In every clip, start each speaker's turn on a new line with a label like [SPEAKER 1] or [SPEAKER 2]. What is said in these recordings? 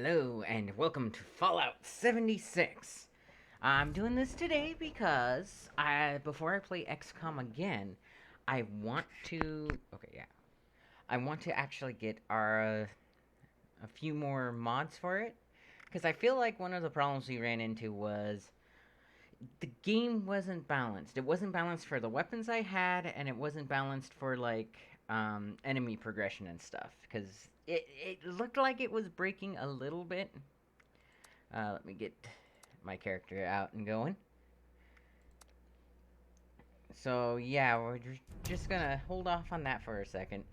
[SPEAKER 1] Hello and welcome to Fallout 76. I'm doing this today because before I play XCOM again, I want to I want to actually get a few more mods for it because I feel like one of the problems we ran into was the game wasn't balanced. It wasn't balanced for the weapons I had, and it wasn't balanced for enemy progression and stuff because it looked like it was breaking a little bit. Let me get my character out and going. So yeah, we're just gonna hold off on that for a second,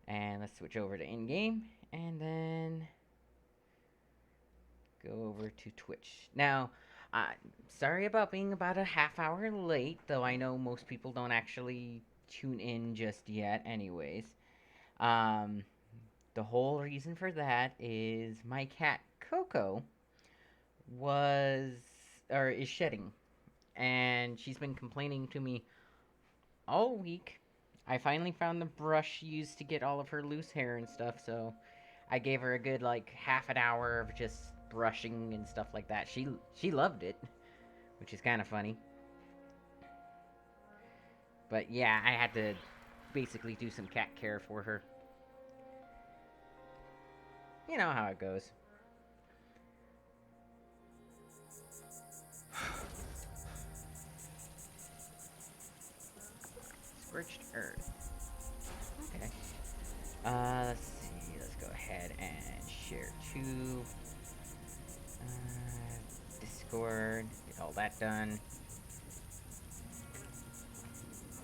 [SPEAKER 1] and let's switch over to in-game, and then go over to Twitch. Now, sorry about being about a half hour late, though I know most people don't actually tune in just yet, anyways. Um, the whole reason for that is my cat Coco was or is shedding, and she's been complaining to me all week. I finally found the brush she used to get all of her loose hair and stuff, so I gave her a good like half an hour of just brushing and stuff like that. She loved it, which is kind of funny. But yeah, I had to basically do some cat care for her. You know how it goes. Scorched earth. Okay. Let's see. Let's go ahead and share to Discord. Get all that done.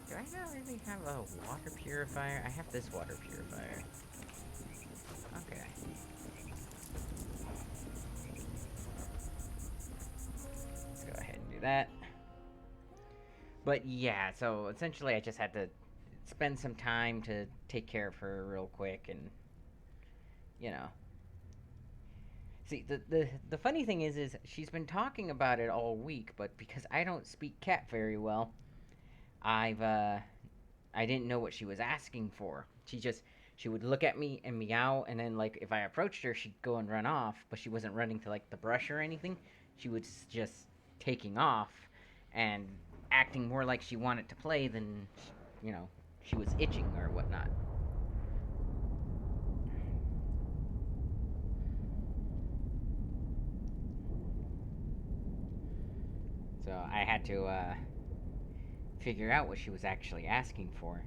[SPEAKER 1] Do I not really have a water purifier? I have this water purifier. Okay. Let's go ahead and do that. But yeah, so essentially I just had to spend some time to take care of her real quick and you know. See, the funny thing is she's been talking about it all week, but because I don't speak cat very well, I didn't know what she was asking for. She would look at me and meow, and then like if I approached her, she'd go and run off, but she wasn't running to like the brush or anything. She was just taking off and acting more like she wanted to play than you know she was itching or whatnot. So I had to figure out what she was actually asking for.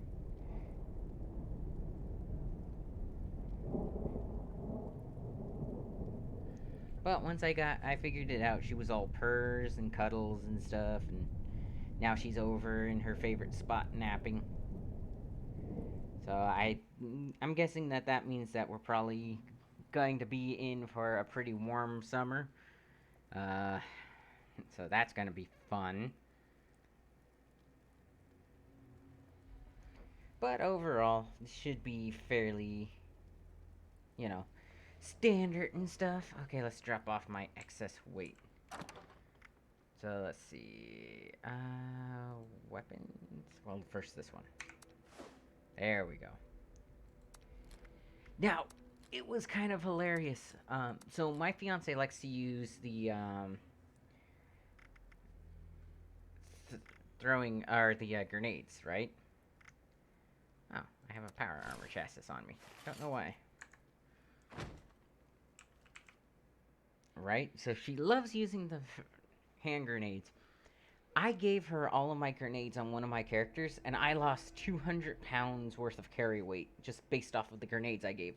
[SPEAKER 1] But once I figured it out. She was all purrs and cuddles and stuff, and now she's over in her favorite spot napping. So I'm guessing that means that we're probably going to be in for a pretty warm summer. Uh, so that's gonna be fun. But overall, this should be fairly, you know, standard and stuff. Okay, let's drop off my excess weight. So let's see. Weapons. Well, first this one. There we go. Now, it was kind of hilarious. So my fiance likes to use the throwing or the grenades, right? Oh, I have a power armor chassis on me. Don't know why. Right? So she loves using the hand grenades. I gave her all of my grenades on one of my characters, and I lost 200 pounds worth of carry weight just based off of the grenades I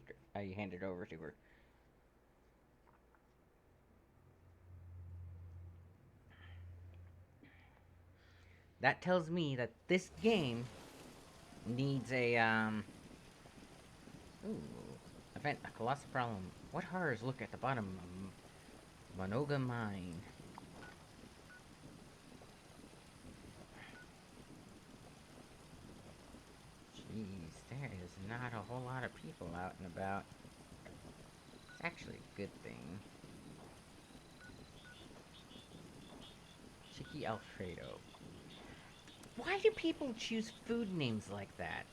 [SPEAKER 1] handed over to her. That tells me that this game needs a ooh, event a colossal problem. What horrors look at the bottom of Monoga Mine? Jeez, there is not a whole lot of people out and about. It's actually a good thing. Chicky Alfredo. Why do people choose food names like that?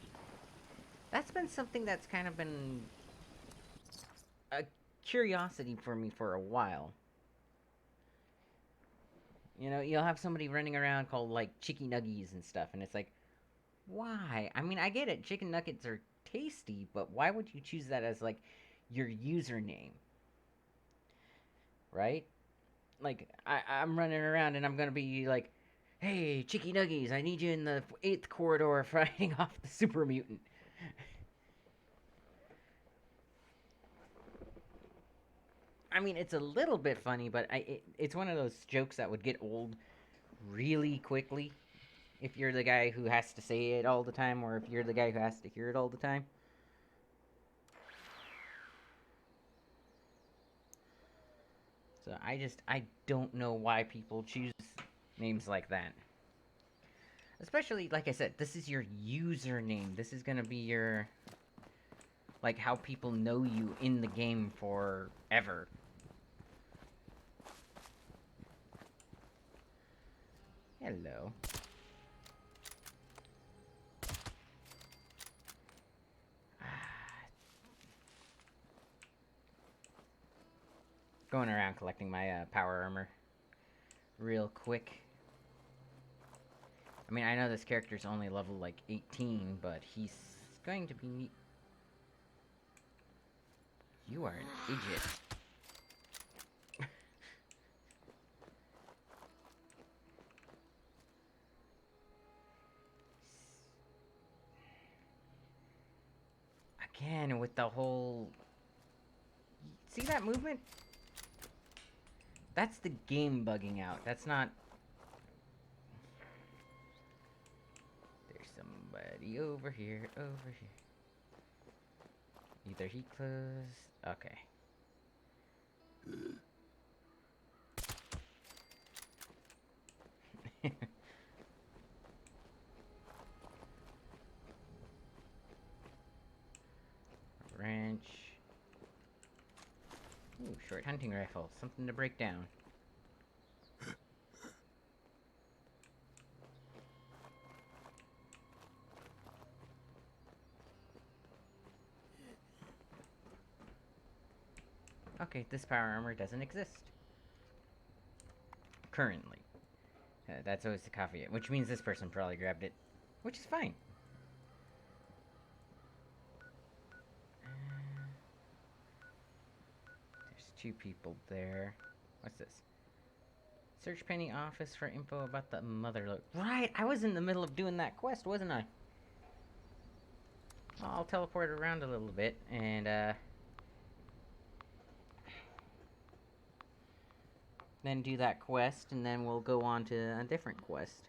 [SPEAKER 1] That's been something that's kind of been a curiosity for me for a while. You know, you'll have somebody running around called like Chicky Nuggies and stuff, and it's like, why? I mean, I get it. Chicken nuggets are tasty, but why would you choose that as like your username, right? Like, I'm running around and I'm gonna be like, hey, Chicky Nuggies, I need you in the eighth corridor fighting off the super mutant. I mean, it's a little bit funny, but it's one of those jokes that would get old really quickly if you're the guy who has to say it all the time, or if you're the guy who has to hear it all the time. So I don't know why people choose names like that. Especially, like I said, this is your username. This is gonna be your, like, how people know you in the game forever. Hello. Going around collecting my power armor real quick. I mean, I know this character's only level like 18, but he's going to be neat. You are an idiot. Again, with the whole... See that movement? That's the game bugging out. That's not... There's somebody over here, over here. Either he closed... Okay. Wrench. Ooh, short hunting rifle. Something to break down. Okay, this power armor doesn't exist. Currently. That's always the caveat, which means this person probably grabbed it. Which is fine. There's two people there. What's this? Search Penny office for info about the mother. Right, I was in the middle of doing that quest, wasn't I? I'll teleport around a little bit, and, then do that quest, and then we'll go on to a different quest.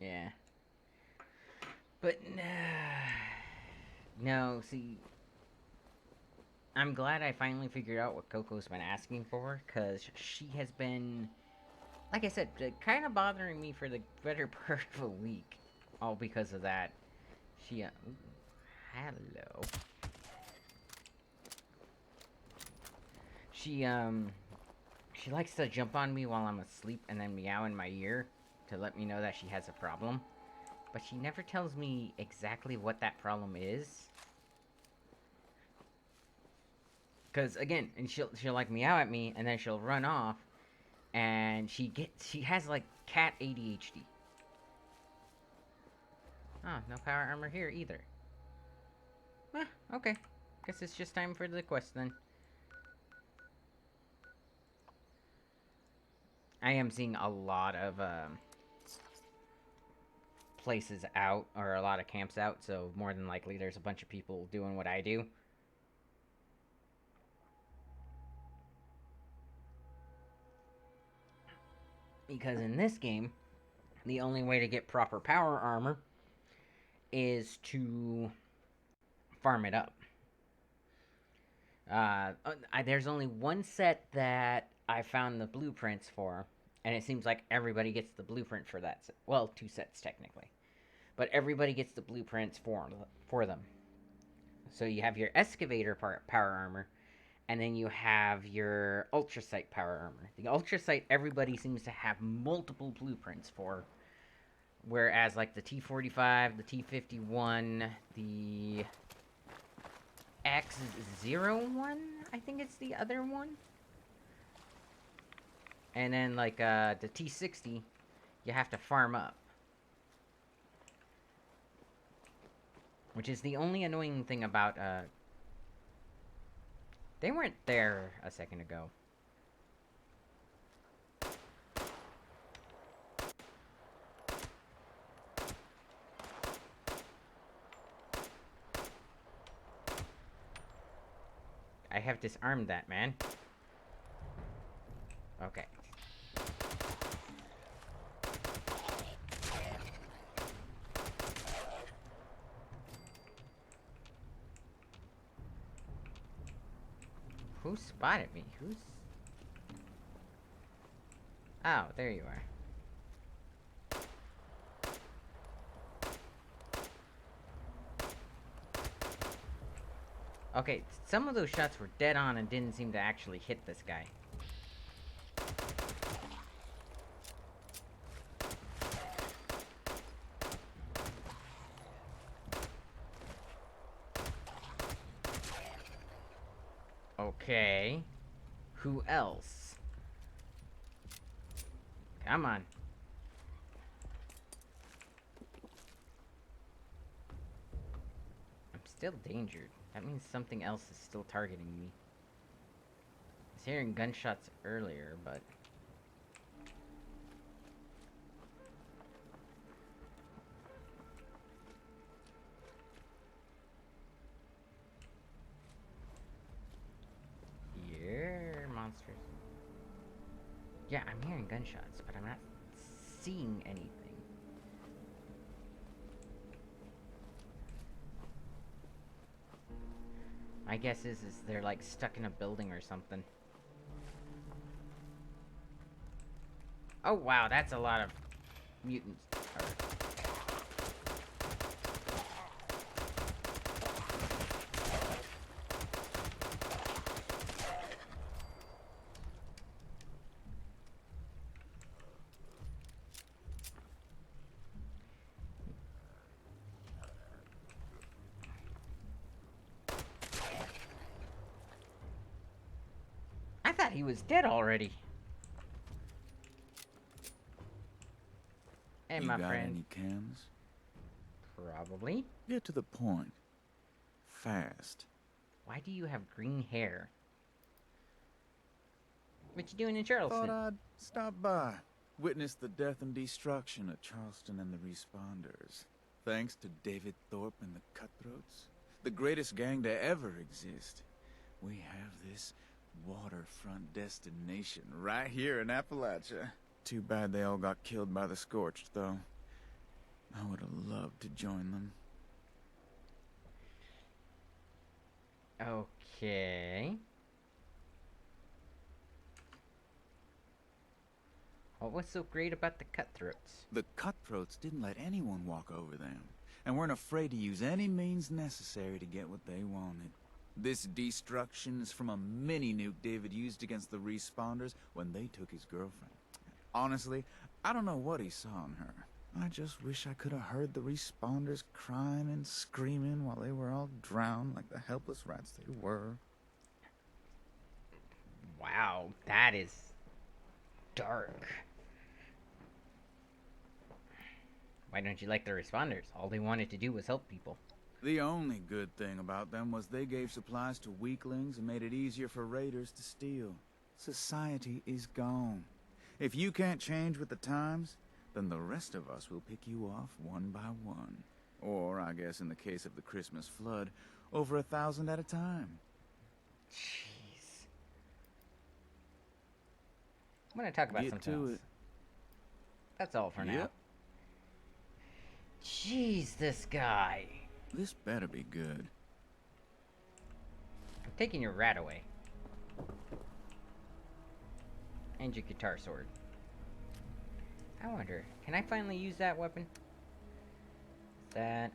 [SPEAKER 1] Yeah. But, no, see... I'm glad I finally figured out what Coco's been asking for, because she has been, like I said, kind of bothering me for the better part of a week. All because of that. She, hello. She likes to jump on me while I'm asleep and then meow in my ear to let me know that she has a problem. But she never tells me exactly what that problem is. Because again, and she'll like meow at me, and then she'll run off, and she has like cat ADHD. Oh, no power armor here either. Okay. Guess it's just time for the quest then. I am seeing a lot of places out, or a lot of camps out, so more than likely there's a bunch of people doing what I do. Because in this game, the only way to get proper power armor is to farm it up. There's only one set that I found the blueprints for, and it seems like everybody gets the blueprint for that set. Well, two sets technically, but everybody gets the blueprints for them. So you have your excavator power armor, and then you have your ultrasight power armor. The ultrasight everybody seems to have multiple blueprints for, whereas like the T45, the T51, the X01, I think it's the other one. And then like the T60, you have to farm up. Which is the only annoying thing about they weren't there a second ago. I have disarmed that man. Okay. Who spotted me? Who's... Oh, there you are. Okay, some of those shots were dead on and didn't seem to actually hit this guy. Okay. Who else? Come on. I'm still endangered. That means something else is still targeting me. I was hearing gunshots earlier, but... Yeah, monsters. Yeah, I'm hearing gunshots, but I'm not seeing anything. My guess is they're like stuck in a building or something. Oh wow, that's a lot of mutants. I thought he was dead already. Hey, my friend.
[SPEAKER 2] Any cams?
[SPEAKER 1] Probably.
[SPEAKER 2] Get to the point. Fast.
[SPEAKER 1] Why do you have green hair? What you doing in Charleston?
[SPEAKER 2] Thought I'd stop by. Witness the death and destruction of Charleston and the Responders. Thanks to David Thorpe and the Cutthroats. The greatest gang to ever exist. We have this waterfront destination right here in Appalachia. Too bad they all got killed by the Scorched, though. I would have loved to join them.
[SPEAKER 1] Okay. What was so great about the Cutthroats?
[SPEAKER 2] The Cutthroats didn't let anyone walk over them, and weren't afraid to use any means necessary to get what they wanted. This destruction is from a mini-nuke David used against the Responders when they took his girlfriend. Honestly, I don't know what he saw in her. I just wish I could have heard the Responders crying and screaming while they were all drowned like the helpless rats they were.
[SPEAKER 1] Wow, that is dark. Why don't you like the Responders? All they wanted to do was help people.
[SPEAKER 2] The only good thing about them was they gave supplies to weaklings and made it easier for raiders to steal. Society is gone. If you can't change with the times, then the rest of us will pick you off one by one. Or, I guess in the case of the Christmas flood, over 1,000 at a time.
[SPEAKER 1] Jeez. I'm gonna talk about something else. That's all for now. Jeez, this guy.
[SPEAKER 2] This better be good.
[SPEAKER 1] I'm taking your rat away. And your guitar sword. I wonder, can I finally use that weapon? That,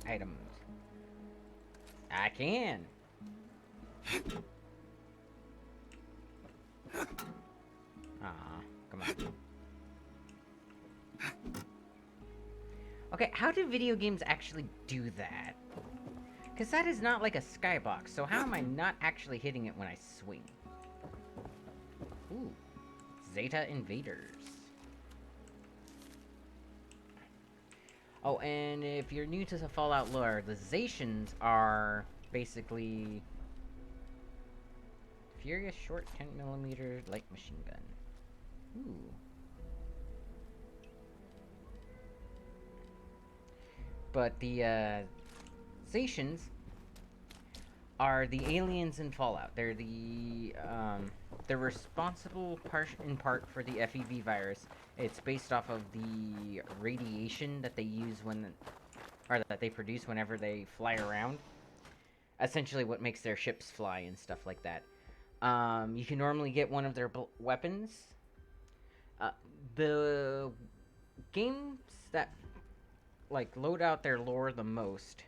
[SPEAKER 1] items. I can! Aw, come on. Okay, how do video games actually do that? Because that is not like a skybox, so how am I not actually hitting it when I swing? Ooh. Zeta Invaders. Oh, and if you're new to the Fallout lore, the Zations are basically Furious short 10mm light machine gun. Ooh. But the Zations are the aliens in Fallout. They're they're responsible in part for the FEV virus. It's based off of the radiation that they use or that they produce whenever they fly around. Essentially what makes their ships fly and stuff like that. You can normally get one of their weapons. The games that load out their lore the most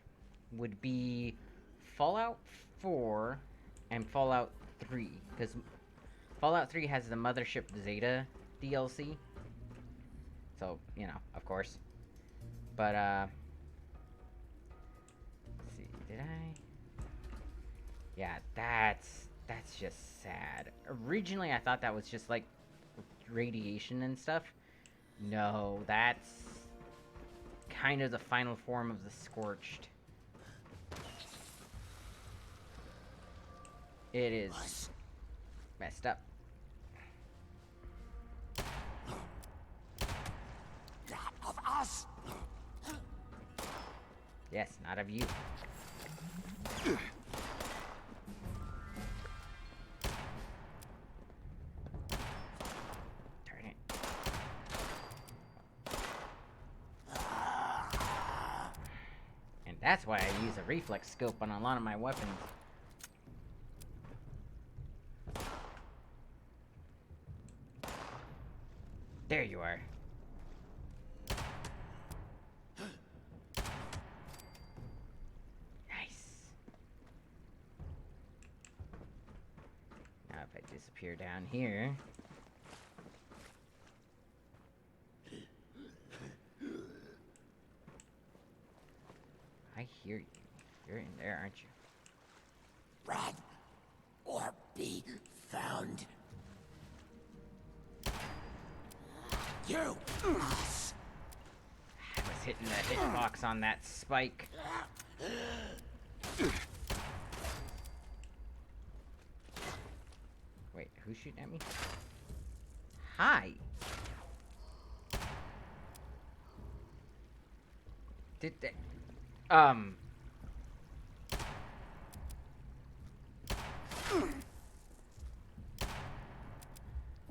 [SPEAKER 1] would be Fallout 4 and Fallout 3, because Fallout 3 has the Mothership Zeta DLC. So, you know, of course. But, let's see, did I? Yeah, that's just sad. Originally, I thought that was just, like, radiation and stuff. No, that's kind of the final form of the Scorched. It is messed up.
[SPEAKER 3] Not of us.
[SPEAKER 1] Yes, not of you. Turn it. And that's why I use a reflex scope on a lot of my weapons. There you are. Nice. Now if I disappear down here. I hear you. You're in there, aren't you?
[SPEAKER 3] Red or be found. You! Us!
[SPEAKER 1] I was hitting the hitbox on that spike. Wait, who's shooting at me? Hi! Did they...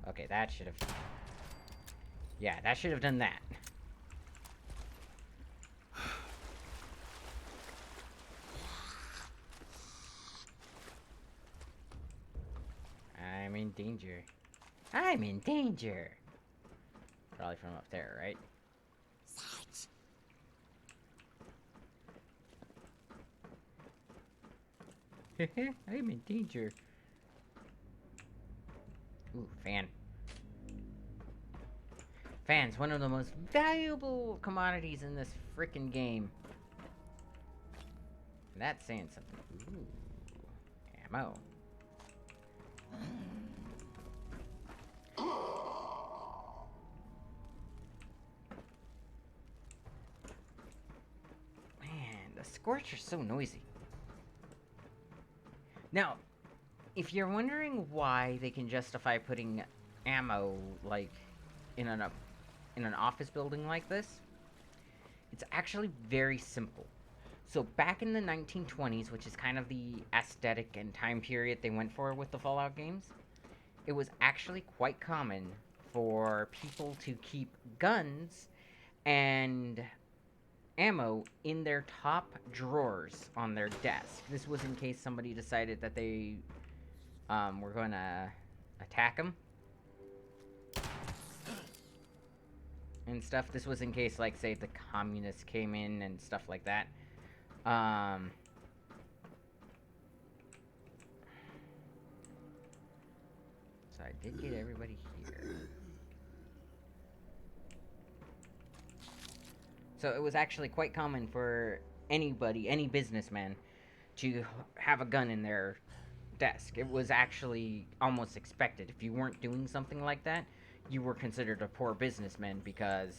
[SPEAKER 1] Okay, that should have... Yeah, that should have done that. I'm in danger. I'm in danger! Probably from up there, right?
[SPEAKER 3] Sarge.
[SPEAKER 1] I'm in danger. Ooh, fan. Fans, one of the most valuable commodities in this frickin' game. And that's saying something. Ooh. Ammo. Man, the Scorch are so noisy. Now, if you're wondering why they can justify putting ammo, like, in an office building like this, it's actually very simple. So back in the 1920s, which is kind of the aesthetic and time period they went for with the Fallout games, it was actually quite common for people to keep guns and ammo in their top drawers on their desk. This was in case somebody decided that they were going to attack them and stuff. This was in case, like, say, the communists came in and stuff like that. So I did get everybody here. So it was actually quite common for anybody, any businessman, to have a gun in their desk. It was actually almost expected. If you weren't doing something like that, you were considered a poor businessman because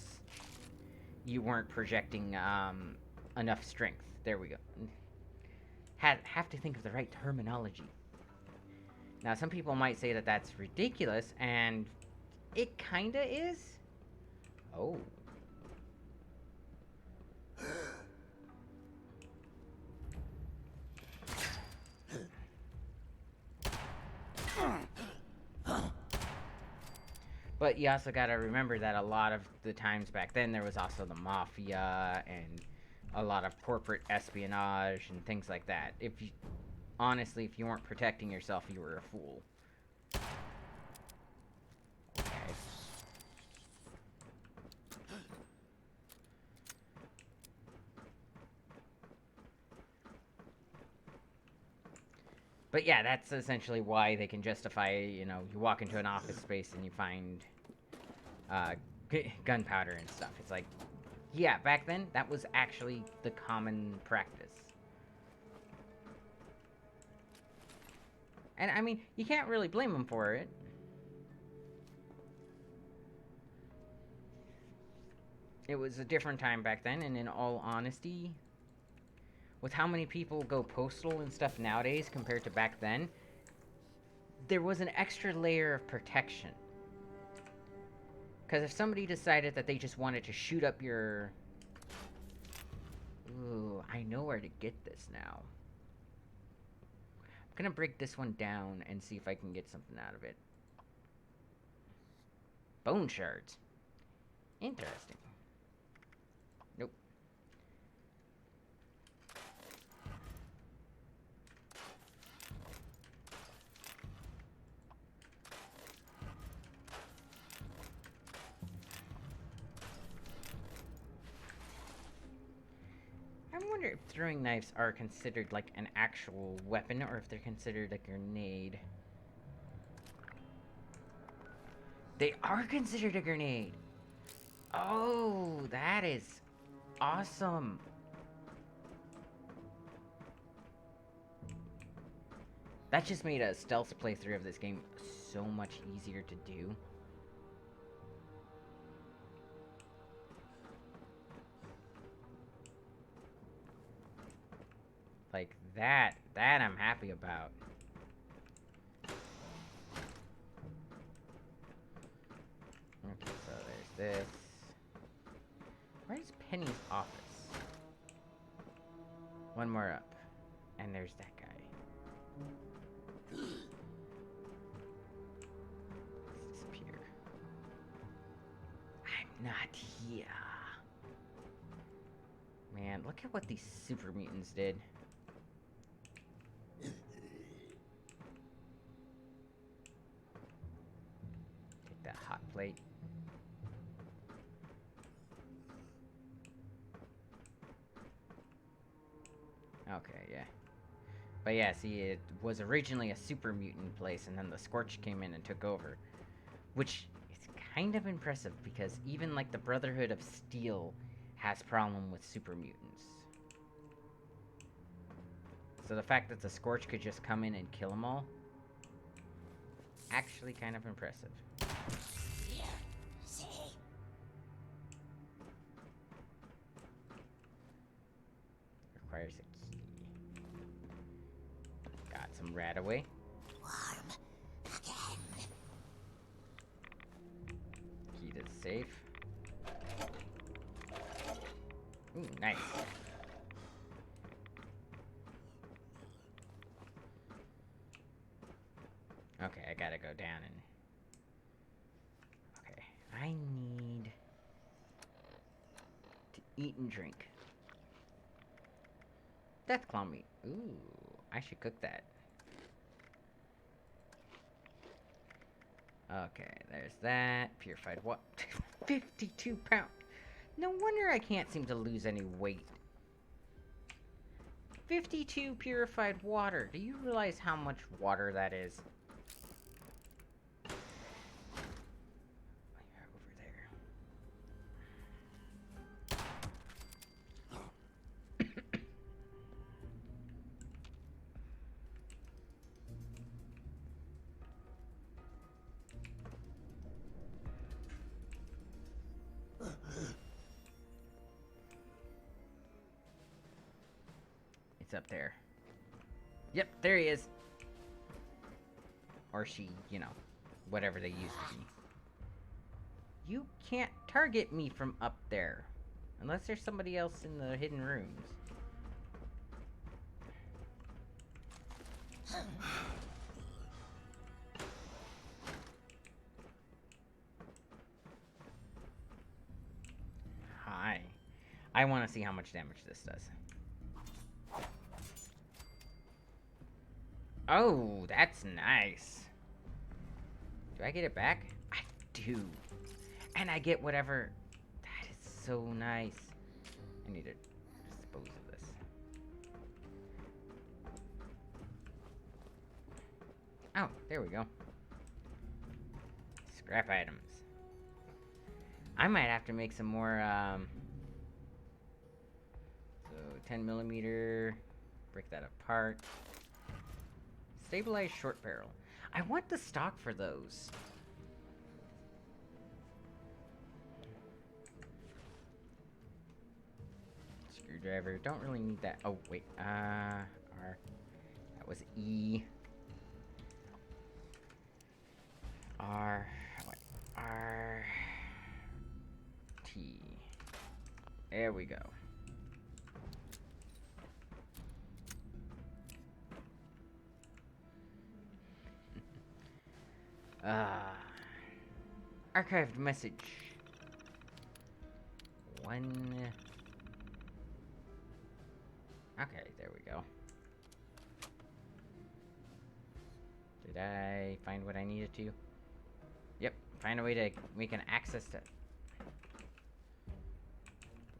[SPEAKER 1] you weren't projecting enough strength. There we go. Have to think of the right terminology. Now, some people might say that that's ridiculous, and it kinda is. Oh. But you also gotta remember that a lot of the times back then there was also the mafia and a lot of corporate espionage and things like that. Honestly, if you weren't protecting yourself, you were a fool. Okay. But yeah, that's essentially why they can justify, you walk into an office space and you find gunpowder and stuff. It's like, yeah, back then, that was actually the common practice. And, I mean, you can't really blame them for it. It was a different time back then, and in all honesty, with how many people go postal and stuff nowadays compared to back then, there was an extra layer of protection. Because if somebody decided that they just wanted to shoot up your... Ooh, I know where to get this now. I'm gonna break this one down and see if I can get something out of it. Bone shards. Interesting. Nope. I wonder if throwing knives are considered like an actual weapon or if they're considered a grenade. They are considered a grenade! Oh, that is awesome! That just made a stealth playthrough of this game so much easier to do. Like, that I'm happy about. Okay, so there's this. Where's Penny's office? One more up. And there's that guy. Let's disappear. I'm not here. Man, look at what these super mutants did. Take that hot plate. Okay, yeah. But yeah, see, it was originally a super mutant place, and then the Scorch came in and took over. Which is kind of impressive, because even, like, the Brotherhood of Steel has problem with super mutants. So the fact that the Scorch could just come in and kill them all, actually kind of impressive.
[SPEAKER 3] Here, see?
[SPEAKER 1] Requires a key. Got some rat away.
[SPEAKER 3] Warm again.
[SPEAKER 1] Key to the safe. Ooh, nice. Okay, I gotta go down and... Okay, I need to eat and drink. Death claw meat. Ooh, I should cook that. Okay, there's that. Purified what? 52 pounds. No wonder I can't seem to lose any weight. 52 purified water. Do you realize how much water that is? Over there. It's up there. Yep, there he is. Or she, you know, whatever they used to be. You can't target me from up there. Unless there's somebody else in the hidden rooms. Hi. I want to see how much damage this does. Oh, that's nice. Do I get it back? I do. And I get whatever. That is so nice. I need to dispose of this. Oh, there we go. Scrap items. I might have to make some more, so 10mm. Break that apart. Stabilized short barrel. I want the stock for those. Screwdriver. Don't really need that. Oh, wait. R. That was E. R. Wait. R. T. There we go. Archived message. One. Okay, there we go. Did I find what I needed to? Yep, find a way to make an access to...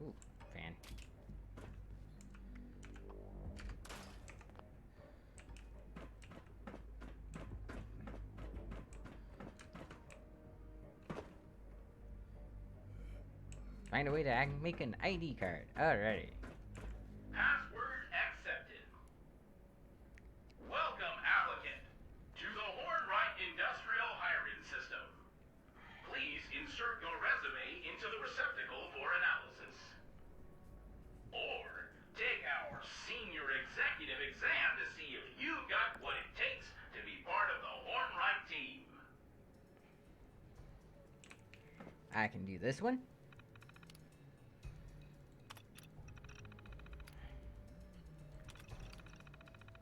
[SPEAKER 1] Ooh, fan. Find a way to make an ID card. Alrighty.
[SPEAKER 4] Password accepted. Welcome, applicant, to the Hornwright Industrial Hiring System. Please insert your resume into the receptacle for analysis. Or take our senior executive exam to see if you've got what it takes to be part of the Hornwright team.
[SPEAKER 1] I can do this one.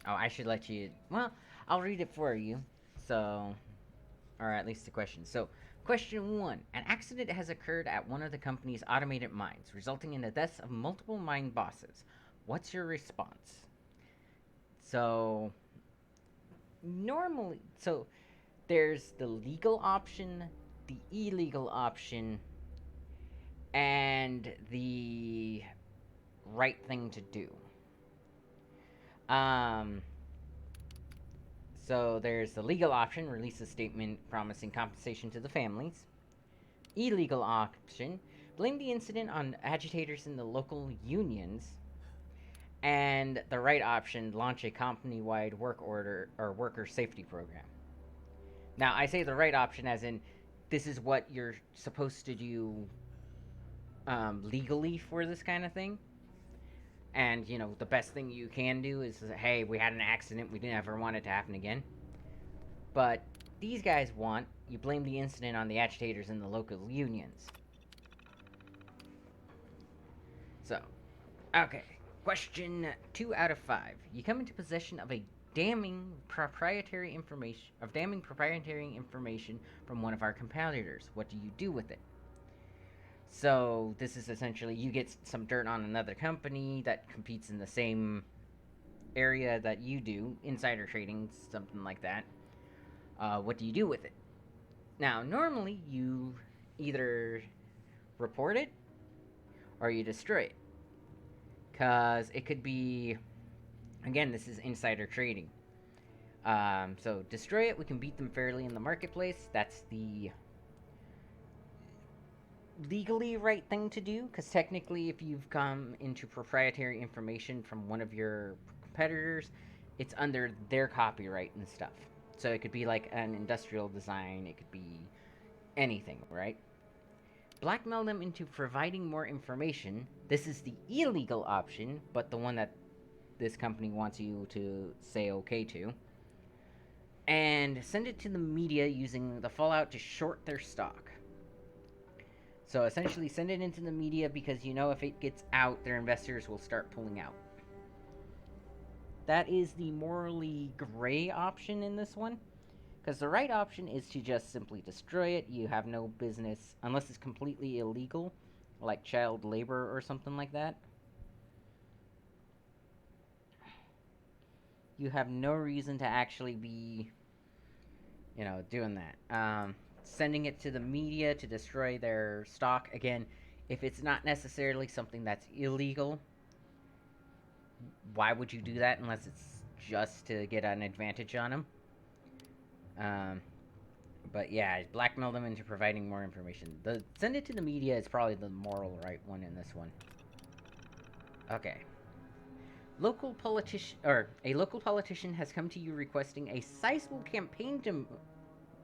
[SPEAKER 1] Oh, I should let you... Well, I'll read it for you. So... Or at least the question. So, question 1. An accident has occurred at one of the company's automated mines, resulting in the deaths of multiple mine bosses. What's your response? So... Normally... So, there's the legal option, the illegal option, and the right thing to do. So there's the legal option, release a statement promising compensation to the families. Illegal option, blame the incident on agitators in the local unions. And the right option, launch a company-wide work order or worker safety program. Now, I say the right option as in, this is what you're supposed to do legally for this kind of thing. And, you know, the best thing you can do is, hey, we had an accident, we didn't ever want it to happen again. But these guys want, you blame the incident on the agitators in the local unions. So, okay. Question 2 out of 5. You come into possession of a damning proprietary information from one of our competitors. What do you do with it? So, this is essentially, you get some dirt on another company that competes in the same area that you do, insider trading, something like that, what do you do with it? Now, normally you either report it or you destroy it. Because it could be, again, this is insider trading. So destroy it, we can beat them fairly in the marketplace. That's the legally right thing to do, because technically, if you've come into proprietary information from one of your competitors, it's under their copyright and stuff. So it could be like an industrial design, it could be anything, right? Blackmail them into providing more information. This is the illegal option, but the one that this company wants you to say okay to. And send it to the media using the fallout to short their stock. So essentially, send it into the media because you know if it gets out, their investors will start pulling out. That is the morally gray option in this one. Because the right option is to just simply destroy it. You have no business, unless it's completely illegal, like child labor or something like that. You have no reason to actually be, doing that. Sending it to the media to destroy their stock, again, if it's not necessarily something that's illegal, why would you do that unless it's just to get an advantage on them? But yeah, blackmail them into providing more information. The send it to the media is probably the moral right one in this one. Okay. A local politician has come to you requesting a sizable campaign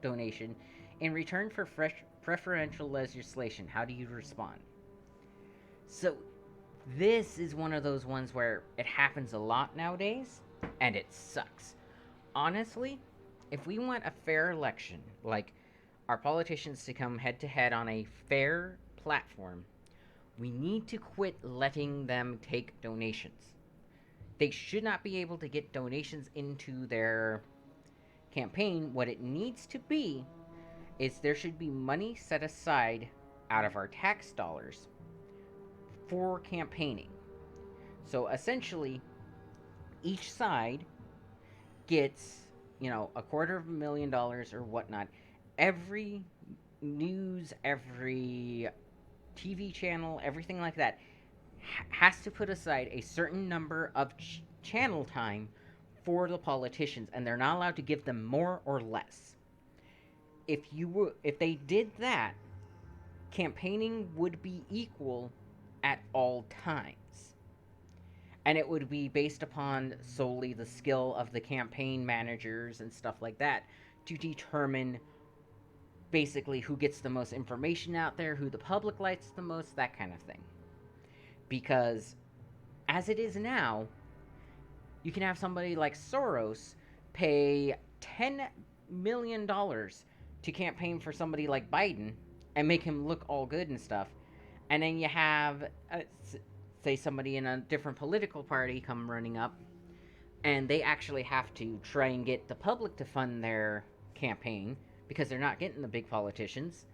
[SPEAKER 1] donation in return for preferential legislation. How do you respond? So, this is one of those ones where it happens a lot nowadays, and it sucks. Honestly, if we want a fair election, like our politicians to come head to head on a fair platform, we need to quit letting them take donations. They should not be able to get donations into their campaign. What it needs to be is there should be money set aside out of our tax dollars for campaigning. So essentially, each side gets, $250,000 or whatnot. Every news, every TV channel, everything like that has to put aside a certain number of channel time for the politicians, and they're not allowed to give them more or less. If they did that, campaigning would be equal at all times. And it would be based upon solely the skill of the campaign managers and stuff like that to determine basically who gets the most information out there, who the public likes the most, that kind of thing. Because as it is now, you can have somebody like Soros pay $10 million to campaign for somebody like Biden and make him look all good and stuff. And then you have, say, somebody in a different political party come running up, and they actually have to try and get the public to fund their campaign because they're not getting the big politicians.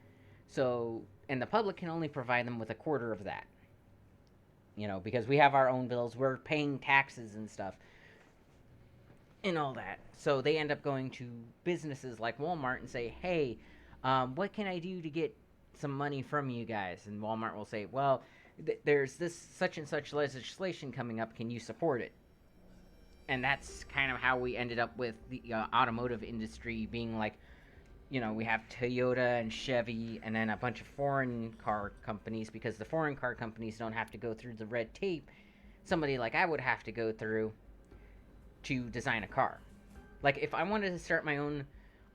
[SPEAKER 1] So, and the public can only provide them with a quarter of that. Because we have our own bills, we're paying taxes and stuff, and all that. So they end up going to businesses like Walmart and say, hey, what can I do to get some money from you guys? And Walmart will say, well, there's this such and such legislation coming up, can you support it? And that's kind of how we ended up with the automotive industry being like, we have Toyota and Chevy and then a bunch of foreign car companies, because the foreign car companies don't have to go through the red tape somebody like I would have to go through to design a car. Like, if I wanted to start my own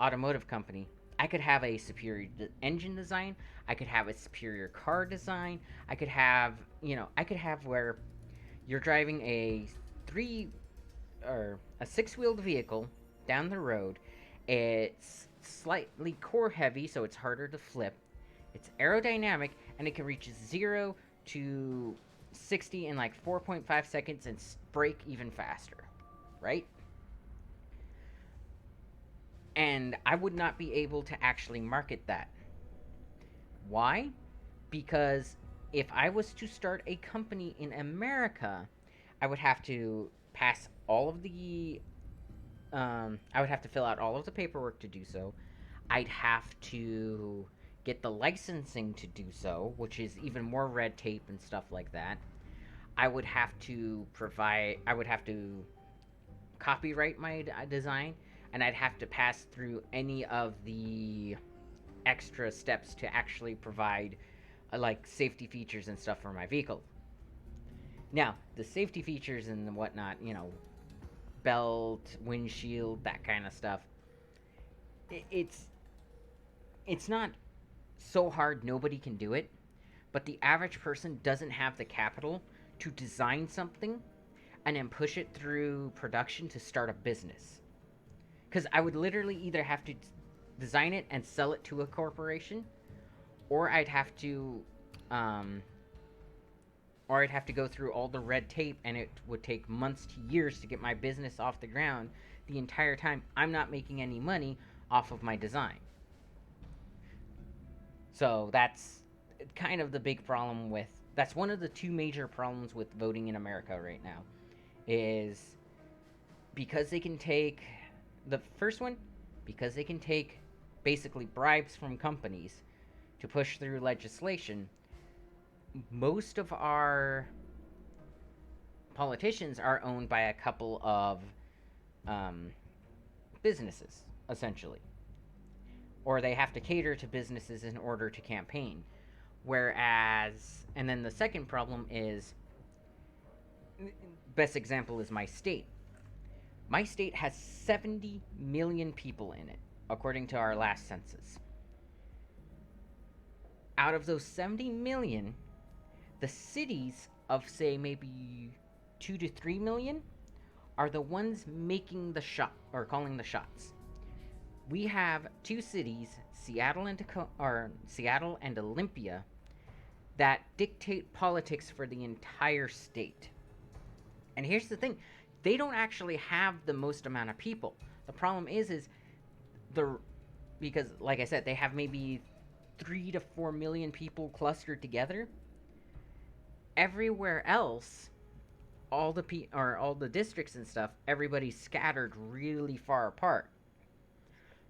[SPEAKER 1] automotive company, I could have a superior engine design, I could have a superior car design, I could have where you're driving a six-wheeled vehicle down the road. It's slightly core heavy, so it's harder to flip. It's aerodynamic, and it can reach 0 to 60 in like 4.5 seconds and brake even faster, right? And I would not be able to actually market that. Why? Because if I was to start a company in America, I would have to pass all of the I would have to fill out all of the paperwork to do so. I'd have to get the licensing to do so, which is even more red tape and stuff like that. I would have to copyright my design, and I'd have to pass through any of the extra steps to actually provide like safety features and stuff for my vehicle. Now, the safety features and whatnot, belt, windshield, that kind of stuff, it's not so hard nobody can do it, but the average person doesn't have the capital to design something and then push it through production to start a business. Because I would literally either have to design it and sell it to a corporation, or um, I'd have to go through all the red tape, and it would take months to years to get my business off the ground. The entire time, I'm not making any money off of my design. So that's kind of the big problem with. That's one of the two major problems with voting in America right now, is because they can take the first one, because they can take basically bribes from companies to push through legislation. Most of our politicians are owned by a couple of businesses, essentially, or they have to cater to businesses in order to campaign. Whereas, and then the second problem is, best example is my state. My state has 70 million people in it, according to our last census. Out of those 70 million, the cities of, say, maybe 2 to 3 million are the ones making the shot, or calling the shots. We have two cities, Seattle and Olympia, that dictate politics for the entire state. And here's the thing, they don't actually have the most amount of people. The problem is because, like I said, they have maybe 3 to 4 million people clustered together. Everywhere else, all the districts and stuff, everybody's scattered really far apart.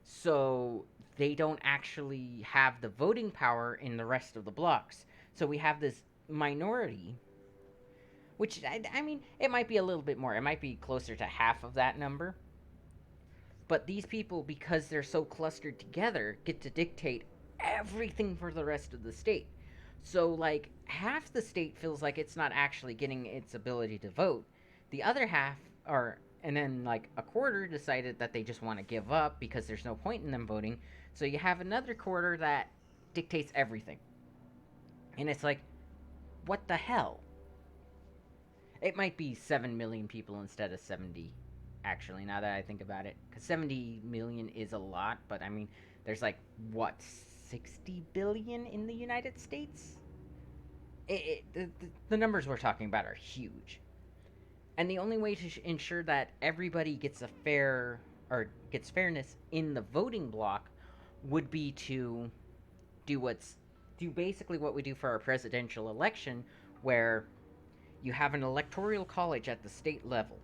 [SPEAKER 1] So they don't actually have the voting power in the rest of the blocks. So we have this minority, which, I mean, it might be a little bit more. It might be closer to half of that number. But these people, because they're so clustered together, get to dictate everything for the rest of the state. So, like, half the state feels like it's not actually getting its ability to vote. The other half, and then, like, a quarter decided that they just want to give up because there's no point in them voting. So you have another quarter that dictates everything. And it's like, what the hell? It might be 7 million people instead of 70, actually, now that I think about it. Because 70 million is a lot, but I mean, there's like, what, 60 billion in the United States? The numbers we're talking about are huge. And the only way to ensure that everybody gets gets fairness in the voting block would be to do basically what we do for our presidential election, where you have an electoral college at the state level.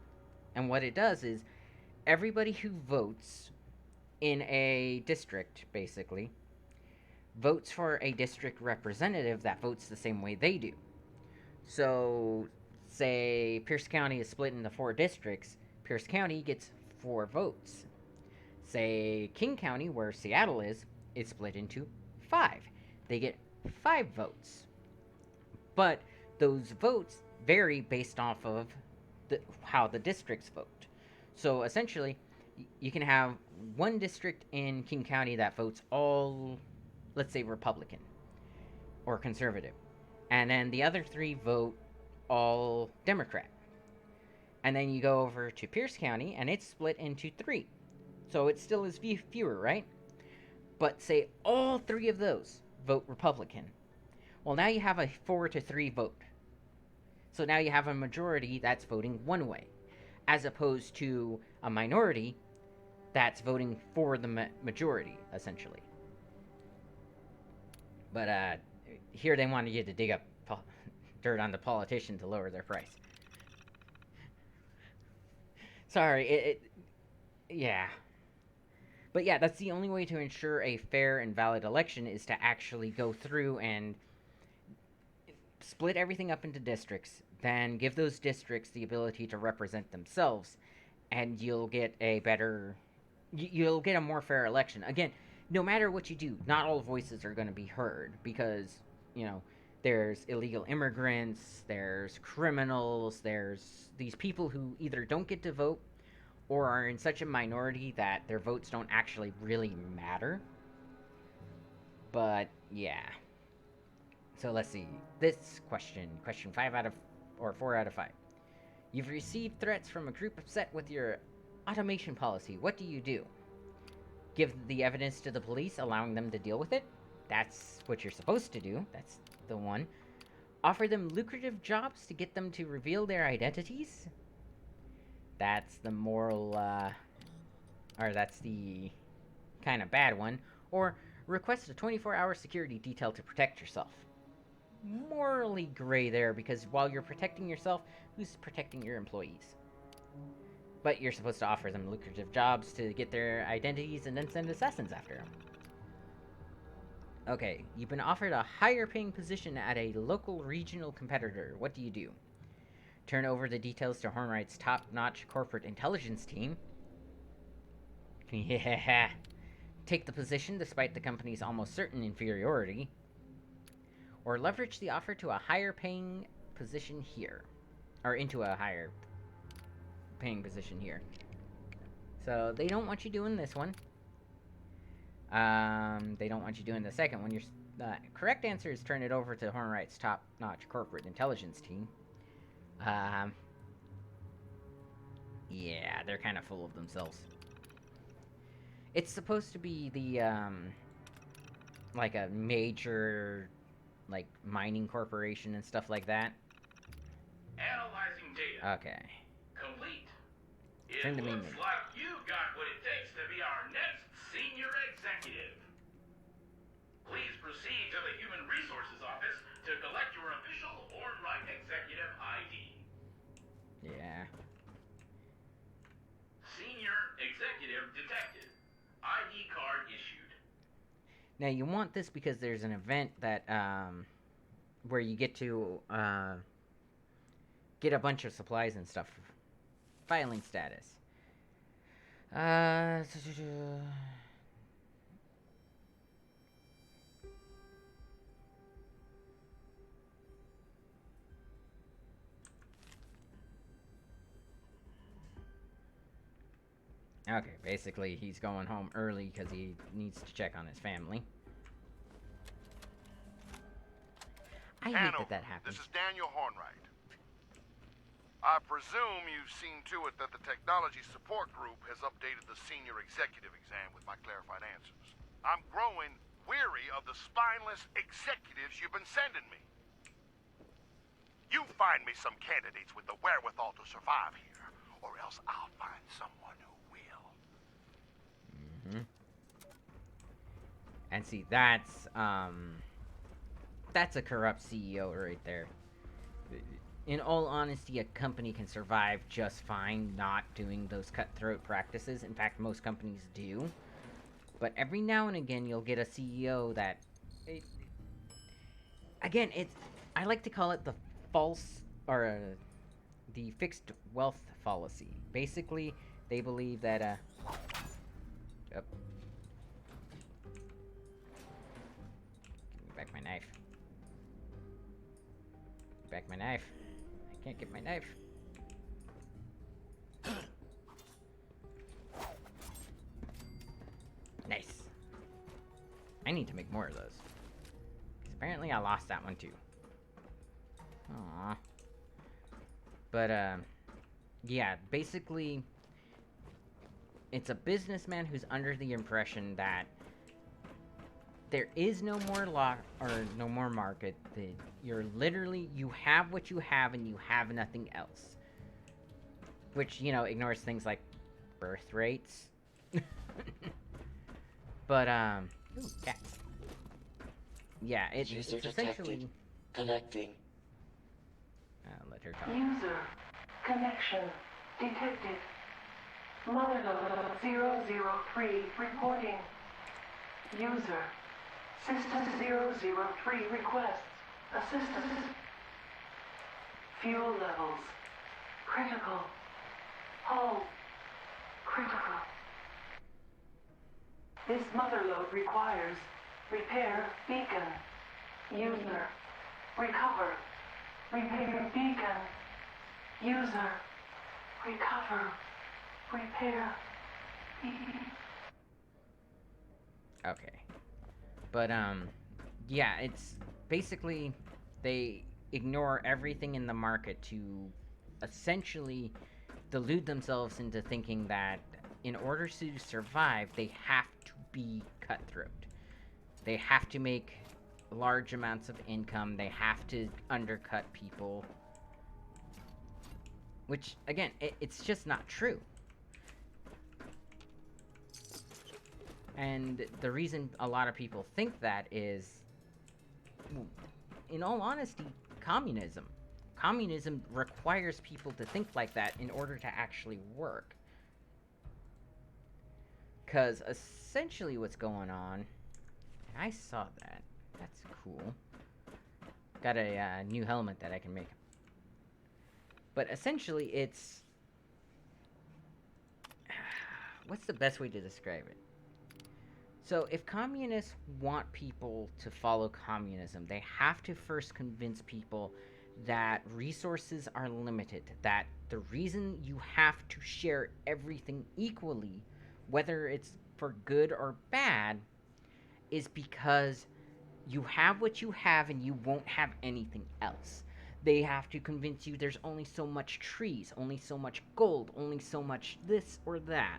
[SPEAKER 1] And what it does is, everybody who votes in a district, basically, votes for a district representative that votes the same way they do. So, say Pierce County is split into 4 districts, Pierce County gets 4 votes. Say King County, where Seattle is split into 5. They get 5 votes. But those votes vary based off of how the districts vote. So essentially, you can have one district in King County that votes all, let's say, Republican or conservative. And then the other 3 vote all Democrat. And then you go over to Pierce County, and it's split into 3. So it still is fewer, right? But say all 3 of those vote Republican. Well, now you have a 4 to 3 vote. So now you have a majority that's voting one way, as opposed to a minority that's voting for the majority, essentially. But here they wanted you to dig up dirt on the politician to lower their price. Sorry, yeah. But yeah, that's the only way to ensure a fair and valid election is to actually go through and split everything up into districts, then give those districts the ability to represent themselves, and you'll get a better, you'll get a more fair election. Again, no matter what you do, not all voices are going to be heard because, you know, there's illegal immigrants, there's criminals, there's these people who either don't get to vote or are in such a minority that their votes don't actually really matter. But yeah. So let's see. This question 5 out of or 4 out of 5. You've received threats from a group upset with your automation policy. What do you do? Give the evidence to the police, allowing them to deal with it? That's what you're supposed to do. That's the one. Offer them lucrative jobs to get them to reveal their identities? That's the moral, or that's the kind of bad one. Or request a 24-hour security detail to protect yourself. Morally gray there, because while you're protecting yourself, who's protecting your employees? But you're supposed to offer them lucrative jobs to get their identities and then send assassins after them. Okay, you've been offered a higher paying position at a local regional competitor. What do you do? Turn over the details to Hornwright's top-notch corporate intelligence team. Yeah. Take the position despite the company's almost certain inferiority. Or leverage the offer to a higher paying position here. Or into a higher paying position here. So they don't want you doing this one. They don't want you doing the second one. Your correct answer is turn it over to Hornwright's top-notch corporate intelligence team. Yeah, they're kind of full of themselves. It's supposed to be the, like a major, like, mining corporation and stuff like that.
[SPEAKER 4] Analyzing data.
[SPEAKER 1] Okay.
[SPEAKER 4] Complete.
[SPEAKER 1] Turn
[SPEAKER 4] It
[SPEAKER 1] to me,
[SPEAKER 4] looks
[SPEAKER 1] maybe.
[SPEAKER 4] like you've got what it takes to be our next senior executive. Please proceed to the Human Resources Office to collect your official Hornwright Executive ID.
[SPEAKER 1] Yeah.
[SPEAKER 4] Senior Executive detected. ID card issued.
[SPEAKER 1] Now, you want this because there's an event that, where you get to, get a bunch of supplies and stuff. Filing status. Okay, basically he's going home early because he needs to check on his family. I hate that happens.
[SPEAKER 5] This is Daniel Hornwright. I presume you've seen to it that the Technology Support Group has updated the Senior Executive exam with my clarified answers. I'm growing weary of the spineless executives you've been sending me. You find me some candidates with the wherewithal to survive here, or else I'll find someone who will.
[SPEAKER 1] And see, that's a corrupt CEO right there. In all honesty, a company can survive just fine not doing those cutthroat practices. In fact, most companies do. But every now and again, you'll get a CEO that... again, I like to call it the false... or the fixed wealth fallacy. Basically, they believe that... Yep. Give me back my knife. Back my knife. I can't get my knife. Nice. I need to make more of those. 'Cause apparently I lost that one too. Aww. But, yeah, basically, it's a businessman who's under the impression that there is no more law or no more market. You're literally, you have what you have and you have nothing else. Which, you know, ignores things like birth rates. But, ooh, cats. Yeah, it's essentially...
[SPEAKER 6] Connecting.
[SPEAKER 1] Let her talk.
[SPEAKER 7] User connection detected.
[SPEAKER 6] Motherload 003 reporting. User. System 003 requests assistance. Fuel levels. Critical. Hull. Critical. This motherload requires repair beacon. User. Recover. Repair beacon. User. Recover. Repair beacon.
[SPEAKER 1] Okay. But, yeah, it's basically they ignore everything in the market to essentially delude themselves into thinking that in order to survive, they have to be cutthroat. They have to make large amounts of income. They have to undercut people. Which, again, it's just not true. And the reason a lot of people think that is, in all honesty, communism. Communism requires people to think like that in order to actually work. Because essentially what's going on, and I saw that, that's cool. Got a new helmet that I can make. But essentially it's, what's the best way to describe it? So, if communists want people to follow communism, they have to first convince people that resources are limited, that the reason you have to share everything equally, whether it's for good or bad, is because you have what you have and you won't have anything else. They have to convince you there's only so much trees, only so much gold, only so much this or that,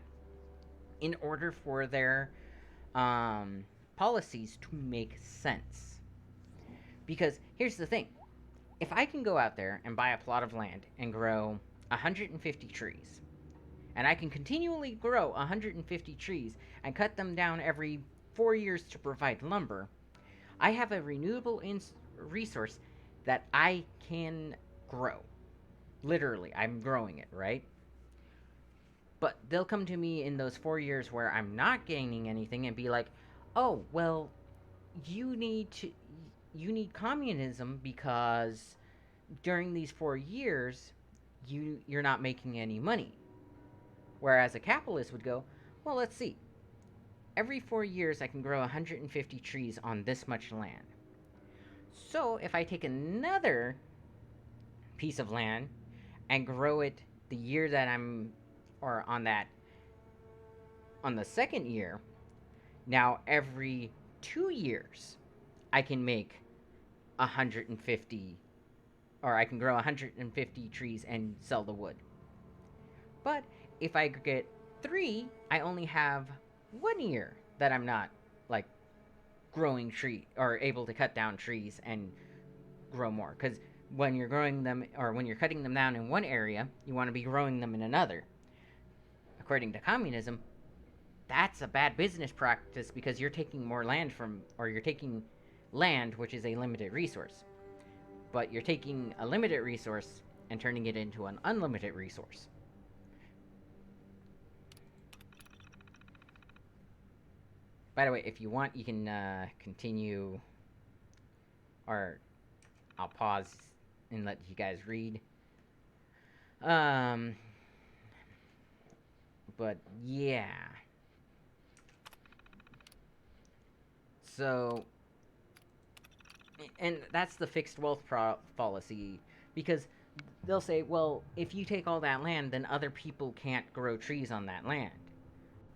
[SPEAKER 1] in order for their policies to make sense. Because here's the thing. If I can go out there and buy a plot of land and grow 150 trees, and I can continually grow 150 trees and cut them down every 4 years to provide lumber, I have a renewable resource that I can grow. Literally, I'm growing it, right? But they'll come to me in those 4 years where I'm not gaining anything and be like, "Oh, well, you need communism because during these 4 years you're not making any money." Whereas a capitalist would go, "Well, let's see. Every 4 years I can grow 150 trees on this much land. So, if I take another piece of land and grow it the year that I'm or on the second year, now every 2 years I can make 150, or I can grow 150 trees and sell the wood. But if I get 3, I only have 1 year that I'm not like growing tree or able to cut down trees and grow more, because when you're growing them or when you're cutting them down in one area, you want to be growing them in another. According to communism, that's a bad business practice because you're taking more land you're taking land, which is a limited resource. But you're taking a limited resource and turning it into an unlimited resource. By the way, if you want, you can continue, or I'll pause and let you guys read. But yeah. So, and that's the fixed wealth policy, because they'll say, well, if you take all that land, then other people can't grow trees on that land.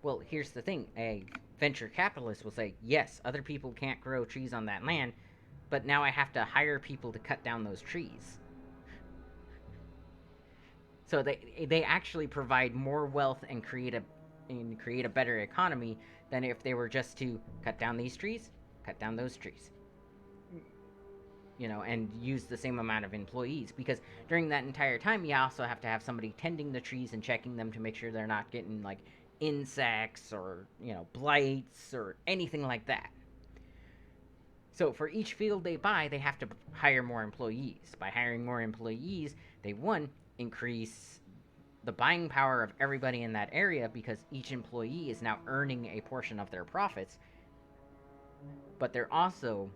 [SPEAKER 1] Well, here's the thing. A venture capitalist will say, yes, other people can't grow trees on that land, but now I have to hire people to cut down those trees. So they actually provide more wealth and create a better economy than if they were just to cut down these trees, cut down those trees. And use the same amount of employees, because during that entire time you also have to have somebody tending the trees and checking them to make sure they're not getting like insects or blights or anything like that. So for each field they buy, they have to hire more employees. By hiring more employees, they increase the buying power of everybody in that area because each employee is now earning a portion of their profits, but they're also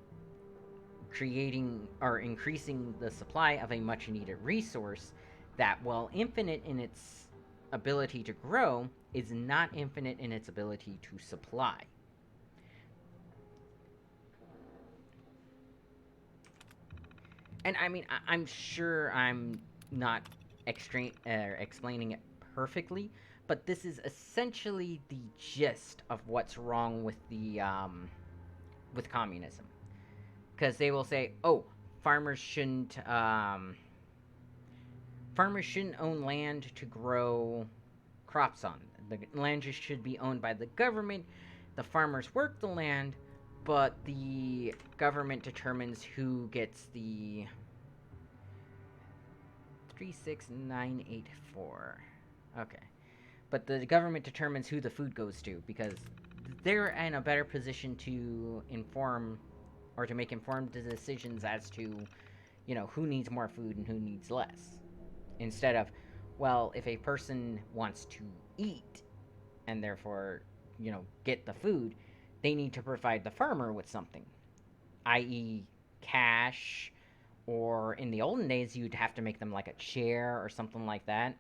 [SPEAKER 1] creating or increasing the supply of a much needed resource that, while infinite in its ability to grow, is not infinite in its ability to supply. And I mean, I'm sure I'm not explaining it perfectly, but this is essentially the gist of what's wrong with communism. Because they will say, "Oh, farmers shouldn't farmers shouldn't own land to grow crops on. The land just should be owned by the government. The farmers work the land, but the government determines who gets the 36984. Okay. But the government determines who the food goes to because they're in a better position to inform or to make informed decisions as to, who needs more food and who needs less. Instead of, well, if a person wants to eat and therefore, get the food, they need to provide the farmer with something, i.e., cash, or in the olden days, you'd have to make them like a chair or something like that,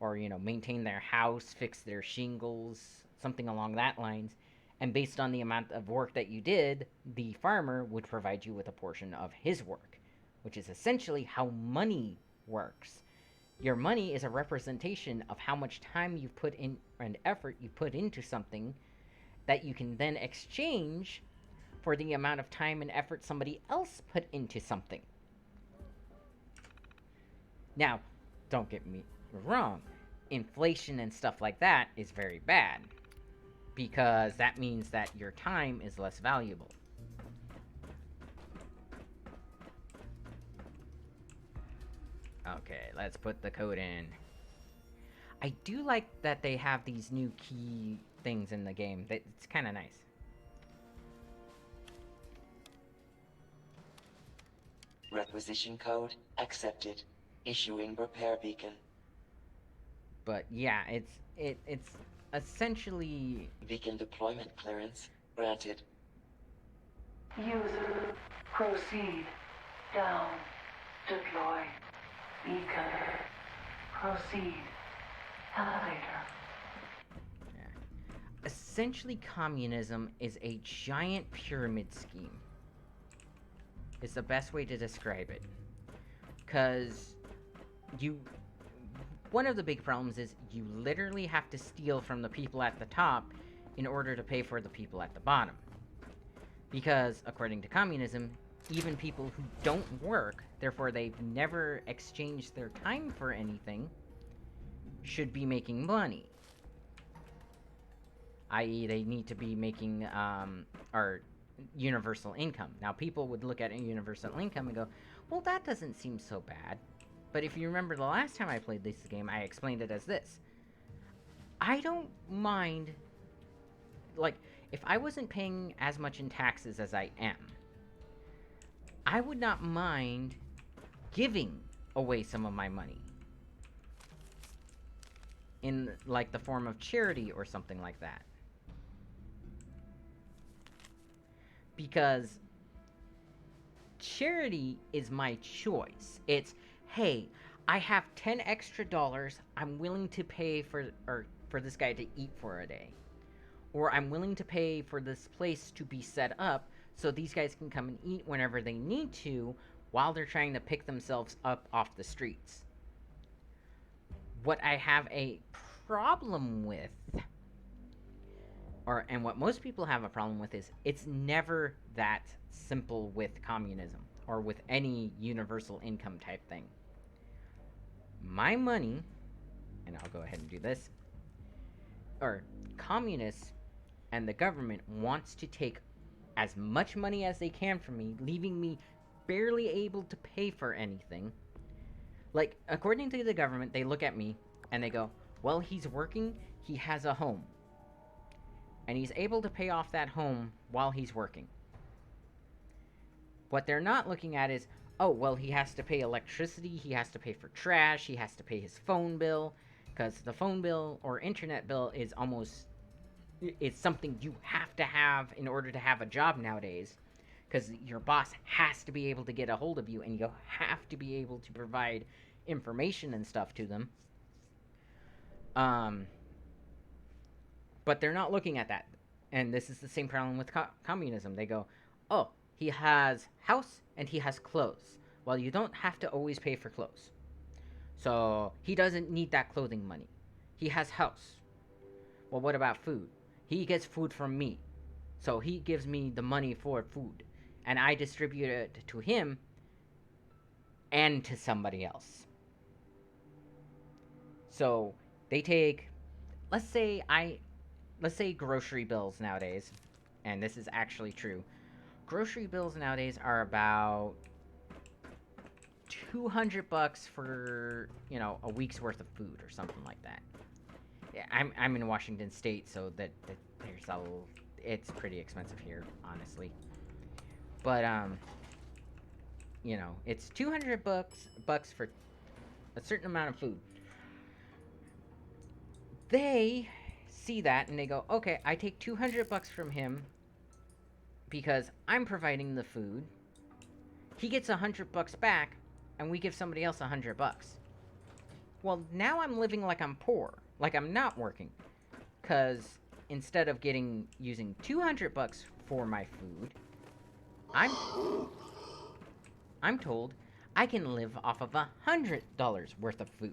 [SPEAKER 1] or, maintain their house, fix their shingles, something along that lines. And based on the amount of work that you did, the farmer would provide you with a portion of his work, which is essentially how money works. Your money is a representation of how much time you've put in and effort you put into something that you can then exchange for the amount of time and effort somebody else put into something. Now, don't get me wrong, inflation and stuff like that is very bad, because that means that your time is less valuable. Okay, let's put the code in. I do like that they have these new key things in the game. It's kind of nice.
[SPEAKER 7] Requisition code accepted. Issuing repair beacon.
[SPEAKER 1] But yeah, it's essentially
[SPEAKER 7] Beacon deployment clearance granted.
[SPEAKER 6] User, proceed. Down. Deploy. Beacon. Proceed. Elevator.
[SPEAKER 1] essentially communism is a giant pyramid scheme. It's the best way to describe it. Because one of the big problems is you literally have to steal from the people at the top in order to pay for the people at the bottom. Because, according to communism, even people who don't work, therefore they've never exchanged their time for anything, should be making money. I.e., they need to be making, our universal income. Now, people would look at a universal income and go, well, that doesn't seem so bad. But if you remember the last time I played this game, I explained it as this. I don't mind, like, if I wasn't paying as much in taxes as I am, I would not mind giving away some of my money. In, like, the form of charity or something like that. Because charity is my choice. It's, hey, I have 10 extra dollars, I'm willing to pay for this guy to eat for a day. Or I'm willing to pay for this place to be set up so these guys can come and eat whenever they need to while they're trying to pick themselves up off the streets. What I have a problem with, and what most people have a problem with, is it's never that simple with communism or with any universal income type thing. My money, and I'll go ahead and do this, or communists and the government wants to take as much money as they can from me, leaving me barely able to pay for anything. Like, according to the government, they look at me and they go, well, he's working, he has a home. And he's able to pay off that home while he's working. What they're not looking at is, oh, well, he has to pay electricity, he has to pay for trash, he has to pay his phone bill. Because the phone bill or internet bill is almost, it's something you have to have in order to have a job nowadays. Because your boss has to be able to get a hold of you, and you have to be able to provide information and stuff to them. But they're not looking at that. And this is the same problem with communism. They go, oh, he has house and he has clothes. Well, you don't have to always pay for clothes. So he doesn't need that clothing money. He has house. Well, what about food? He gets food from me. So he gives me the money for food. And I distribute it to him and to somebody else. So they take, let's say grocery bills nowadays, and this is actually true. Grocery bills nowadays are about $200 for, a week's worth of food or something like that. Yeah, I'm in Washington State, so that it's pretty expensive here, honestly. But it's $200 for a certain amount of food. They see that and they go, okay, I take $200 from him because I'm providing the food. He gets $100 back, and we give somebody else $100. Well, now I'm living like I'm poor, like I'm not working, because instead of using $200 for my food, I'm told I can live off of $100 worth of food.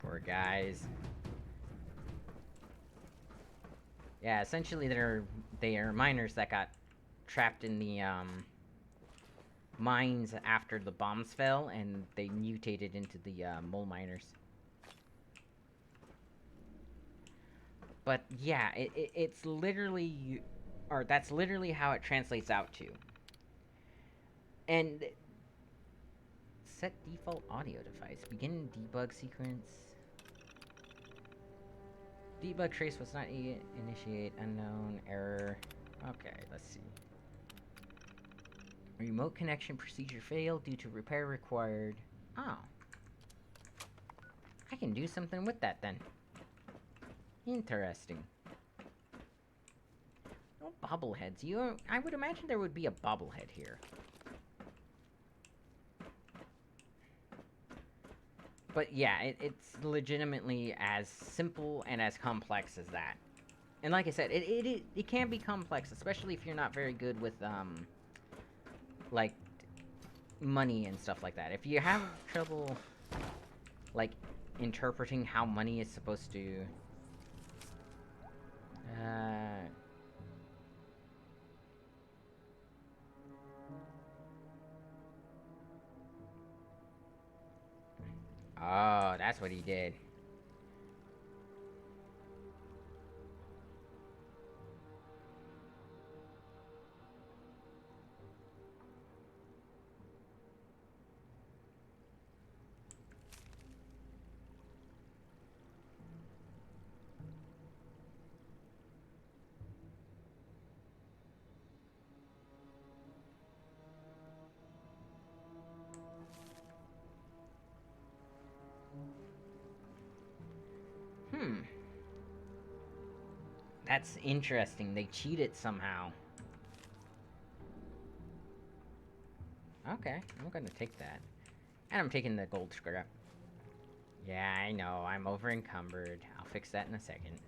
[SPEAKER 1] Poor guys. Yeah, essentially they are miners that got trapped in the mines after the bombs fell, and they mutated into the mole miners. But yeah, it's literally, or that's literally how it translates out to. And set default audio device. Begin debug sequence. Debug trace was not initiate. Unknown error. Okay, let's see. Remote connection procedure failed due to repair required. Oh. I can do something with that then. Interesting. No bobbleheads. I would imagine there would be a bobblehead here. But yeah, it's legitimately as simple and as complex as that. And like I said, it can be complex, especially if you're not very good with, like, money and stuff like that. If you have trouble, like, interpreting how money is supposed to, oh, that's what he did. That's interesting. They cheated somehow. Okay, I'm gonna take that. And I'm taking the gold scrap. Yeah, I know. I'm over encumbered. I'll fix that in a second.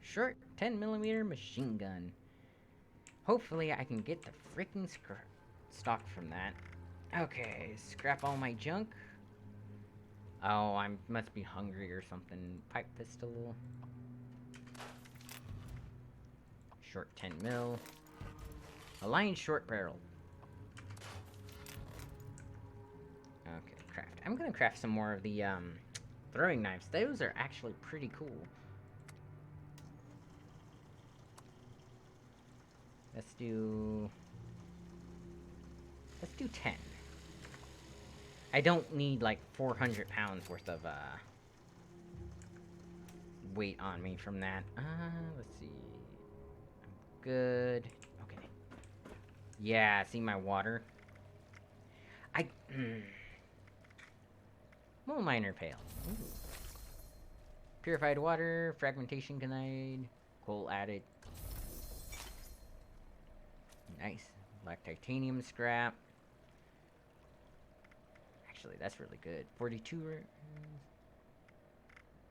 [SPEAKER 1] Short 10mm machine gun. Hopefully I can get the freaking stock from that. Okay, scrap all my junk. Oh, I must be hungry or something. Pipe pistol. Short 10mm. Aligned short barrel. Okay, craft. I'm gonna craft some more of the, throwing knives. Those are actually pretty cool. Let's do 10. I don't need like 400 pounds worth of weight on me from that. Let's see. I'm good. Okay. Yeah, see my water? I... Little minor pail. Ooh. Purified water, fragmentation denied, coal added. Nice. Black titanium scrap. Actually, that's really good. 42...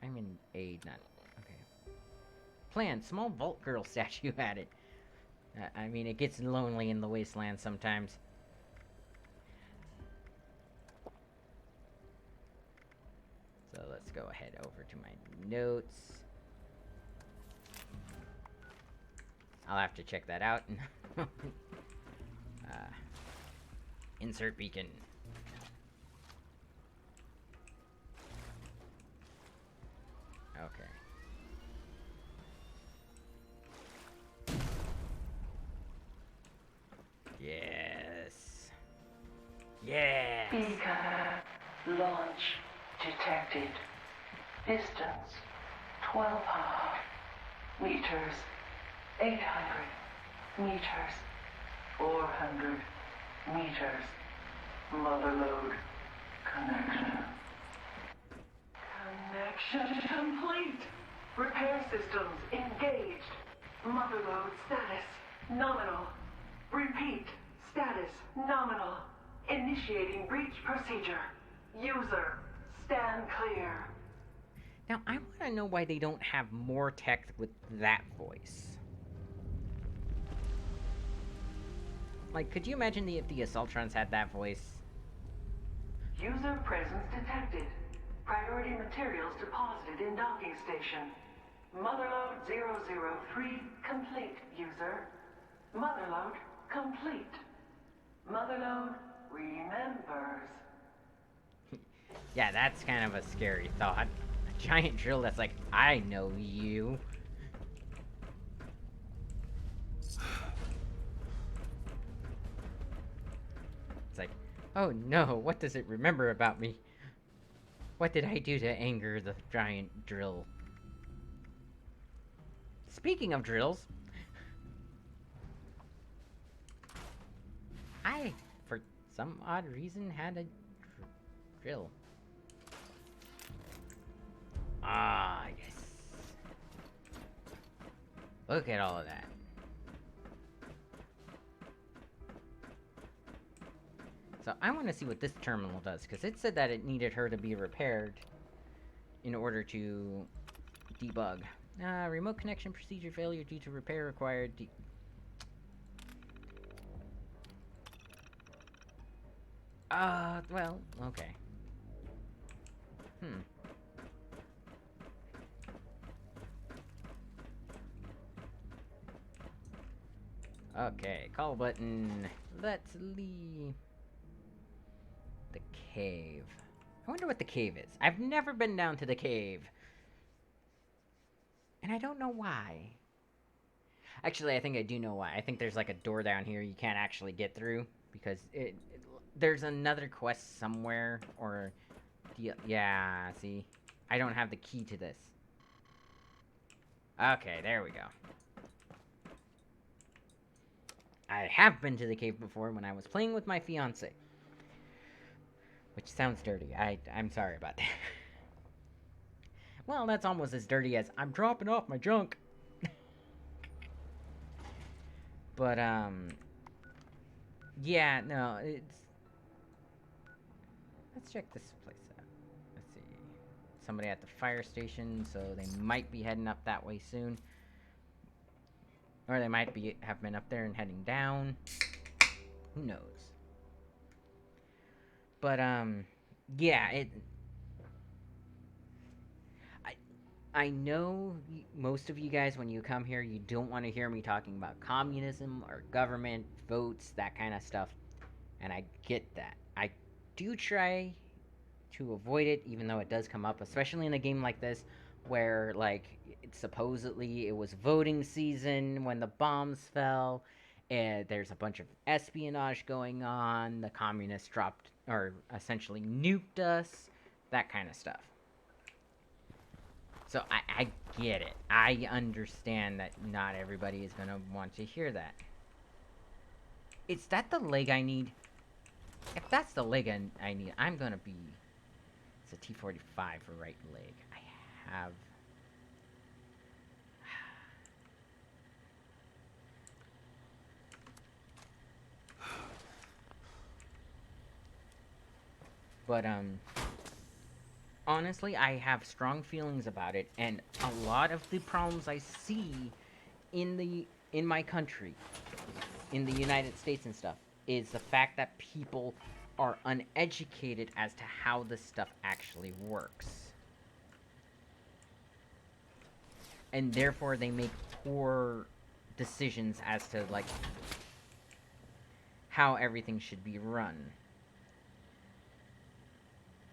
[SPEAKER 1] I'm in aid, not... Okay. Plan, small vault girl statue added. I mean, it gets lonely in the wasteland sometimes. So let's go ahead over to my notes. I'll have to check that out. Insert beacon. Okay. Yes. Yes.
[SPEAKER 6] Beacon launch detected. Distance 1,200 meters. 800 meters. 400 meters. Mother load connection. Connection complete. Repair systems engaged. Mother load status nominal. Repeat, status nominal. Initiating breach procedure. User, stand clear.
[SPEAKER 1] Now, I want to know why they don't have more tech with that voice. Like, could you imagine if the Assaultrons had that voice?
[SPEAKER 6] User presence detected. Priority materials deposited in docking station. Motherload 003 complete, user. Motherload complete. Motherload remembers.
[SPEAKER 1] Yeah, that's kind of a scary thought. A giant drill that's like, I know you. It's like, oh no, what does it remember about me? What did I do to anger the giant drill? Speaking of drills, I, for some odd reason, had a drill. Ah, yes. Look at all of that. So I want to see what this terminal does, because it said that it needed her to be repaired in order to debug. Remote connection procedure failure due to repair required. Well, okay. Okay, call button. Let's leave the cave. I wonder what the cave is. I've never been down to the cave. And I don't know why. Actually, I think I do know why. I think there's like a door down here you can't actually get through. Because there's another quest somewhere. Or... yeah, see? I don't have the key to this. Okay, there we go. I have been to the cave before when I was playing with my fiance. Which sounds dirty. I'm sorry about that. Well, that's almost as dirty as I'm dropping off my junk. But, yeah, no, it's... Let's check this place out. Let's see. Somebody at the fire station, so they might be heading up that way soon. Or they might have been up there and heading down. Who knows? But, yeah, I know most of you guys, when you come here, you don't want to hear me talking about communism or government, votes, that kind of stuff. And I get that. I do try to avoid it, even though it does come up, especially in a game like this, where, like, supposedly it was voting season when the bombs fell, and there's a bunch of espionage going on, the communists dropped or essentially nuked us, that kind of stuff. So I get it. I understand that not everybody is going to want to hear that. Is that the leg I need? If that's the leg I need, I'm going to be... It's a T-45 for right leg. I have... But, honestly, I have strong feelings about it, and a lot of the problems I see in my country, in the United States and stuff, is the fact that people are uneducated as to how this stuff actually works. And therefore they make poor decisions as to, like, how everything should be run.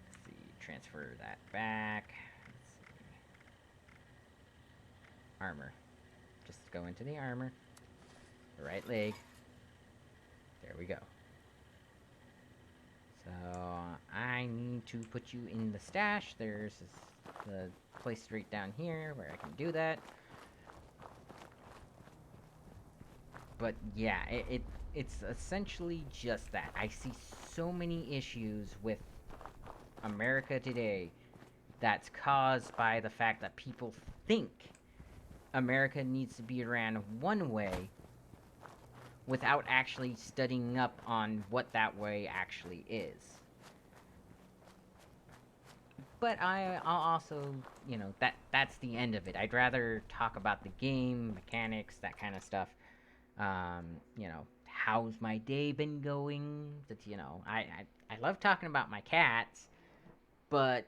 [SPEAKER 1] Let's see, transfer that back. Let's see. Armor. Just go into the armor. The right leg. There we go. So, I need to put you in the stash. There's the place right down here where I can do that. But yeah, it's essentially just that. I see so many issues with America today that's caused by the fact that people think America needs to be ran one way without actually studying up on what that way actually is. But I'll also, you know, that's the end of it. I'd rather talk about the game, mechanics, that kind of stuff. You know, how's my day been going? That, you know, I love talking about my cats, but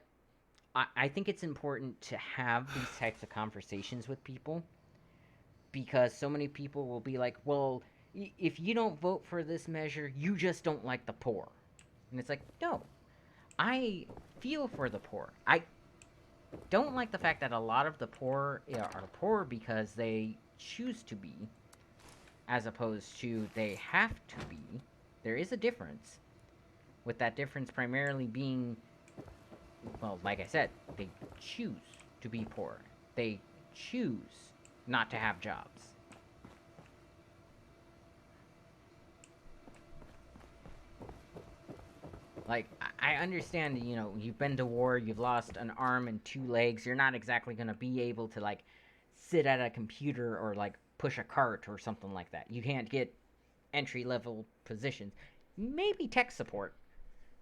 [SPEAKER 1] I think it's important to have these types of conversations with people, because so many people will be like, well, if you don't vote for this measure, you just don't like the poor. And it's like, no, I feel for the poor. I don't like the fact that a lot of the poor are poor because they choose to be, as opposed to they have to be. There is a difference, with that difference primarily being, well, like I said, they choose to be poor. They choose not to have jobs. Like, I understand, you know, you've been to war, you've lost an arm and 2 legs, you're not exactly gonna be able to, like, sit at a computer or, like, push a cart or something like that. You can't get entry-level positions. Maybe tech support,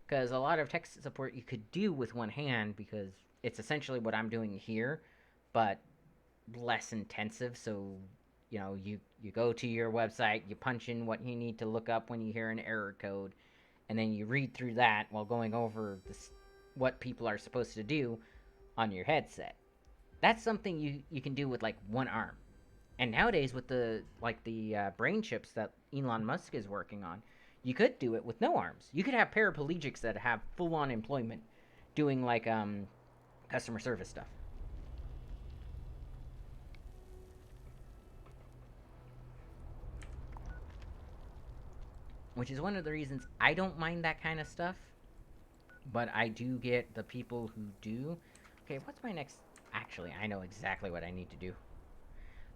[SPEAKER 1] because a lot of tech support you could do with one hand, because it's essentially what I'm doing here, but less intensive. So, you know, you go to your website, you punch in what you need to look up when you hear an error code, and then you read through that while going over what people are supposed to do on your headset. That's something you can do with, like, one arm. And nowadays, with the brain chips that Elon Musk is working on, you could do it with no arms. You could have paraplegics that have full-on employment doing, like, customer service stuff. Which is one of the reasons I don't mind that kind of stuff. But I do get the people who do. Okay, what's my next... Actually, I know exactly what I need to do.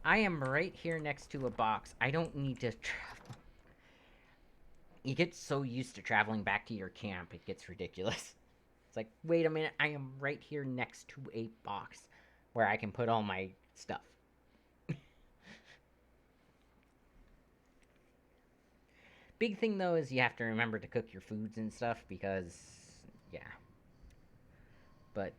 [SPEAKER 1] I am right here next to a box. I don't need to travel. You get so used to traveling back to your camp, it gets ridiculous. It's like, wait a minute, I am right here next to a box where I can put all my stuff. Big thing, though, is you have to remember to cook your foods and stuff, because, yeah. But,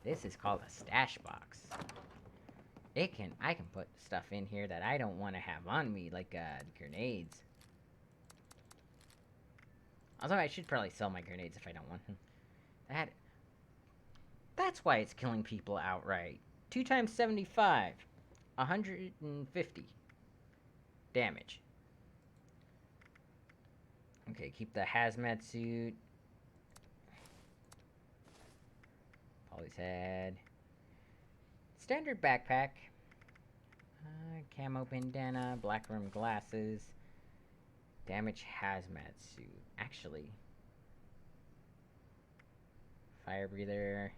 [SPEAKER 1] this is called a stash box. I can put stuff in here that I don't want to have on me, like, grenades. Although I should probably sell my grenades if I don't want them. That's why it's killing people outright. 2 times 75. 150 damage. Okay, keep the hazmat suit. Polly's head. Standard backpack. Camo bandana, black rim glasses. Damage hazmat suit. Actually. Fire breather.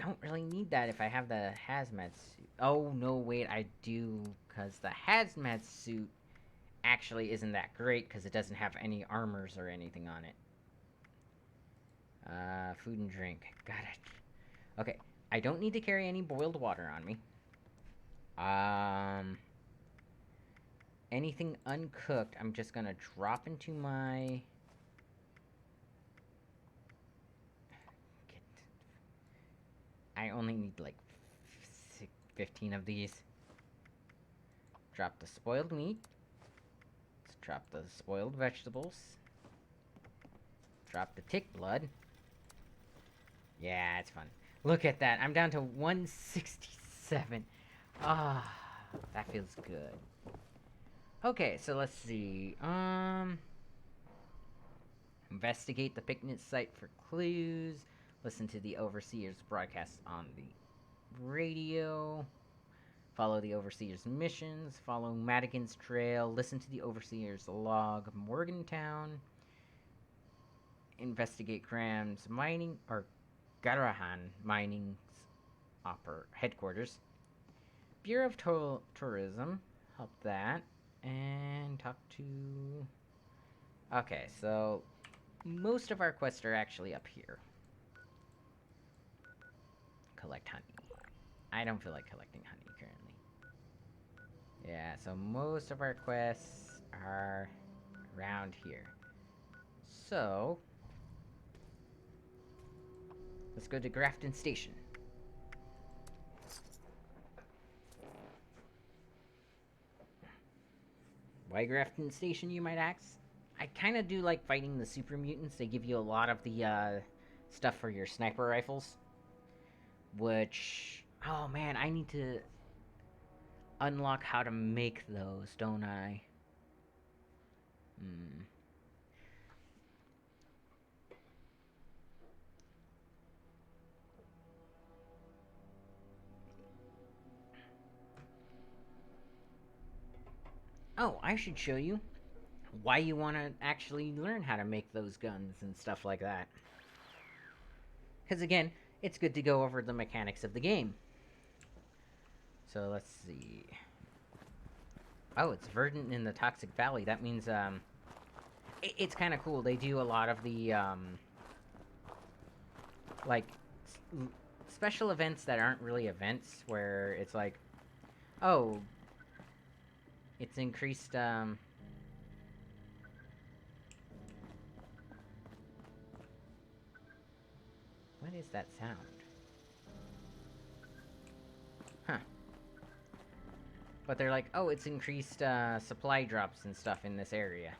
[SPEAKER 1] Don't really need that if I have the hazmat suit. Oh, no, wait, I do. Because the hazmat suit actually isn't that great because it doesn't have any armors or anything on it. Food and drink. Got it. Okay, I don't need to carry any boiled water on me. Anything uncooked, I'm just gonna drop into my... I only need like 15 of these. Drop the spoiled meat. Let's drop the spoiled vegetables. Drop the tick blood. Yeah, it's fun. Look at that. I'm down to 167. Ah, that feels good. Okay, so let's see. Investigate the picnic site for clues. Listen to the Overseer's broadcast on the radio. Follow the Overseer's missions. Follow Madigan's trail. Listen to the Overseer's log of Morgantown. Investigate Graham's mining, or Garahan Mining's headquarters. Bureau of Tourism. Help that. And talk to... Okay, so most of our quests are actually up here. Collect honey. I don't feel like collecting honey currently. Yeah, so most of our quests are around here. So, let's go to Grafton Station. Why Grafton Station, you might ask? I kind of do like fighting the super mutants. They give you a lot of the stuff for your sniper rifles. Which... Oh man, I need to unlock how to make those, don't I? Oh, I should show you why you want to actually learn how to make those guns and stuff like that. Because again, it's good to go over the mechanics of the game. So let's see. Oh, it's verdant in the Toxic Valley. That means, it's kind of cool. They do a lot of the, like, special events that aren't really events, where it's like, oh, it's increased, what is that sound? Huh. But they're like, oh, it's increased, supply drops and stuff in this area.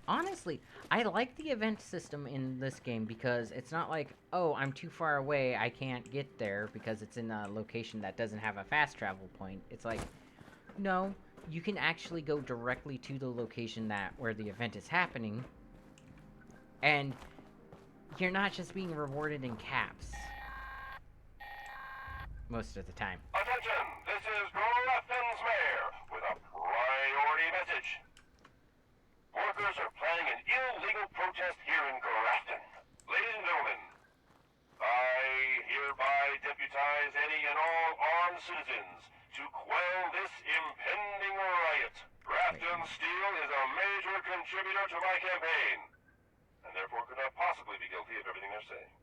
[SPEAKER 1] Honestly, I like the event system in this game because it's not like, oh, I'm too far away, I can't get there because it's in a location that doesn't have a fast travel point. It's like, no, you can actually go directly to the location where the event is happening, and you're not just being rewarded in caps. Most of the time.
[SPEAKER 5] Attention! This is Grafton's mayor with a priority message. Workers are planning an illegal protest here in Grafton. Ladies and gentlemen, I hereby deputize any and all armed citizens to quell this impending riot. Grafton Steel is a major contributor to my campaign, and therefore could not possibly be guilty of everything they're saying.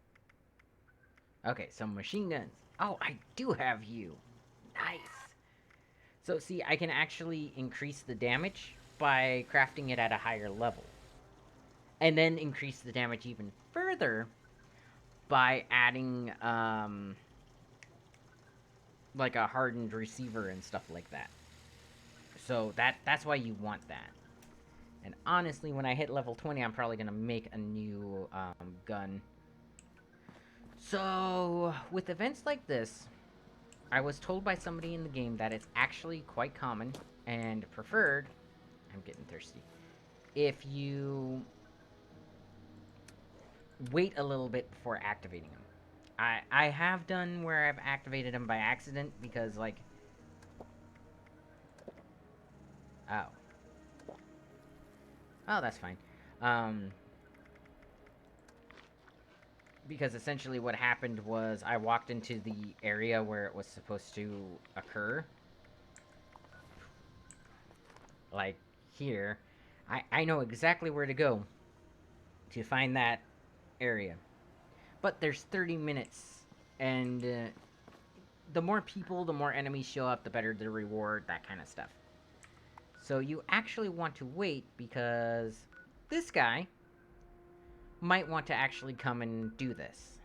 [SPEAKER 1] Okay, some machine guns. Oh, I do have you. Nice. So, see, I can actually increase the damage by crafting it at a higher level. And then increase the damage even further by adding, like a hardened receiver and stuff like that. So, that's why you want that. And honestly, when I hit level 20, I'm probably gonna make a new, gun. So, with events like this, I was told by somebody in the game that it's actually quite common and preferred, I'm getting thirsty, if you wait a little bit before activating them. I have done where I've activated them by accident because, like... Oh. Oh, that's fine. Because essentially what happened was I walked into the area where it was supposed to occur. Like, here. I know exactly where to go to find that area. But there's 30 minutes, and the more people, the more enemies show up, the better the reward, that kind of stuff. So you actually want to wait, because this guy might want to actually come and do this.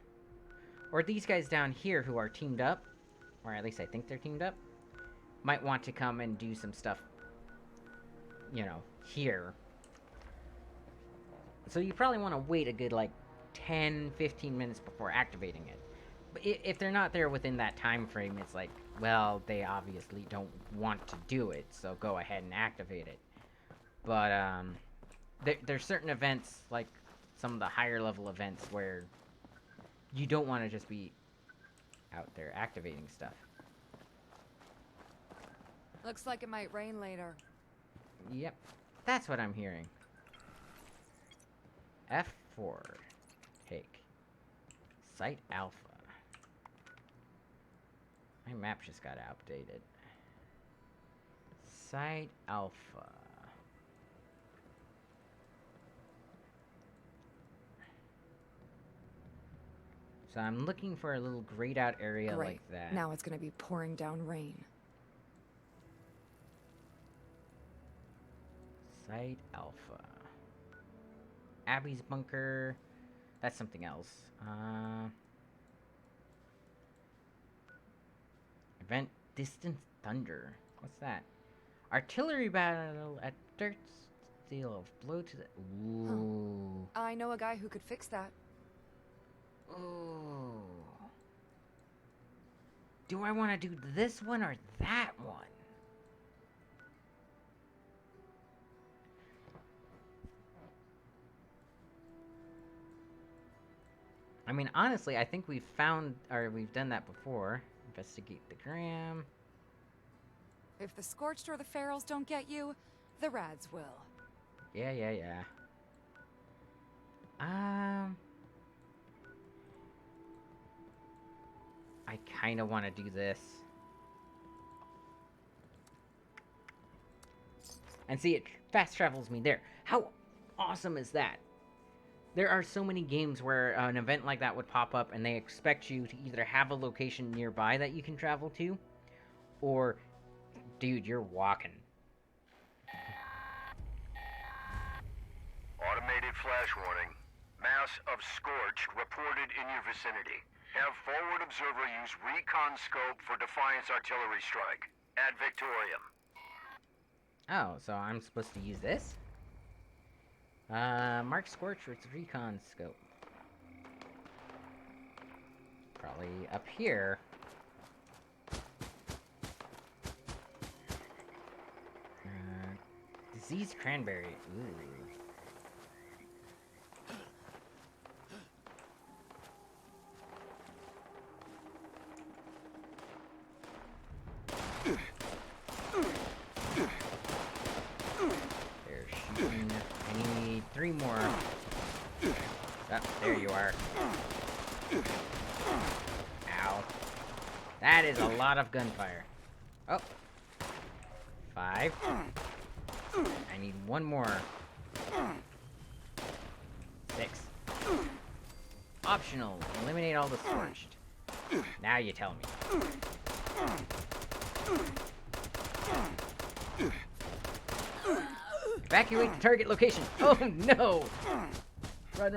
[SPEAKER 1] Or these guys down here who are teamed up, or at least I think they're teamed up, might want to come and do some stuff, you know, here. So you probably want to wait a good, like, 10, 15 minutes before activating it. But if they're not there within that time frame, it's like, well, they obviously don't want to do it, so go ahead and activate it. But, there's certain events, like some of the higher level events, where you don't want to just be out there activating stuff.
[SPEAKER 8] Looks like it might rain later.
[SPEAKER 1] Yep, that's what I'm hearing. F4. Take. Site Alpha. My map just got updated. Site Alpha. So I'm looking for a little grayed out area
[SPEAKER 8] Great.
[SPEAKER 1] like that.
[SPEAKER 8] Now it's gonna be pouring down rain.
[SPEAKER 1] Site Alpha. Abby's bunker. That's something else. Event Distant Thunder. What's that? Artillery battle at Dirt Steel of blow to the. Ooh.
[SPEAKER 8] I know a guy who could fix that.
[SPEAKER 1] Ooh. Do I want to do this one or that one? I mean, honestly, I think we've done that before. Investigate the gram.
[SPEAKER 8] If the Scorched or the Ferals don't get you, the Rads will.
[SPEAKER 1] Yeah. I kind of want to do this. And see, it fast travels me there. How awesome is that? There are so many games where an event like that would pop up and they expect you to either have a location nearby that you can travel to, or, dude, you're walking.
[SPEAKER 5] Automated flash warning. Mass of Scorched reported in your vicinity. Have forward observer use recon scope for Defiance artillery strike. Ad Victorium.
[SPEAKER 1] Oh, so I'm supposed to use this? Mark Scorch with recon scope. Probably up here. Diseased cranberry. Ooh. They're shooting. I need 3 more. Oh, there you are. Ow. That is a lot of gunfire. Oh. 5. I need 1 more. 6. Optional. Eliminate all the scorched. Now you tell me. Evacuate the target location. Oh no! Run.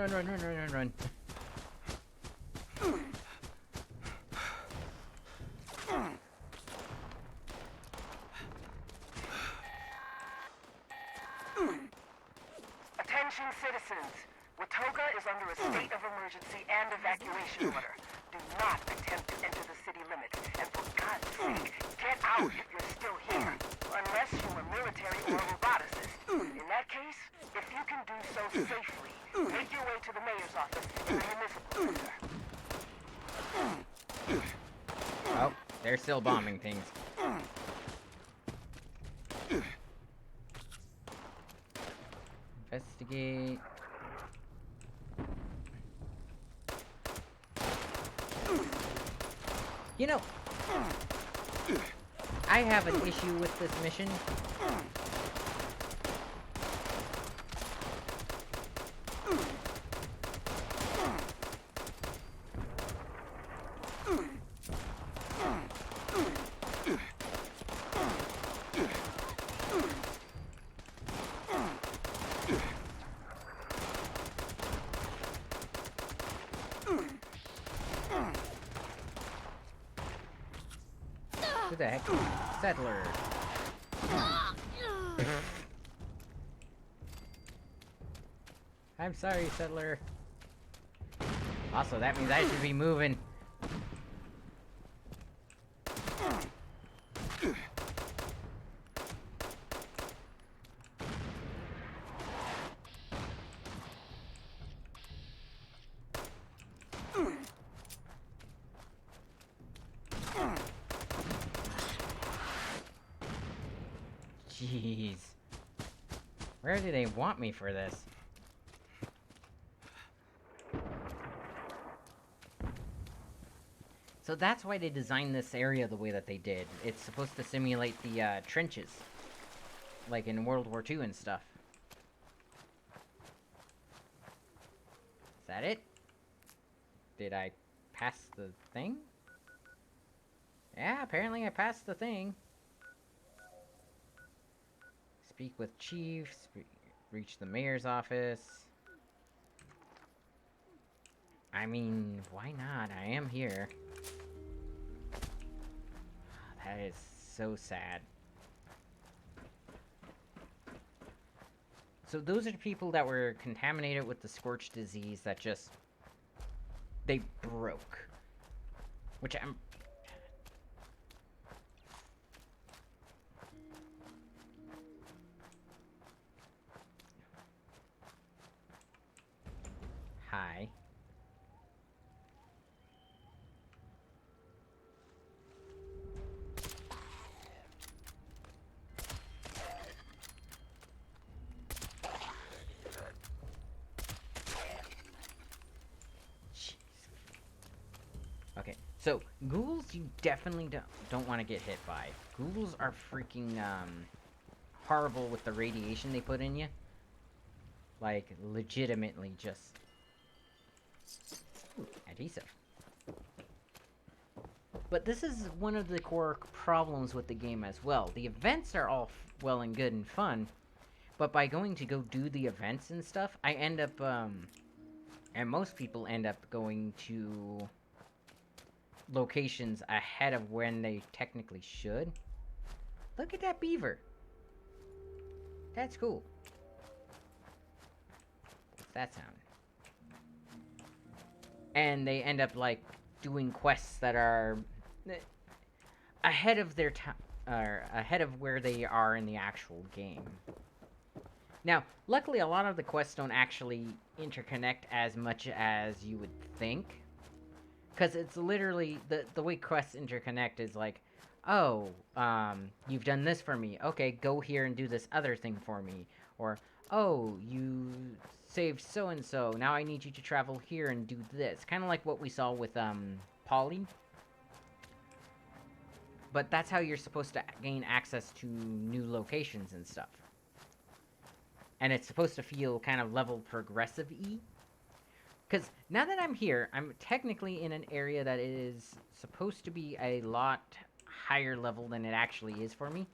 [SPEAKER 6] Attention citizens. Watoga is under a state of emergency and evacuation order. Do not attempt to enter the city limits. And for God's sake, get out if you're still here. Unless you are military or roboticist. In that case, if you can do so safely, make your way to the mayor's office in the municipal center.
[SPEAKER 1] Oh, they're still bombing things. investigate. You know, I have an issue with this mission. Who the heck? Settler. I'm sorry, Settler. Also, that means I should be moving. Jeez. Where do they want me for this? So that's why they designed this area the way that they did. It's supposed to simulate the trenches. Like in World War II and stuff. Is that it? Did I pass the thing? Yeah, apparently I passed the thing. Speak with Chief, reach the mayor's office. I mean, why not? I am here. That is so sad. So those are the people that were contaminated with the Scorch disease that just... they broke. Which I'm... Hi. Jeez. Okay, so ghouls you definitely don't want to get hit by. Ghouls are freaking horrible with the radiation they put in you. Like, legitimately just... Ooh, adhesive. But this is one of the core problems with the game as well. The events are all well and good and fun, but by going to go do the events and stuff, I end up, and most people end up going to locations ahead of when they technically should. Look at that beaver. That's cool. What's that sound? And they end up, like, doing quests that are ahead of their time, or ahead of where they are in the actual game. Now, luckily, a lot of the quests don't actually interconnect as much as you would think. Because it's literally, the way quests interconnect is like, oh, you've done this for me. Okay, go here and do this other thing for me. Or, oh, you saved so-and-so. Now I need you to travel here and do this. Kind of like what we saw with, Polly. But that's how you're supposed to gain access to new locations and stuff. And it's supposed to feel kind of level progressive-y. Because now that I'm here, I'm technically in an area that is supposed to be a lot higher level than it actually is for me.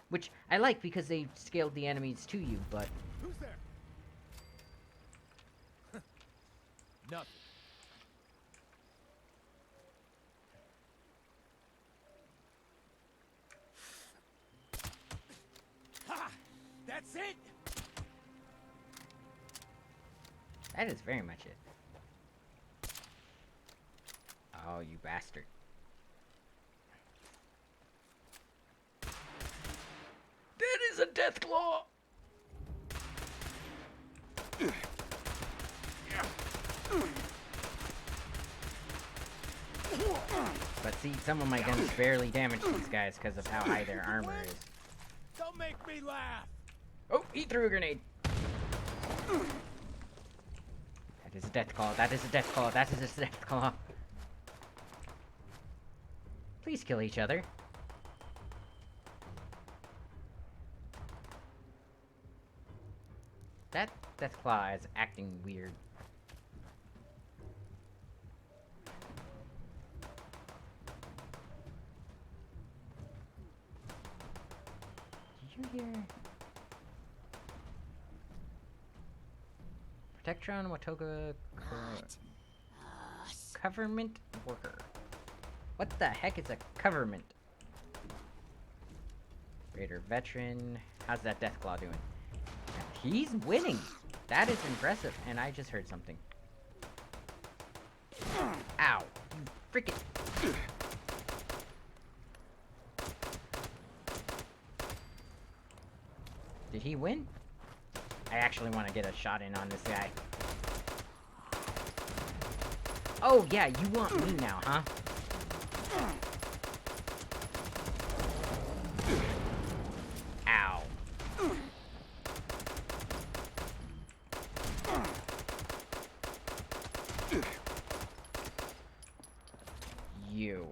[SPEAKER 1] Which I like because they scaled the enemies to you, but...
[SPEAKER 9] Who's there? Nothing. Ha! That's it!
[SPEAKER 1] That is very much it. Oh, you bastard. That is a death claw! But see, some of my guns barely damage these guys because of how high their armor is.
[SPEAKER 9] Don't make me laugh!
[SPEAKER 1] Oh, he threw a grenade. That is a death claw. That is a death claw. That is a death claw. Please kill each other. That death claw is acting weird. Did you hear? Protectron Watoga Government worker. What the heck is a government? Raider veteran. How's that Deathclaw doing? He's winning. That is impressive. And I just heard something. Ow. You freaking. Did he win? I actually want to get a shot in on this guy. Oh, yeah, you want me now, huh? Ow. You.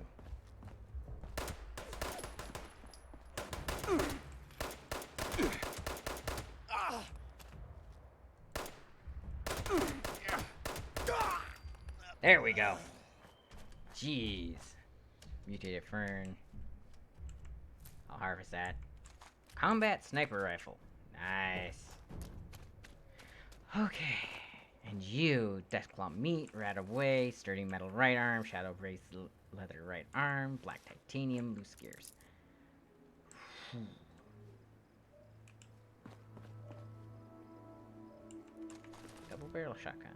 [SPEAKER 1] There we go. Jeez. Mutated fern. I'll harvest that. Combat sniper rifle. Nice. Okay. And you, Deathclaw meat, rat away, sturdy metal right arm, shadow brace leather right arm, black titanium, loose gears. Double barrel shotgun.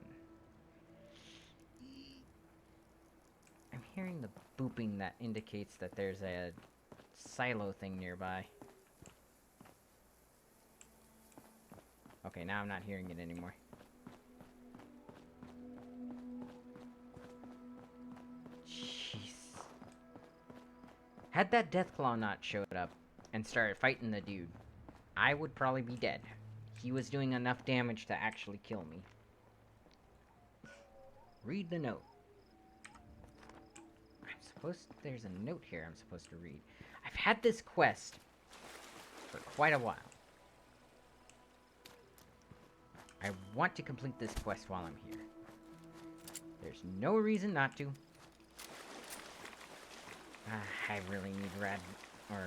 [SPEAKER 1] I'm hearing the booping that indicates that there's a silo thing nearby. Okay, now I'm not hearing it anymore. Jeez. Had that Deathclaw not showed up and started fighting the dude, I would probably be dead. He was doing enough damage to actually kill me. Read the note. There's a note here I'm supposed to read. I've had this quest for quite a while. I want to complete this quest while I'm here. There's no reason not to. I really need red or...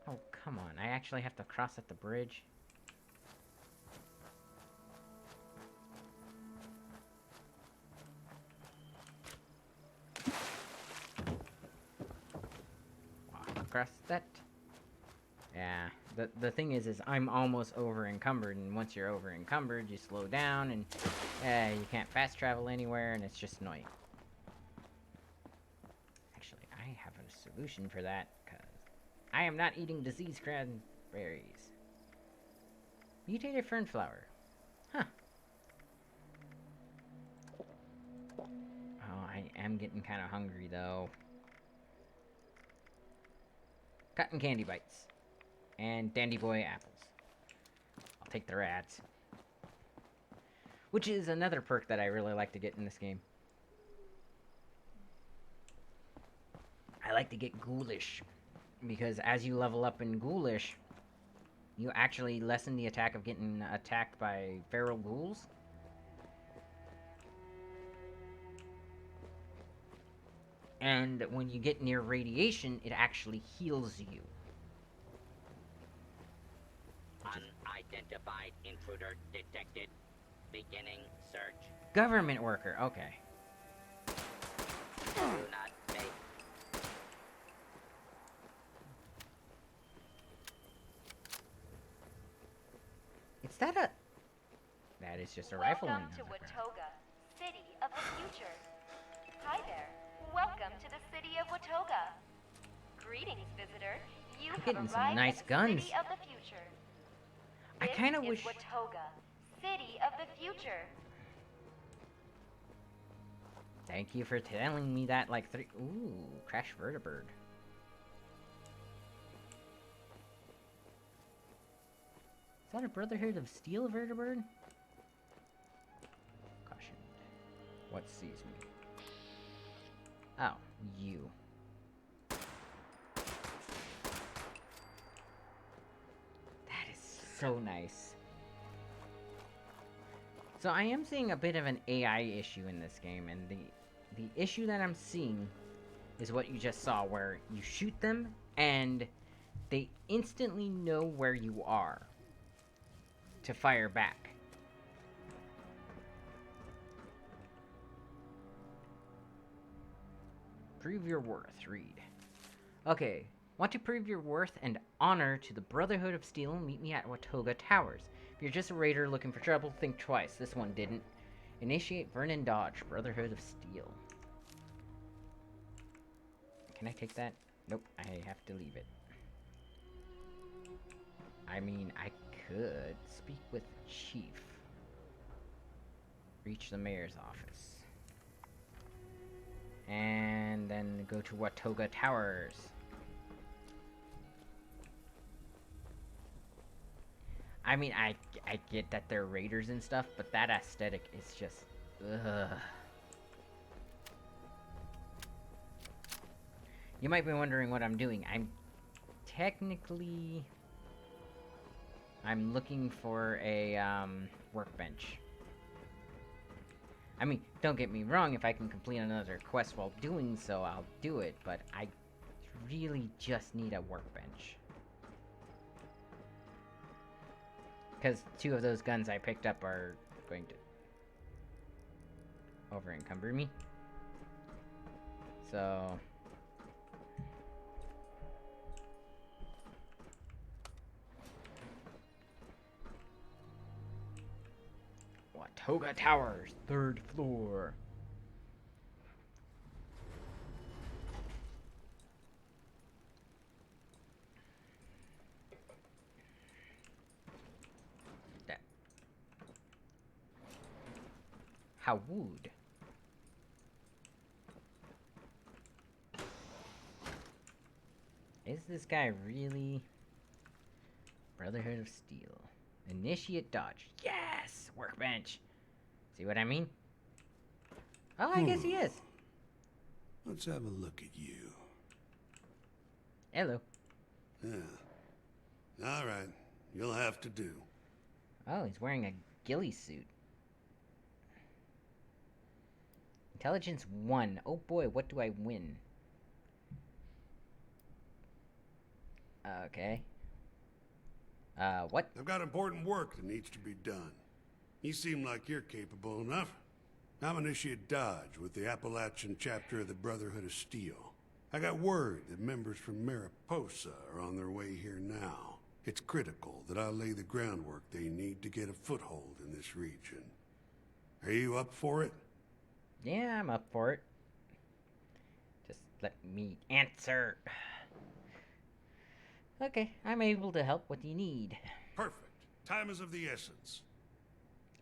[SPEAKER 1] Oh, come on. I actually have to cross at the bridge. Across that. Yeah, the thing is I'm almost over encumbered, and once you're over encumbered, you slow down, and you can't fast travel anywhere, and it's just annoying. Actually, I have a solution for that, because I am not eating disease cranberries. Mutated fern flower. Huh. Oh, I am getting kind of hungry, though. Cotton candy bites. And Dandy Boy apples. I'll take the rats. Which is another perk that I really like to get in this game. I like to get ghoulish. Because as you level up in ghoulish, you actually lessen the attack of getting attacked by feral ghouls. And when you get near radiation, it actually heals you.
[SPEAKER 10] Unidentified intruder detected. Beginning search.
[SPEAKER 1] Government worker, okay.
[SPEAKER 10] Do not make.
[SPEAKER 1] Is that a... That is just a rifleman.
[SPEAKER 11] Welcome to Watoga, city of the future. Hi there. Welcome to the city of Watoga. Greetings, visitor. You have
[SPEAKER 1] Getting some
[SPEAKER 11] arrived
[SPEAKER 1] nice
[SPEAKER 11] at the
[SPEAKER 1] guns.
[SPEAKER 11] city of the future.
[SPEAKER 1] I kind of
[SPEAKER 11] This
[SPEAKER 1] wish...
[SPEAKER 11] is Watoga, city of the future.
[SPEAKER 1] Thank you for telling me that like 3... Ooh, crash vertibird. spot a Brotherhood of Steel vertibird? Caution. What sees me? Oh, you. That is so nice. So I am seeing a bit of an AI issue in this game, and the issue that I'm seeing is what you just saw, where you shoot them and they instantly know where you are to fire back. Prove your worth, read. Okay, want to prove your worth and honor to the Brotherhood of Steel? Meet me at Watoga Towers. If you're just a raider looking for trouble, think twice. This one didn't. Initiate Vernon Dodge, Brotherhood of Steel. Can I take that? Nope, I have to leave it. I mean, I could speak with Chief. Reach the mayor's office. And then go to Watoga Towers. I mean, I get that they're raiders and stuff, but that aesthetic is just... ugh. You might be wondering what I'm doing. I'm technically... I'm looking for a, workbench. I mean, don't get me wrong, if I can complete another quest while doing so, I'll do it, but I really just need a workbench. Because 2 of those guns I picked up are going to over-encumber me. So... Watoga Towers, 3rd floor. That. How would? Is this guy really Brotherhood of Steel? Initiate dodge. Yes! Workbench. See what I mean? Oh, I guess he is.
[SPEAKER 12] Let's have a look at you.
[SPEAKER 1] Hello.
[SPEAKER 12] Yeah. All right. You'll have to do.
[SPEAKER 1] Oh, he's wearing a ghillie suit. Intelligence 1. Oh boy, what do I win? Okay. What?
[SPEAKER 12] I've got important work that needs to be done. You seem like you're capable enough. I'm Initiate Dodge with the Appalachian chapter of the Brotherhood of Steel. I got word that members from Mariposa are on their way here now. It's critical that I lay the groundwork they need to get a foothold in this region. Are you up for it?
[SPEAKER 1] Yeah, I'm up for it. Just let me answer. Okay, I'm able to help. What do you need?
[SPEAKER 12] Perfect. Time is of the essence.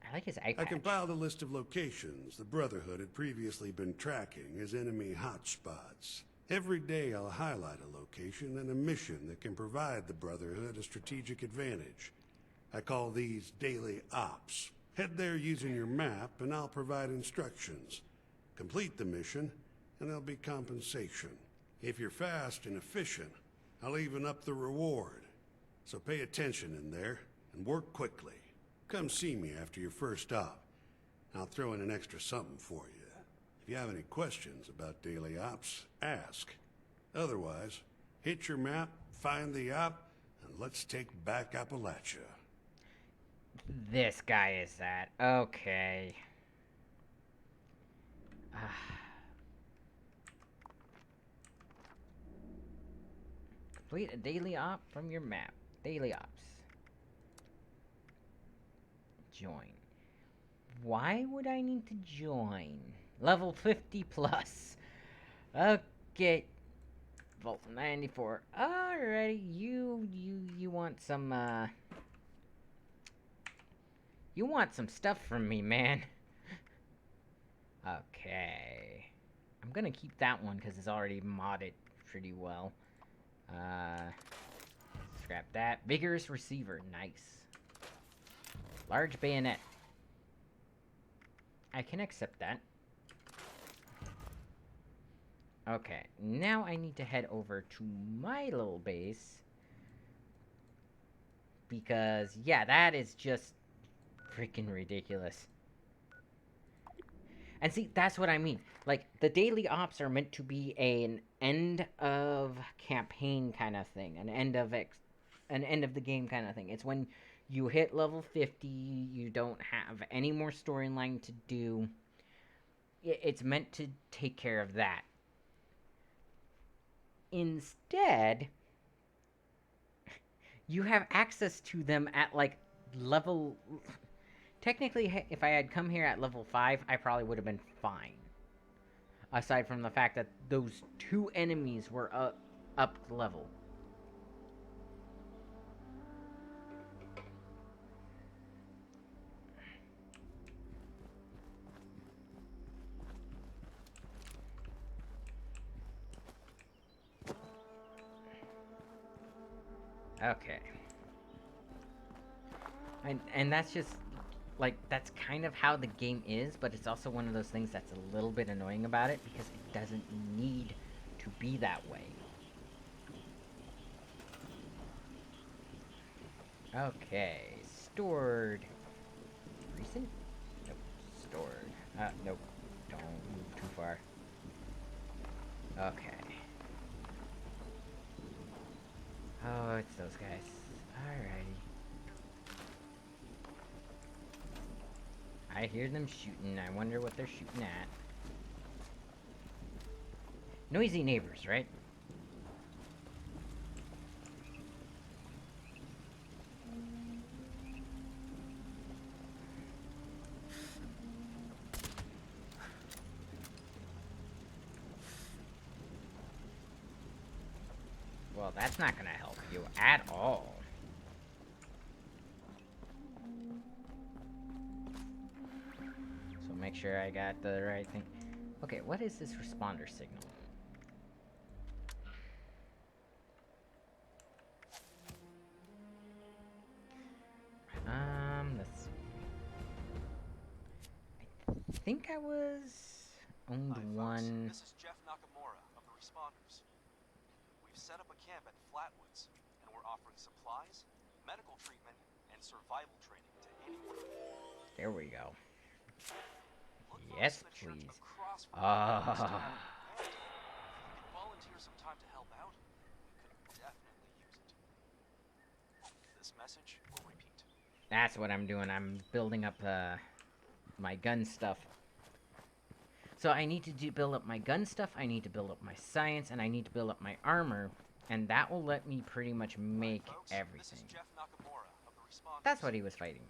[SPEAKER 1] I like his eye patch.
[SPEAKER 12] I compiled a list of locations the Brotherhood had previously been tracking as enemy hotspots. Every day I'll highlight a location and a mission that can provide the Brotherhood a strategic advantage. I call these daily ops. Head there using your map and I'll provide instructions. Complete the mission and there'll be compensation. If you're fast and efficient, I'll even up the reward. So pay attention in there and work quickly. Come see me after your first op. I'll throw in an extra something for you. If you have any questions about daily ops, ask. Otherwise, hit your map, find the op, and let's take back Appalachia.
[SPEAKER 1] This guy is that. Okay. Complete a daily op from your map. Daily ops. Join. Why would I need to join? Level 50 plus. Okay. Vault 94. Alrighty, you want some, you want some stuff from me, man. Okay. I'm gonna keep that one because it's already modded pretty well. Scrap that. Vigorous receiver. Nice. Large bayonet. I can accept that. Okay, now I need to head over to my little base. Because, yeah, that is just freaking ridiculous. And see, that's what I mean. Like, the daily ops are meant to be an end of campaign kind of thing. An end of the game kind of thing. It's when you hit level 50, you don't have any more storyline to do. It's meant to take care of that. Instead, you have access to them at, like, level... Technically, if I had come here at level 5, I probably would have been fine. Aside from the fact that those 2 enemies were up level. Okay. And that's just... like, that's kind of how the game is, but it's also one of those things that's a little bit annoying about it, because it doesn't need to be that way. Okay, stored. Recent? Nope, stored. Nope, don't move too far. Okay. Oh, it's those guys. Alrighty. I hear them shooting. I wonder what they're shooting at. Noisy neighbors, right? Well, that's not gonna help you at all. So make sure I got the right thing. Okay, what is this responder signal? Let's see. I think I was owned one.
[SPEAKER 13] This is Jeff Nakamura of the Responders. We've set up a camp at Flatwoods, and we're offering supplies, medical treatment, and survival training to anyone.
[SPEAKER 1] There we go. Yes, please. Ah.
[SPEAKER 13] If you can volunteer some time to help out, we could definitely use it. This message will repeat.
[SPEAKER 1] That's what I'm doing. I'm building up my gun stuff. So I need to build up my gun stuff, I need to build up my science, and I need to build up my armor, and that will let me pretty much make everything. That's what he was fighting.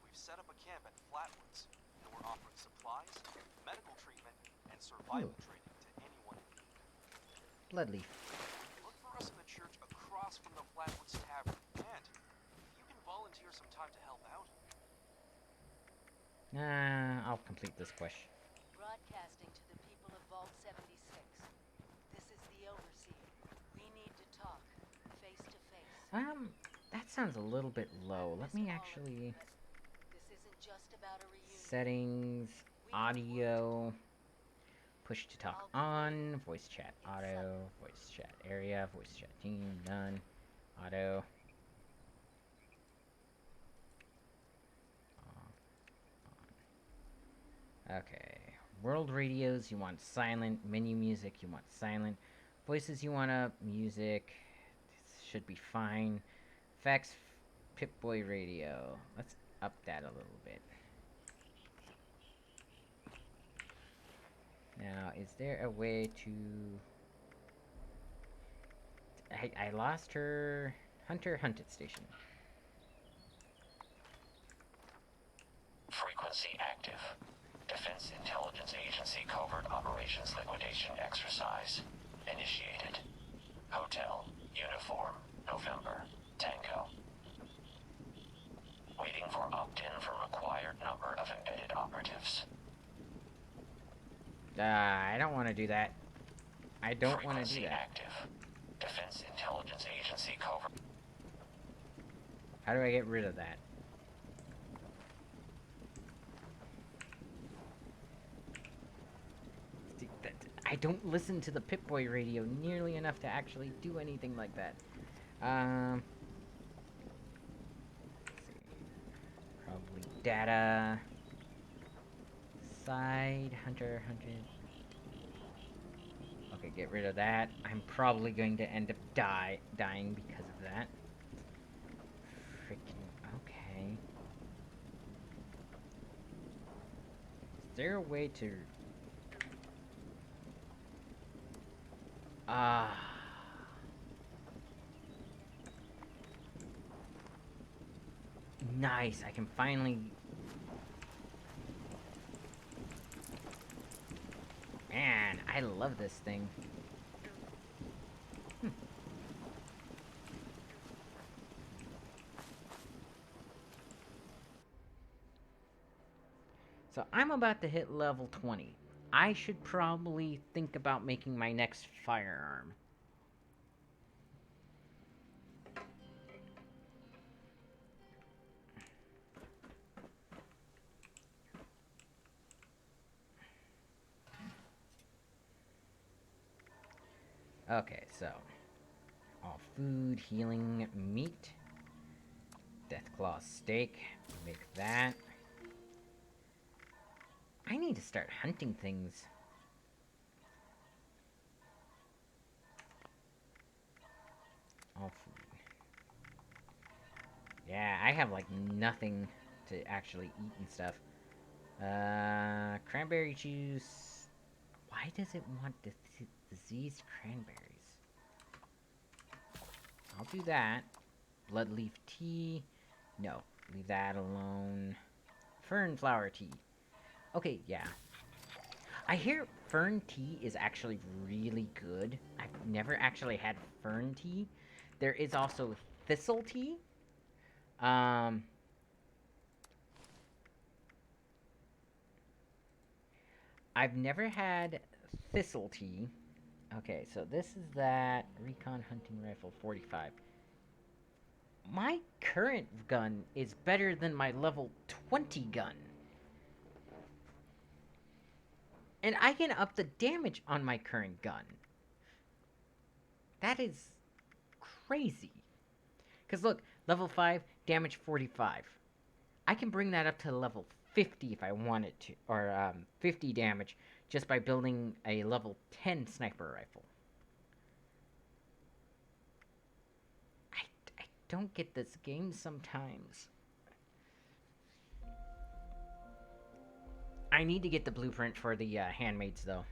[SPEAKER 13] We've set up a camp at Flatwoods, and we're offering supplies, medical treatment, and survival training to anyone in need.
[SPEAKER 1] Bloodleaf.
[SPEAKER 13] Look for us in the church across from the Flatwoods Tavern, and you can volunteer some time to help out.
[SPEAKER 1] I'll complete this quest.
[SPEAKER 14] Broadcasting to the people of Vault 76. This is the Overseer. We need to talk, face to face.
[SPEAKER 1] That sounds a little bit low. Let me actually...
[SPEAKER 14] This isn't just about a reunion.
[SPEAKER 1] Settings, audio, push to talk on, voice chat auto, voice chat area, voice chat team, none, auto. Okay. World radios, you want silent. Menu music, you want silent. Voices, you want up. Music, this should be fine. Effects, Pip-Boy radio. Let's up that a little bit. Now, is there a way to... I lost her... Hunter Hunted Station.
[SPEAKER 15] Frequency active. Defense Intelligence Agency Covert Operations Liquidation Exercise initiated. Hotel, Uniform, November, Tango. Waiting for opt-in for required number of embedded operatives.
[SPEAKER 1] I don't want to do that. I don't want to do that.
[SPEAKER 15] Active. Defense Intelligence Agency Covert.
[SPEAKER 1] How do I get rid of that? I don't listen to the Pip-Boy radio nearly enough to actually do anything like that. Let's see. Probably data. Side, hunter. Okay, get rid of that. I'm probably going to end up dying because of that. Freaking, okay. Is there a way to... Nice, I can finally... Man, I love this thing. So I'm about to hit level 20. I should probably think about making my next firearm. Okay, so all food, healing, meat, Deathclaw steak, make that. I need to start hunting things. All food. Yeah, I have like nothing to actually eat and stuff. Cranberry juice. Why does it want diseased cranberries? I'll do that. Bloodleaf tea. No, leave that alone. Fern flower tea. Okay, yeah. I hear fern tea is actually really good. I've never actually had fern tea. There is also thistle tea. I've never had thistle tea. Okay, so this is that Recon Hunting Rifle 45. My current gun is better than my level 20 gun. And I can up the damage on my current gun. That is crazy. Because look, level 5, damage 45. I can bring that up to level 50 if I wanted to. Or 50 damage just by building a level 10 sniper rifle. I don't get this game sometimes. I need to get the blueprint for the handmaids, though.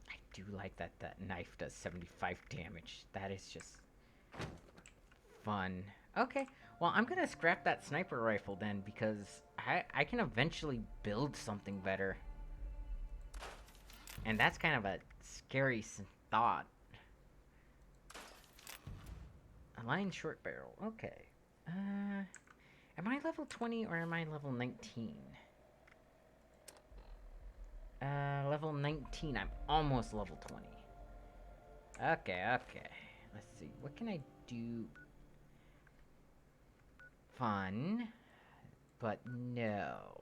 [SPEAKER 1] I do like that knife does 75 damage. That is just fun. Okay, well, I'm gonna scrap that sniper rifle then, because I can eventually build something better. And that's kind of a scary thought. Aligned short barrel. Okay. Am I level 20 or am I level 19? Level 19. I'm almost level 20. Okay. Let's see. What can I do? Fun. But no.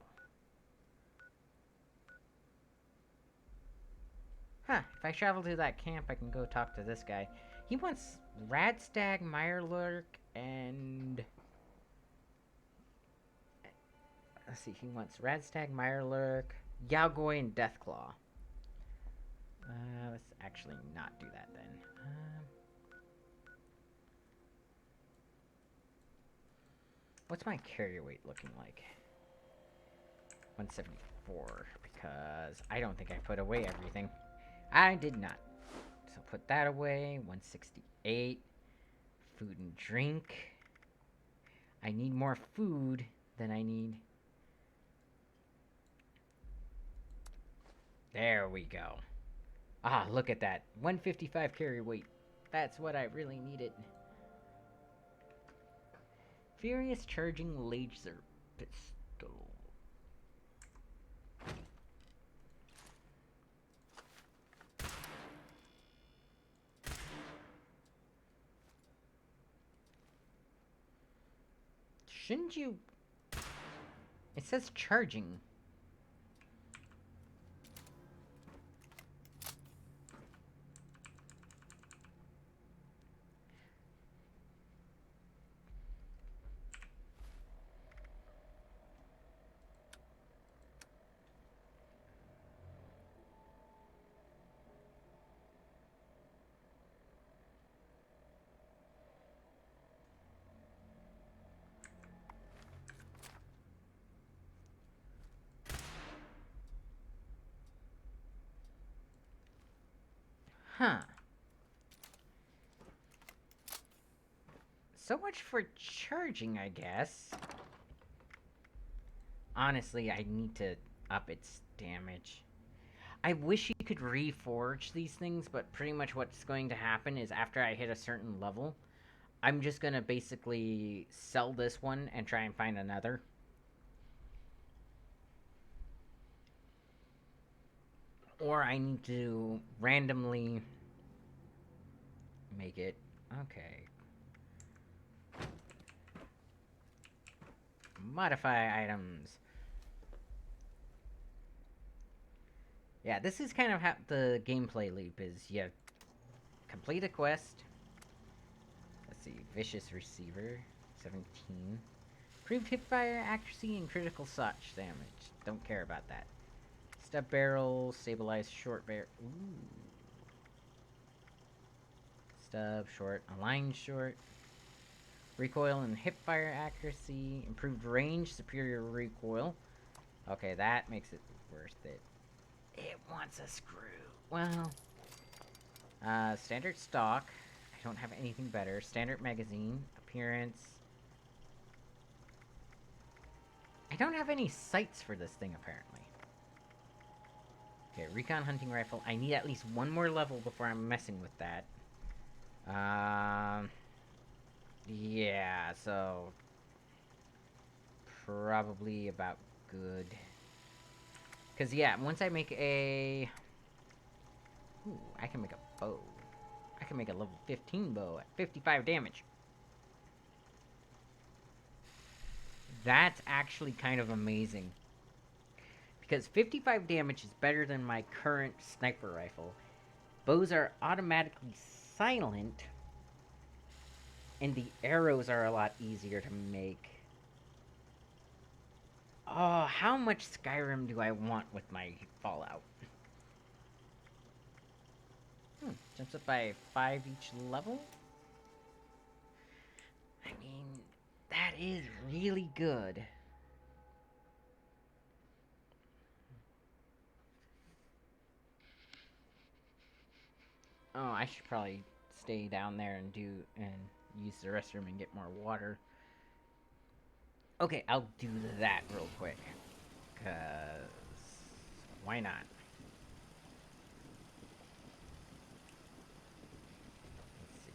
[SPEAKER 1] Huh. If I travel to that camp, I can go talk to this guy. He wants Radstag, Mirelurk, and... Let's see, he wants Radstag, Mirelurk, Yaogoi, and Deathclaw. Let's actually not do that then. What's my carrier weight looking like? 174, because I don't think I put away everything. I did not. So put that away. 168. Food and drink. I need more food than I need. There we go. Ah, look at that. 155 carry weight. That's what I really needed. Furious charging laser pistol. Shouldn't you... It says charging. Huh. So much for charging, I guess. Honestly, I need to up its damage. I wish you could reforge these things, but pretty much what's going to happen is after I hit a certain level, I'm just going to basically sell this one and try and find another. Or I need to randomly make it. Okay. Modify items. Yeah, this is kind of how the gameplay loop is. You complete a quest. Let's see. Vicious Receiver. 17. Improved hipfire, accuracy, and critical Starch damage. Don't care about that. Stub barrel, stabilized short barrel. Ooh. Stub, short, aligned short. Recoil and hipfire accuracy. Improved range, superior recoil. Okay, that makes it worth it. It wants a screw. Well, standard stock. I don't have anything better. Standard magazine. Appearance. I don't have any sights for this thing, apparently. Okay, recon hunting rifle. I need at least one more level before I'm messing with that. Yeah, so... probably about good. Because, yeah, once I make a... Ooh, I can make a bow. I can make a level 15 bow at 55 damage. That's actually kind of amazing. Because 55 damage is better than my current sniper rifle. Bows are automatically silent. And the arrows are a lot easier to make. Oh, how much Skyrim do I want with my Fallout? Jumps up by 5 each level? I mean, that is really good. Oh, I should probably stay down there and use the restroom and get more water. Okay, I'll do that real quick. 'Cause why not? Let's see.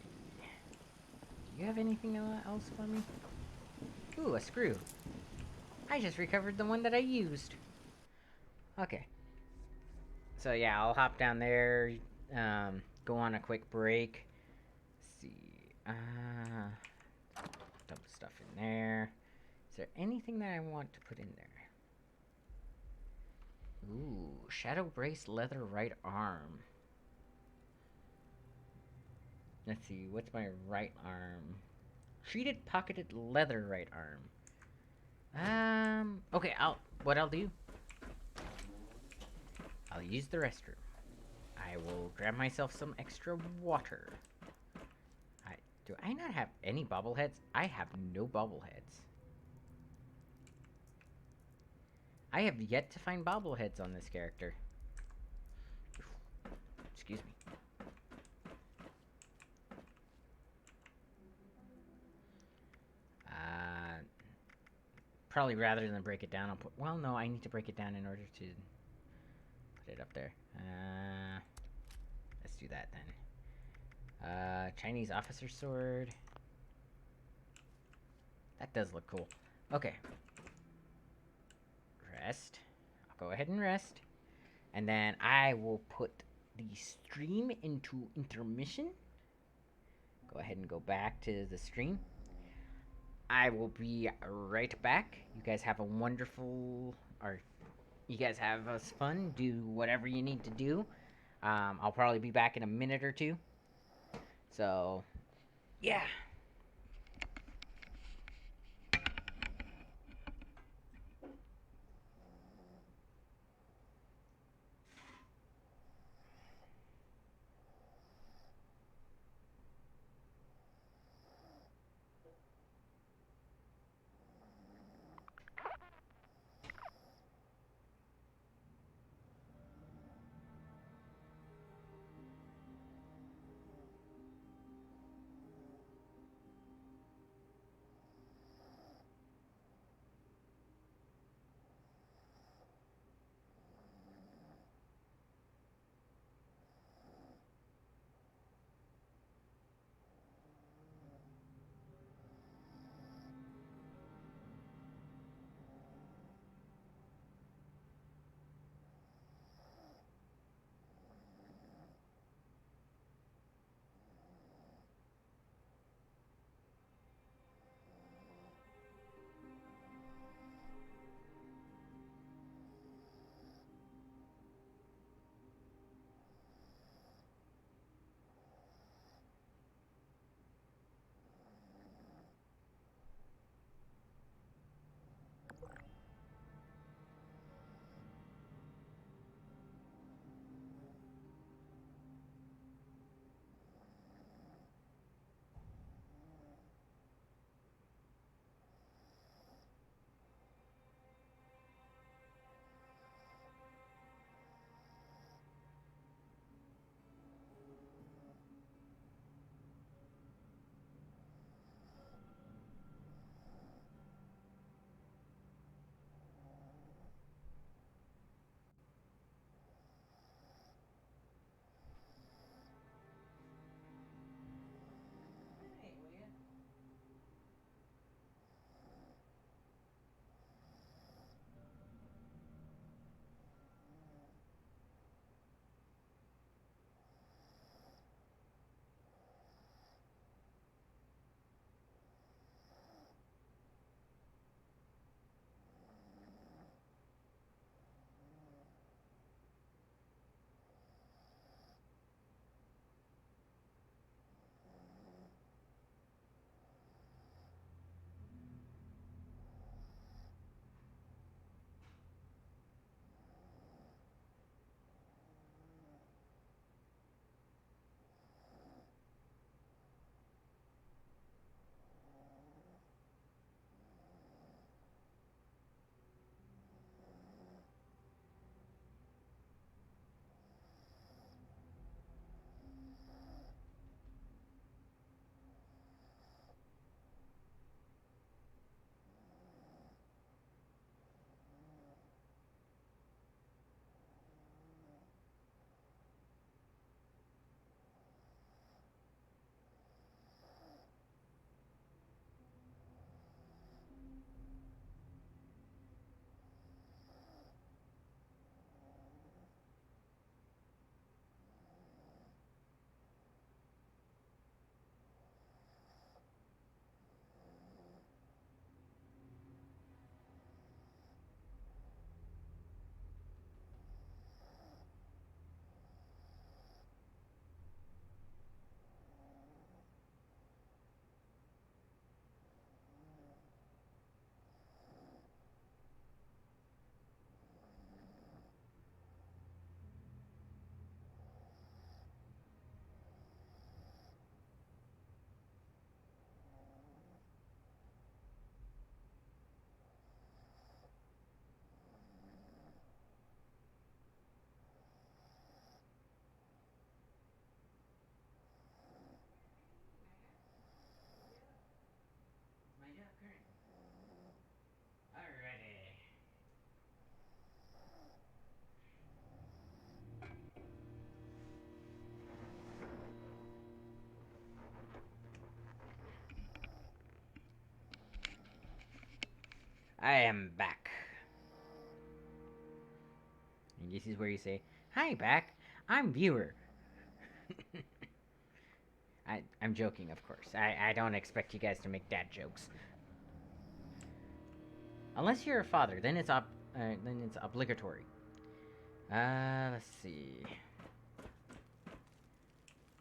[SPEAKER 1] Do you have anything else for me? Ooh, a screw. I just recovered the one that I used. Okay. So yeah, I'll hop down there, go on a quick break. Let's see. Dump stuff in there. Is there anything that I want to put in there? Ooh, Shadow Brace leather right arm. Let's see, what's my right arm? Treated pocketed leather right arm. Okay, what I'll do, I'll use the restroom. I will grab myself some extra water. Do I not have any bobbleheads? I have no bobbleheads. I have yet to find bobbleheads on this character. Excuse me. Probably rather than break it down, I'll put... Well, no, I need to break it down in order to put it up there. Let's do that then. Chinese officer sword. That does look cool. Okay. Rest. I'll go ahead and rest. And then I will put the stream into intermission. Go ahead and go back to the stream. I will be right back. You guys have a wonderful... Or you guys have fun. Do whatever you need to do. I'll probably be back in a minute or two. So, yeah. I am back. And this is where you say, "Hi, back. I'm viewer." I'm joking, of course. I don't expect you guys to make dad jokes. Unless you're a father, then it's obligatory. Let's see.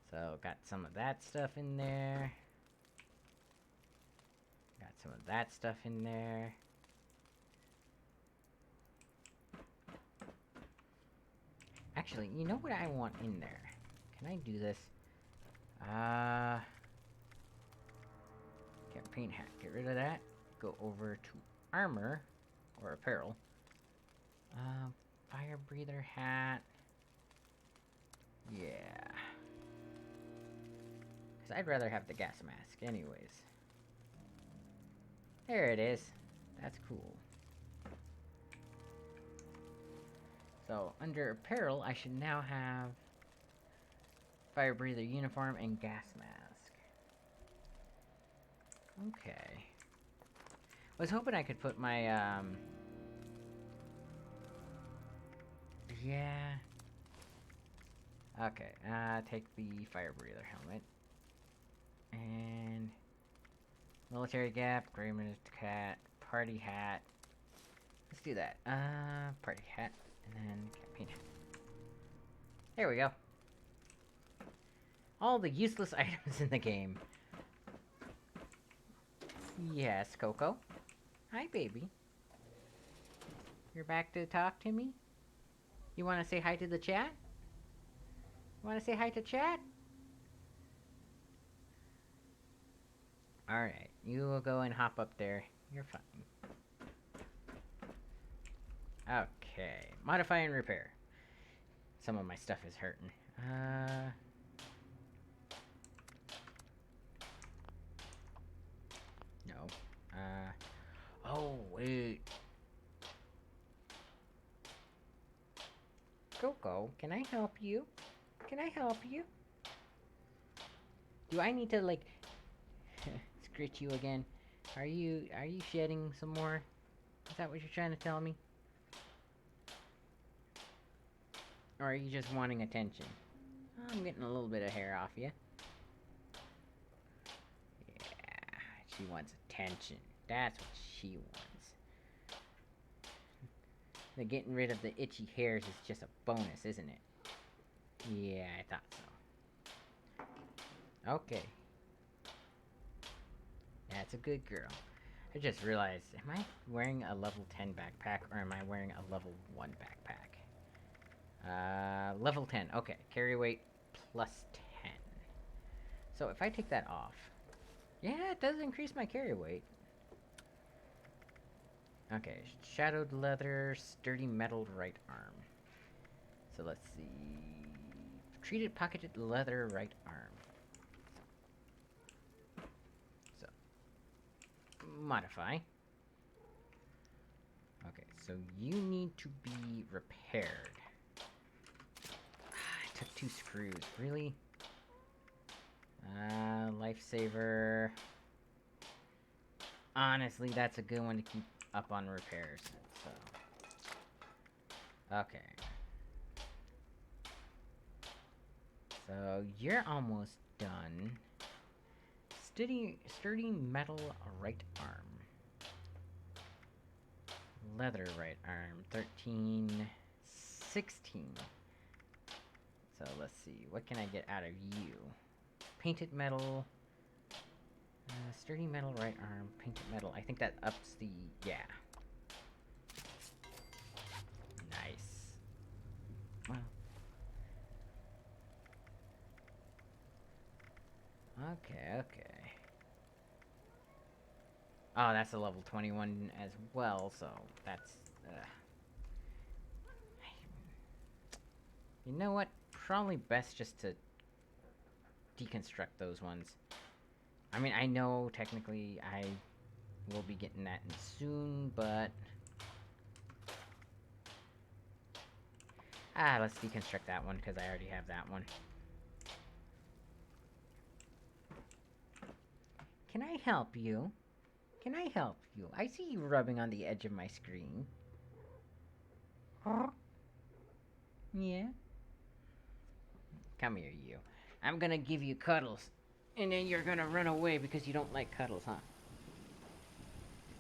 [SPEAKER 1] So, got some of that stuff in there. Got some of that stuff in there. Actually, you know what I want in there? Can I do this? Campaign hat. Get rid of that. Go over to armor or apparel. Fire breather hat. Yeah. Because I'd rather have the gas mask anyways. There it is. That's cool. So, under apparel, I should now have fire breather uniform and gas mask. Okay. I was hoping I could put my, yeah. Okay, take the fire breather helmet. And military gap, gray minute cat, party hat. Let's do that. Party hat, and then campaign hat. There we go. All the useless items in the game. Yes, Coco. Hi, baby. You're back to talk to me? You want to say hi to the chat? You want to say hi to chat? Alright, you will go and hop up there. You're fine. Okay, modify and repair. Some of my stuff is hurting. No. Oh, wait. Coco, can I help you? Can I help you? Do I need to, like, scritch you again? Are you shedding some more? Is that what you're trying to tell me? Or are you just wanting attention? I'm getting a little bit of hair off you. Yeah, she wants attention. That's what she wants. The getting rid of the itchy hairs is just a bonus, isn't it? Yeah, I thought so. Okay. That's a good girl. I just realized, am I wearing a level 10 backpack or am I wearing a level 1 backpack? Level 10. Okay, carry weight plus 10. So if I take that off, yeah, it does increase my carry weight. Okay, shadowed leather, sturdy metal right arm. So let's see. Treated pocketed leather right arm. So, modify. Okay, so you need to be repaired. I took 2 screws. Really? Lifesaver. Honestly, that's a good one to keep up on repairs. So, okay. So you're almost done. Sturdy metal right arm. Leather right arm. 13, 16. So let's see. What can I get out of you? Painted metal. Sturdy metal right arm. Painted metal. I think that ups the... yeah. Nice. Well. Okay, okay. Oh, that's a level 21 as well, so that's... You know what? Probably best just to deconstruct those ones. I mean, I know technically I will be getting that in soon, but... let's deconstruct that one, because I already have that one. Can I help you? Can I help you? I see you rubbing on the edge of my screen. Huh? Yeah? Come here, you. I'm gonna give you cuddles. And then you're gonna run away because you don't like cuddles, huh?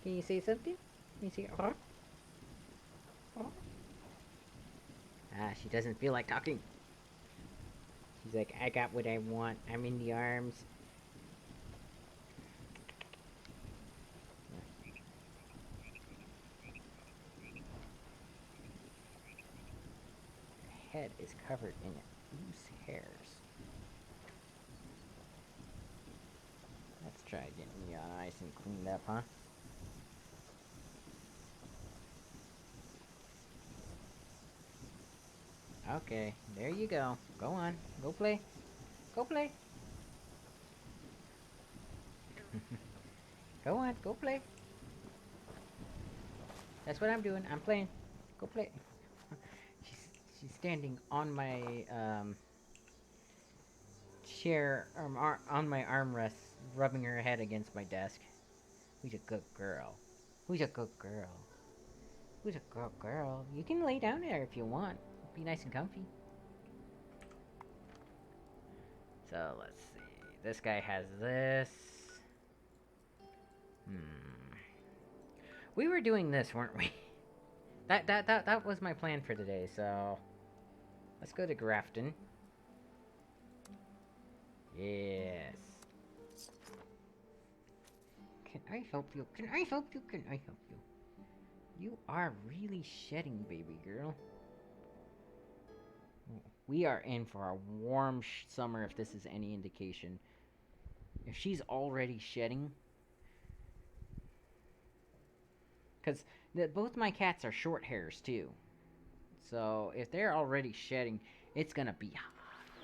[SPEAKER 1] Can you say something? Can you say, huh? Huh? Ah, she doesn't feel like talking. She's like, I got what I want. I'm in the arms. Her head is covered in loose hairs. Let's try getting you nice and cleaned up, huh? Okay, there you go. Go on. Go play. Go play. Go on. Go play. That's what I'm doing. I'm playing. Go play. She's standing on my chair, on my armrest, rubbing her head against my desk. Who's a good girl? Who's a good girl? Who's a good girl? You can lay down there if you want. Be nice and comfy. So let's see. This guy has this. We were doing this, weren't we? That was my plan for today. So let's go to Grafton. Yes. Can I help you? Can I help you? Can I help you? You are really shedding, baby girl. We are in for a warm summer if this is any indication. If she's already shedding... Because both my cats are short hairs, too. So, if they're already shedding, it's gonna be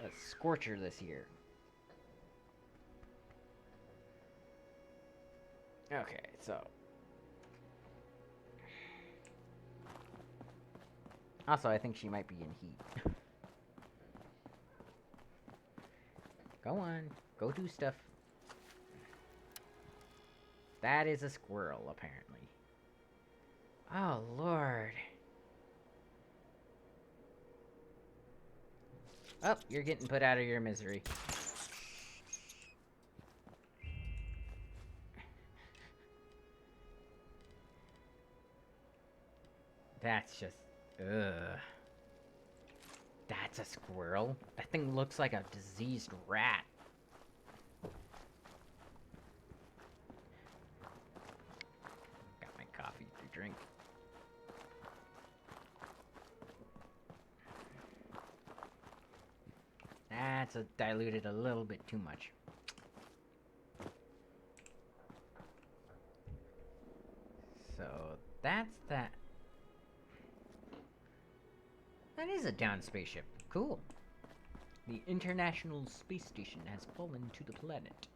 [SPEAKER 1] a scorcher this year. Okay, so... Also, I think she might be in heat. Go on. Go do stuff. That is a squirrel, apparently. Oh, Lord. Oh, you're getting put out of your misery. That's just... ugh. That's a squirrel? That thing looks like a diseased rat. Got my coffee to drink. That's diluted a little bit too much. So, that's that. That is a downed spaceship. Cool. The International Space Station has fallen to the planet.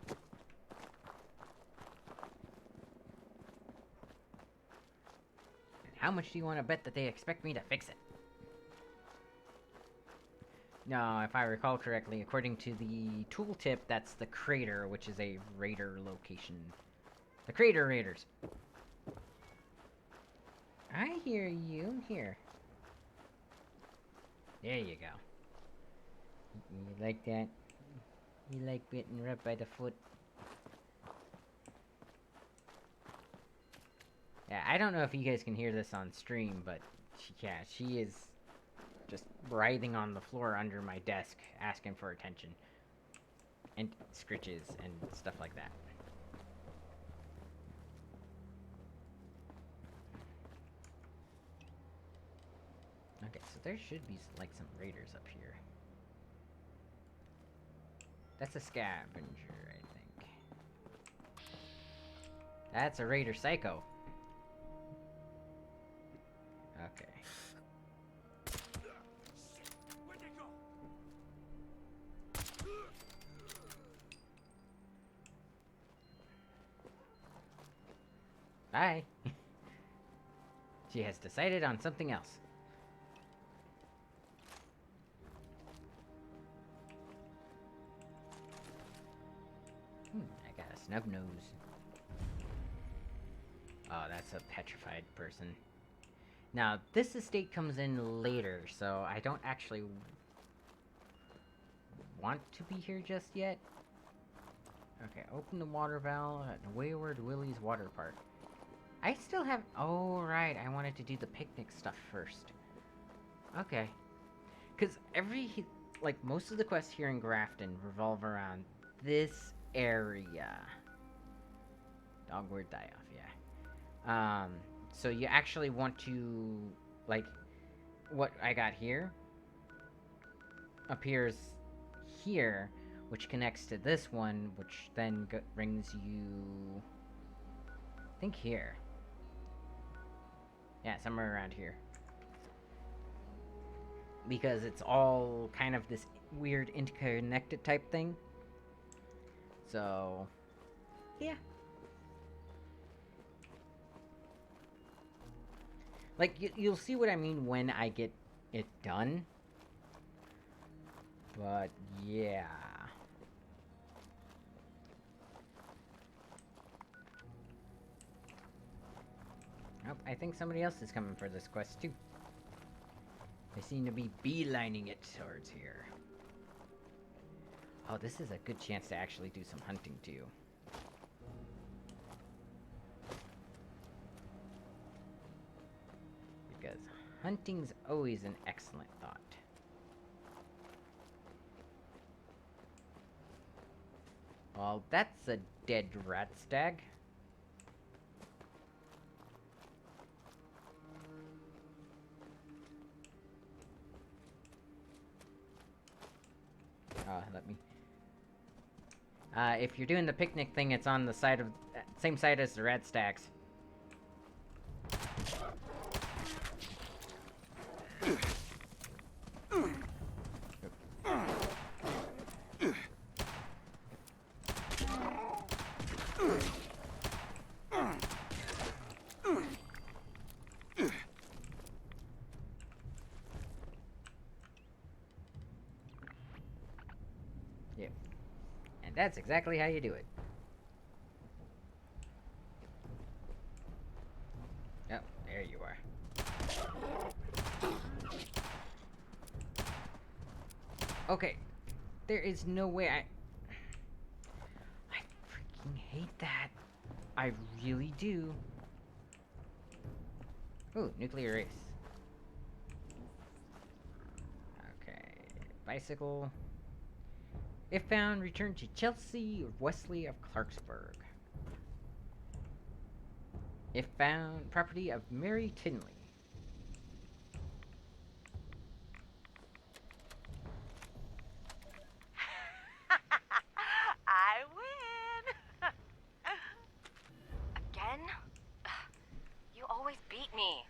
[SPEAKER 1] And how much do you want to bet that they expect me to fix it? No, if I recall correctly, according to the tooltip, that's the crater, which is a raider location. The crater raiders. I hear you. Here. There you go. You like that? You like getting rubbed by the foot? Yeah, I don't know if you guys can hear this on stream, but she is just writhing on the floor under my desk, asking for attention. And scritches and stuff like that. Okay, so there should be, like, some raiders up here. That's a scavenger, I think. That's a raider psycho. Okay.
[SPEAKER 9] Where'd they go?
[SPEAKER 1] Bye. She has decided on something else. I got a snub nose. Oh, that's a petrified person. Now, this estate comes in later, so I don't actually want to be here just yet. Okay, open the water valve at Wayward Willie's Water Park. I still have... Oh, right, I wanted to do the picnic stuff first. Okay. Because like, most of the quests here in Grafton revolve around this area. Dogward die-off, yeah. So you actually want to... Like, what I got here appears here, which connects to this one, which then brings you... I think here. Yeah, somewhere around here. Because it's all kind of this weird interconnected type thing. So, yeah. Like, you'll see what I mean when I get it done. But, yeah. Oh, I think somebody else is coming for this quest, too. They seem to be beelining it towards here. Oh, this is a good chance to actually do some hunting, too. Because hunting's always an excellent thought. Well, that's a dead rat stag. Let me... if you're doing the picnic thing, it's on the side of... same side as the rat stacks. Yep. And that's exactly how you do it. Oh, there you are. Okay. There is no way I freaking hate that. I really do. Ooh, nuclear race. Okay. Bicycle. If found, return to Chelsea or Wesley of Clarksburg. If found, property of Mary Tinley.
[SPEAKER 6] I win! Again? You always beat me.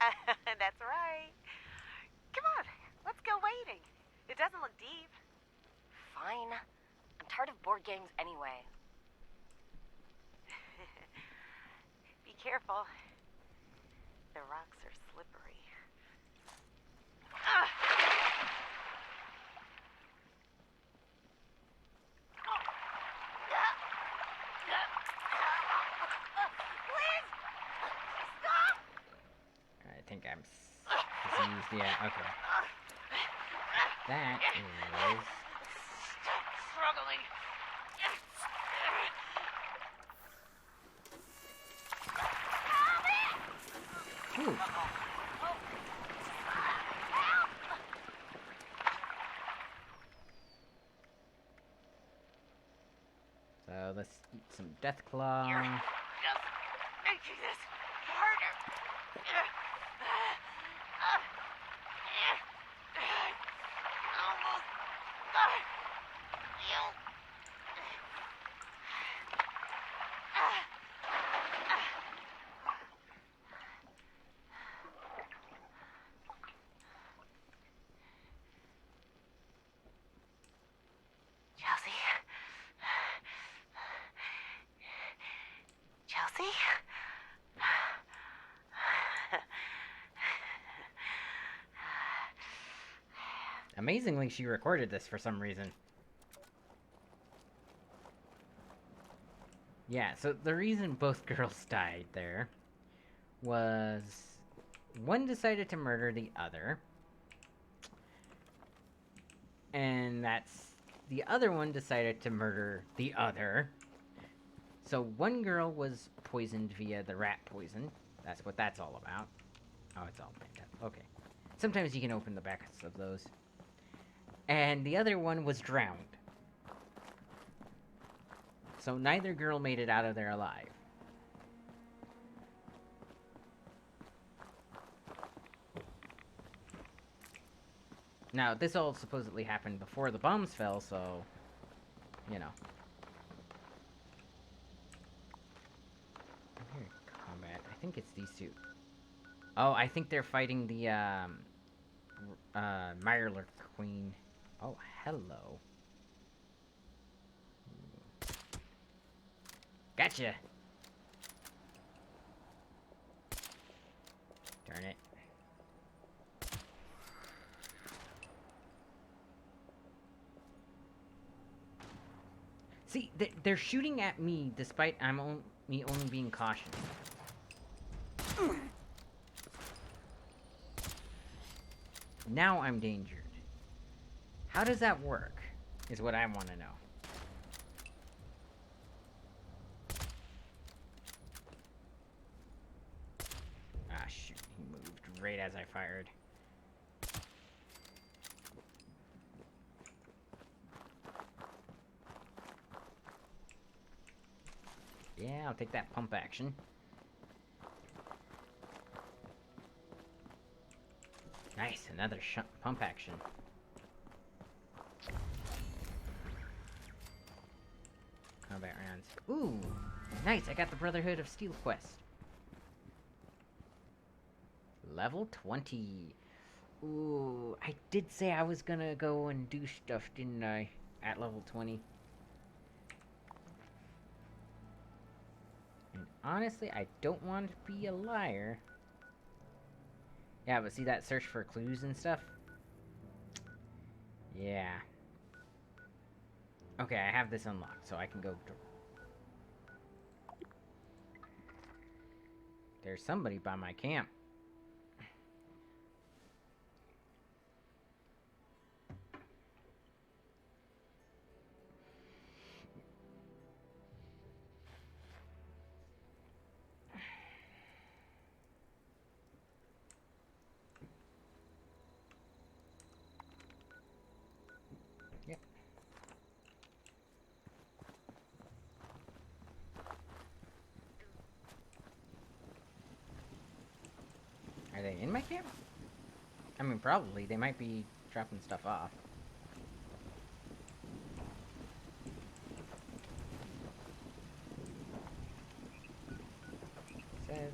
[SPEAKER 6] That's right. Come on, let's go waiting. It doesn't look deep. Fine. I'm tired of board games anyway. Be careful. The rocks are slippery. Please! Stop!
[SPEAKER 1] I think I'm diseased. Yeah, okay. That is...
[SPEAKER 6] Stop struggling.
[SPEAKER 1] Ooh. So let's eat some Deathclaw.
[SPEAKER 6] You're just making this harder. Almost. Chelsea? Chelsea?
[SPEAKER 1] Amazingly, she recorded this for some reason. Yeah, so the reason both girls died there was one decided to murder the other, and the other one decided to murder the other. So one girl was poisoned via the rat poison. That's what that's all about. Oh, it's all picked up. Okay. Sometimes you can open the backs of those. And the other one was drowned. So neither girl made it out of there alive. Now, this all supposedly happened before the bombs fell, so, you know. I'm hearing combat. I think it's these two. Oh, I think they're fighting the, Mirelurk Queen. Oh, hello. Gotcha! Darn it. See, they're shooting at me despite me only being cautious. Now I'm endangered. How does that work? Is what I want to know. Ah, shoot. He moved right as I fired. Yeah, I'll take that pump action. Nice, another pump action. Combat rounds. Ooh, nice, I got the Brotherhood of Steel quest. Level 20. Ooh, I did say I was gonna go and do stuff, didn't I? At level 20. And honestly, I don't want to be a liar. Yeah, but see that search for clues and stuff? Yeah. Okay, I have this unlocked, so I can go... There's somebody by my camp. Yep. Are they in my camp? I mean, probably. They might be dropping stuff off. Says...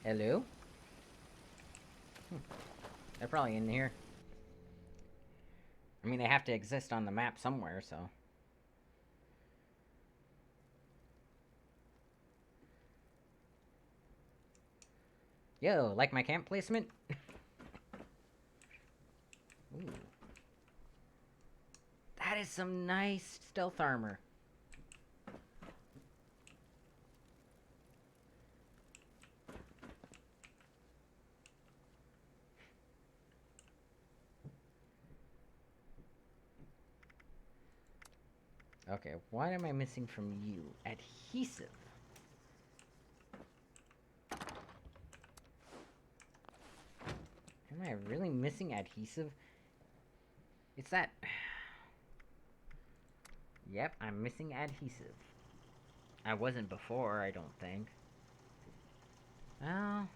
[SPEAKER 1] Hello? They're probably in here. I mean, they have to exist on the map somewhere, so... Yo, like my camp placement? Ooh. That is some nice stealth armor. Okay, what am I missing from you? Adhesive. Am I really missing adhesive? It's that... Yep, I'm missing adhesive. I wasn't before, I don't think. Well...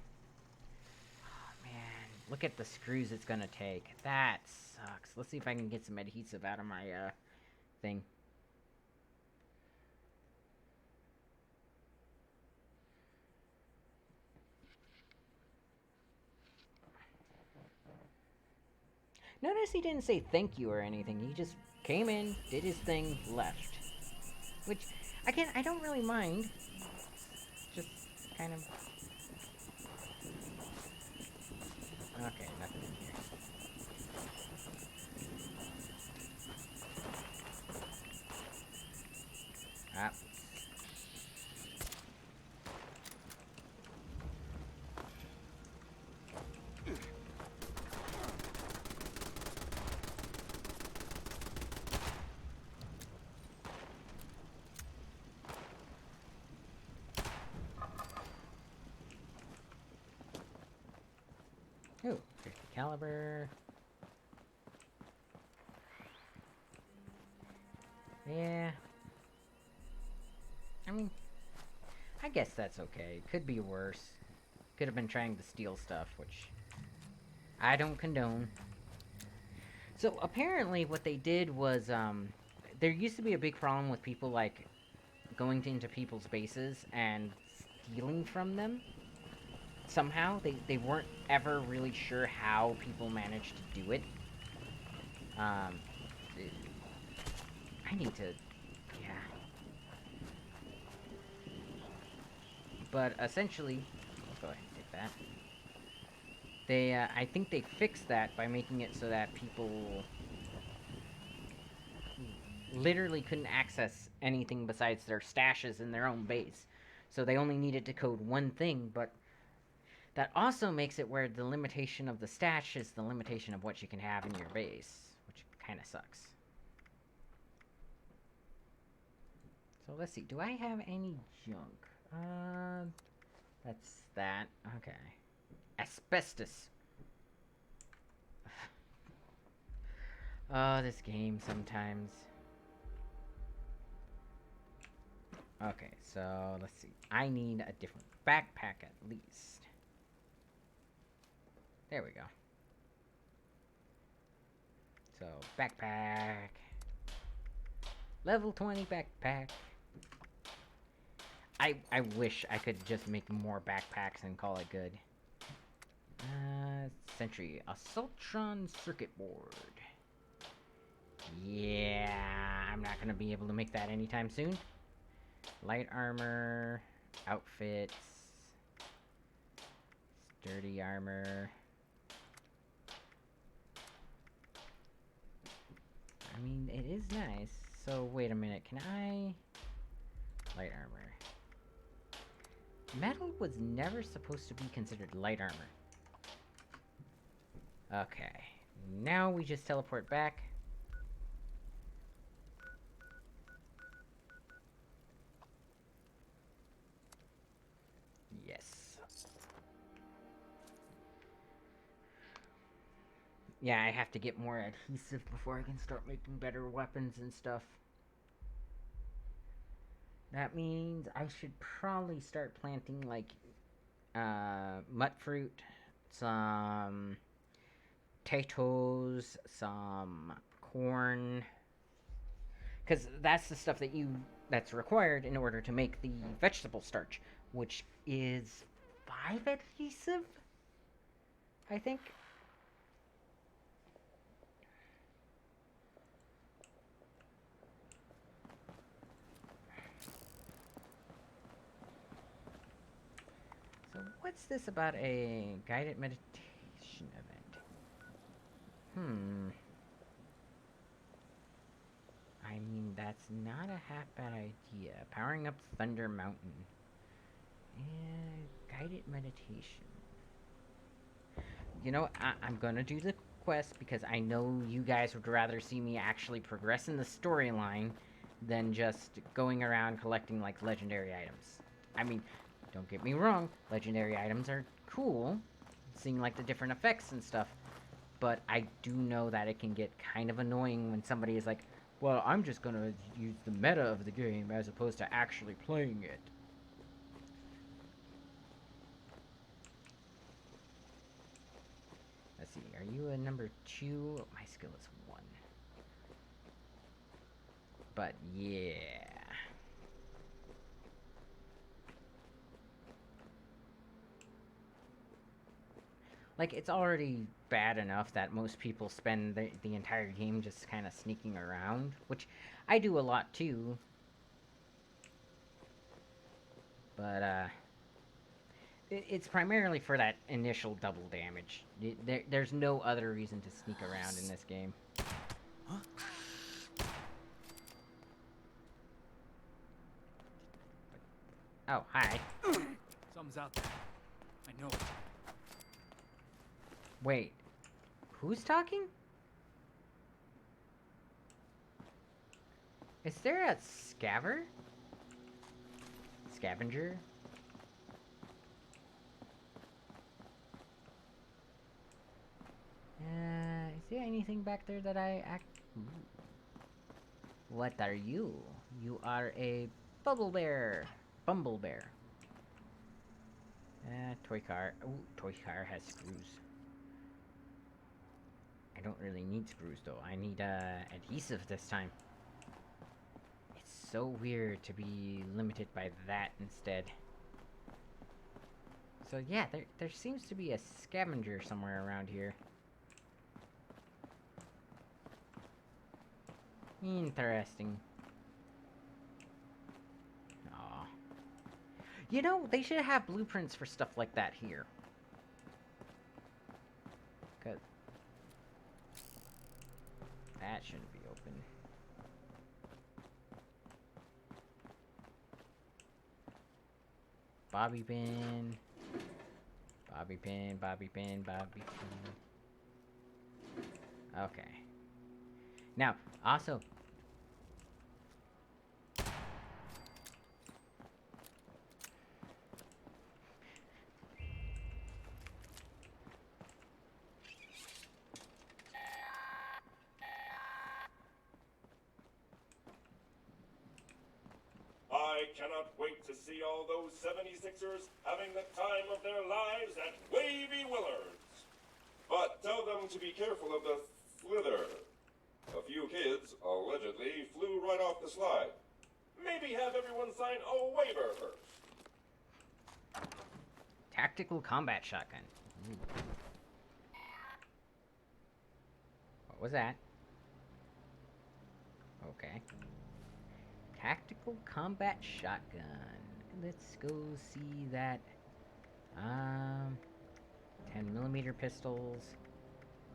[SPEAKER 1] Oh, man. Look at the screws it's gonna take. That sucks. Let's see if I can get some adhesive out of my, thing. Notice he didn't say thank you or anything. He just came in, did his thing, left. Which, I don't really mind. Just kind of... Okay, nothing in here. Ah. Ooh, 50 caliber. Yeah. I mean, I guess that's okay. Could be worse. Could have been trying to steal stuff, which I don't condone. So apparently what they did was, there used to be a big problem with people, like, going into people's bases and stealing from them. Somehow, they weren't ever really sure how people managed to do it. I need to, yeah. But essentially, let's go ahead and take that. They, I think they fixed that by making it so that people literally couldn't access anything besides their stashes in their own base. So they only needed to code one thing, but that also makes it where the limitation of the stash is the limitation of what you can have in your base, which kind of sucks. So let's see, do I have any junk? That's that. Okay. Asbestos. Oh, this game sometimes. Okay, so let's see. I need a different backpack at least. There we go. So, backpack. Level 20 backpack. I wish I could just make more backpacks and call it good. Sentry. Assaultron circuit board. Yeah, I'm not gonna be able to make that anytime soon. Light armor. Outfits. Sturdy armor. I mean, it is nice. So, wait a minute. Can I... Light armor. Metal was never supposed to be considered light armor. Okay. Now we just teleport back. Yes. Yeah, I have to get more adhesive before I can start making better weapons and stuff. That means I should probably start planting, like, mut fruit, some potatoes, some corn. Because that's the stuff that's required in order to make the vegetable starch, which is 5 adhesive, I think. So what's this about a guided meditation event? I mean, that's not a half bad idea. Powering up Thunder Mountain. Guided meditation. You know, I'm gonna do the quest because I know you guys would rather see me actually progress in the storyline than just going around collecting, like, legendary items. I mean, don't get me wrong, legendary items are cool, seeing, like, the different effects and stuff, but I do know that it can get kind of annoying when somebody is like, well, I'm just gonna use the meta of the game as opposed to actually playing it. Let's see, are you a number 2? My skill is 1. But yeah. Like, it's already bad enough that most people spend the entire game just kind of sneaking around, which I do a lot too. But, it's primarily for that initial double damage. There's no other reason to sneak around in this game. Huh? Oh, hi.
[SPEAKER 9] Something's out there. I know it.
[SPEAKER 1] Wait. Who's talking? Is there a scavenger? Is there anything back there that Ooh. What are you? You are a bumble bear. Toy car. Ooh, toy car has screws. I don't really need screws though. I need adhesive this time. It's so weird to be limited by that instead. So yeah, there seems to be a scavenger somewhere around here. Interesting. Aw. You know, they should have blueprints for stuff like that here. Cause that shouldn't be open. Bobby pin. Bobby pin, bobby pin, bobby pin. Okay. Now, also...
[SPEAKER 16] I cannot wait to see all those 76ers having the time of their lives at Wavy Willards. But tell them to be careful of the slither. A few kids, allegedly, flew right off the slide. Maybe have everyone sign a waiver first.
[SPEAKER 1] Tactical combat shotgun. Ooh. What was that? Okay. Tactical combat shotgun. Let's go see that. 10mm pistols.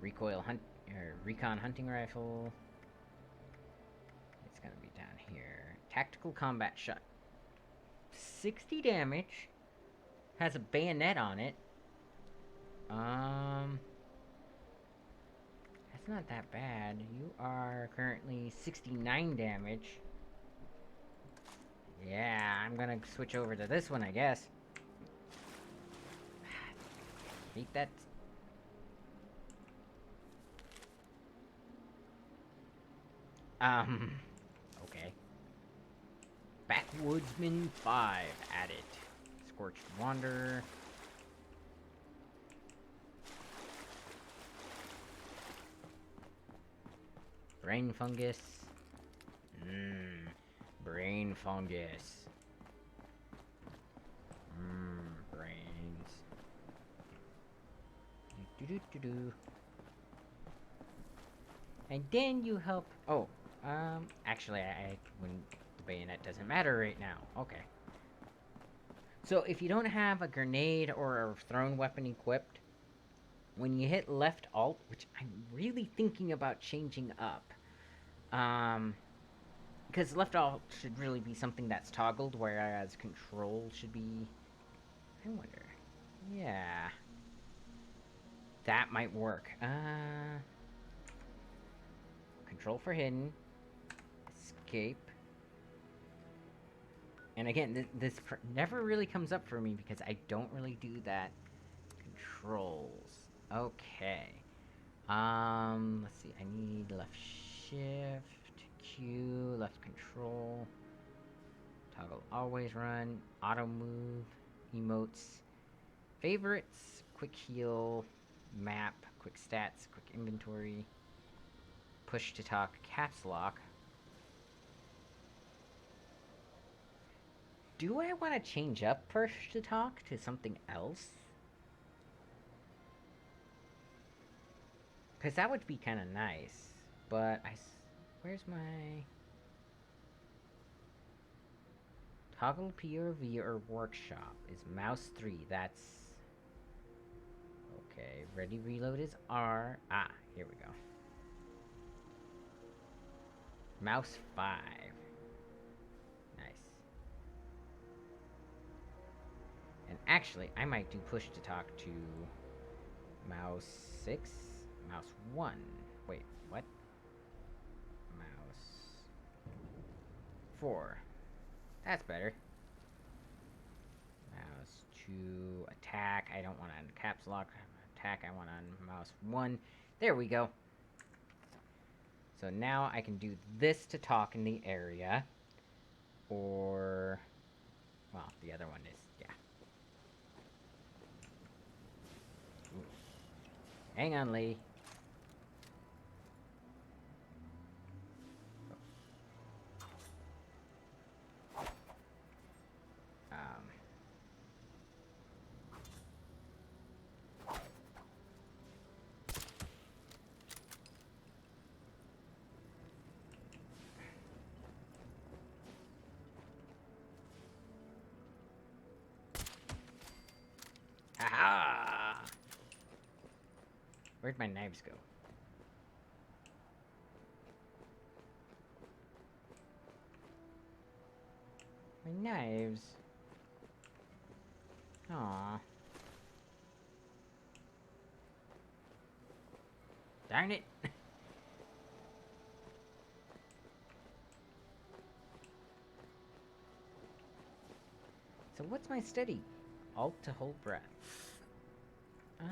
[SPEAKER 1] Recon hunting rifle. It's gonna be down here. Tactical combat shot. 60 damage. Has a bayonet on it. That's not that bad. You are currently 69 damage. Yeah, I'm gonna switch over to this one, I guess. Hate that. Okay. Backwoodsman 5 added. Scorched Wander. Brain fungus. Brain fungus. Brains. Do. And then you help. Oh, actually, when the bayonet doesn't matter right now. Okay. So if you don't have a grenade or a thrown weapon equipped, when you hit left alt, which I'm really thinking about changing up, because left alt should really be something that's toggled, whereas control should be. I wonder. Yeah. That might work. Control for hidden. Escape. And again, this never really comes up for me because I don't really do that. Controls. Okay. Let's see. I need left shift, Q, left control. Toggle always run, auto move, emotes, favorites, quick heal, map, quick stats, quick inventory, push to talk, caps lock. Do I want to change up push to talk to something else? Because that would be kind of nice. But where's my... Toggle POV or workshop is mouse 3. That's... Okay, ready reload is R. Ah, here we go. Mouse 5. Nice. Actually, I might do push to talk to mouse 6, mouse 1. Wait, what? Mouse 4. That's better. Mouse 2, attack. I don't want on caps lock. Attack, I want on mouse 1. There we go. So now I can do this to talk in the area. Or... well, the other one is... yeah. Ooh. Hang on, Lee. Aha! Where'd my knives go? My knives. Aww. Darn it. So what's my steady? Alt to hold breath. Oh,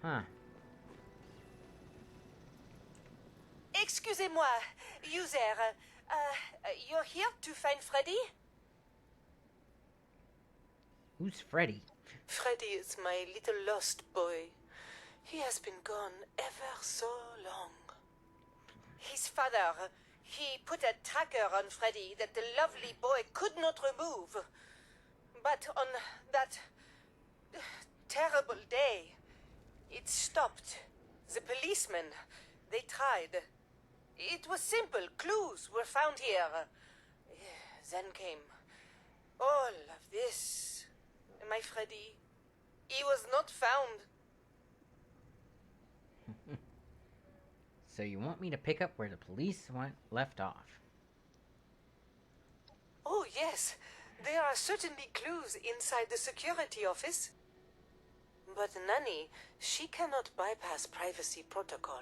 [SPEAKER 1] huh.
[SPEAKER 17] Excusez-moi, user. You're here to find Freddy?
[SPEAKER 1] Who's Freddy?
[SPEAKER 17] Freddy is my little lost boy. He has been gone ever so long. His father, he put a tracker on Freddy that the lovely boy could not remove. But on that terrible day, it stopped. The policemen, they tried. It was simple. Clues were found here. Then came all of this. My Freddy, he was not found.
[SPEAKER 1] So you want me to pick up where the police left off?
[SPEAKER 17] Oh, yes. There are certainly clues inside the security office. But Nanny, she cannot bypass privacy protocol.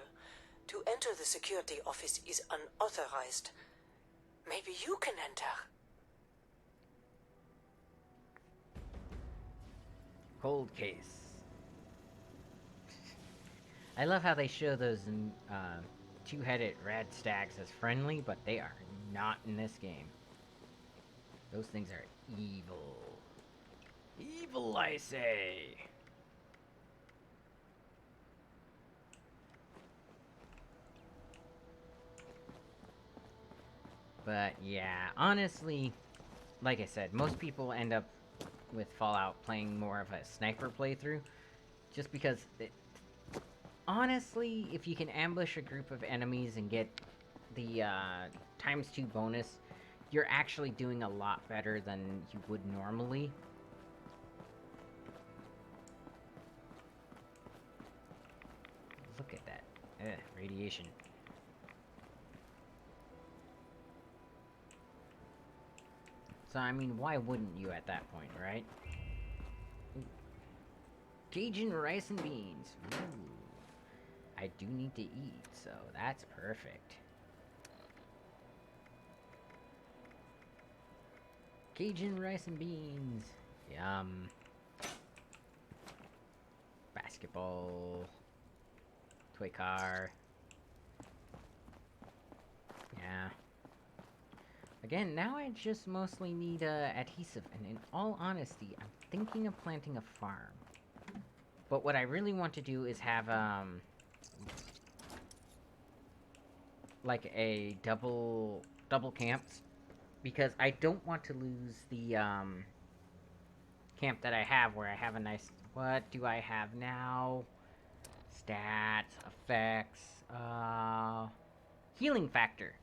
[SPEAKER 17] To enter the security office is unauthorized. Maybe you can enter.
[SPEAKER 1] Cold case. I love how they show those two-headed red stags as friendly, but they are not in this game. Those things are evil. Evil, I say. But yeah, honestly, like I said, most people end up with Fallout playing more of a sniper playthrough, just because honestly, if you can ambush a group of enemies and get the ×2 bonus, you're actually doing a lot better than you would normally. Look at that. Radiation. So, I mean, why wouldn't you at that point, right? Ooh. Cajun rice and beans. Ooh. I do need to eat, so that's perfect. Cajun rice and beans. Yum. Basketball. Toy car. Yeah. Again, now I just mostly need adhesive, and in all honesty, I'm thinking of planting a farm. But what I really want to do is have, like a double camps, because I don't want to lose the, camp that I have, where I have a nice, what do I have now? Stats, effects, healing factor.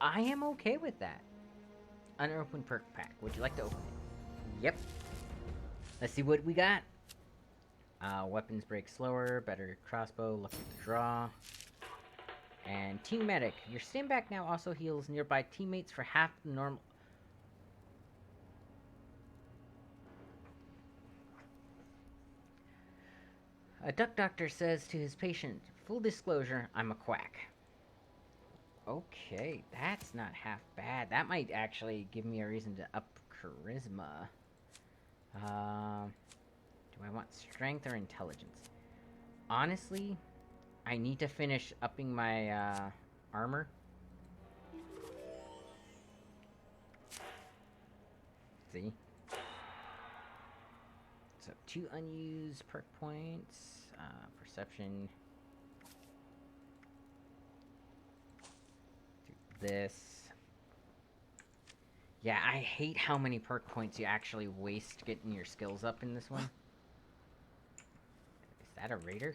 [SPEAKER 1] I am okay with that. Unopened perk pack. Would you like to open it? Yep. Let's see what we got. Weapons break slower, better crossbow, lucky to draw. And Team Medic. Your standback now also heals nearby teammates for half the normal... A duck doctor says to his patient, full disclosure, I'm a quack. Okay, that's not half bad. That might actually give me a reason to up charisma. Do I want strength or intelligence? Honestly, I need to finish upping my armor. See? So 2 unused perk points, perception. Do this. Yeah, I hate how many perk points you actually waste getting your skills up in this one. Is that a raider?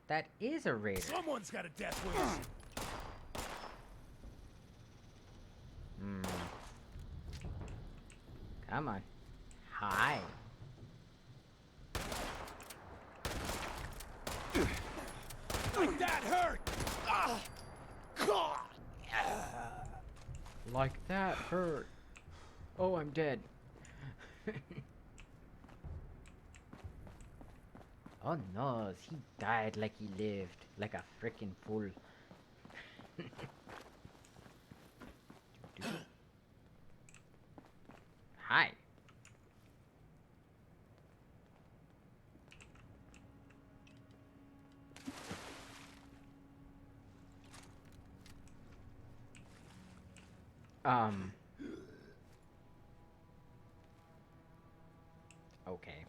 [SPEAKER 1] That is a raider.
[SPEAKER 9] Someone's got a death wish.
[SPEAKER 1] Come on. Hi.
[SPEAKER 9] Like that hurt. God.
[SPEAKER 1] Like that hurt. Oh, I'm dead. Oh no, he died like he lived. Like a freaking fool. Hi. Okay.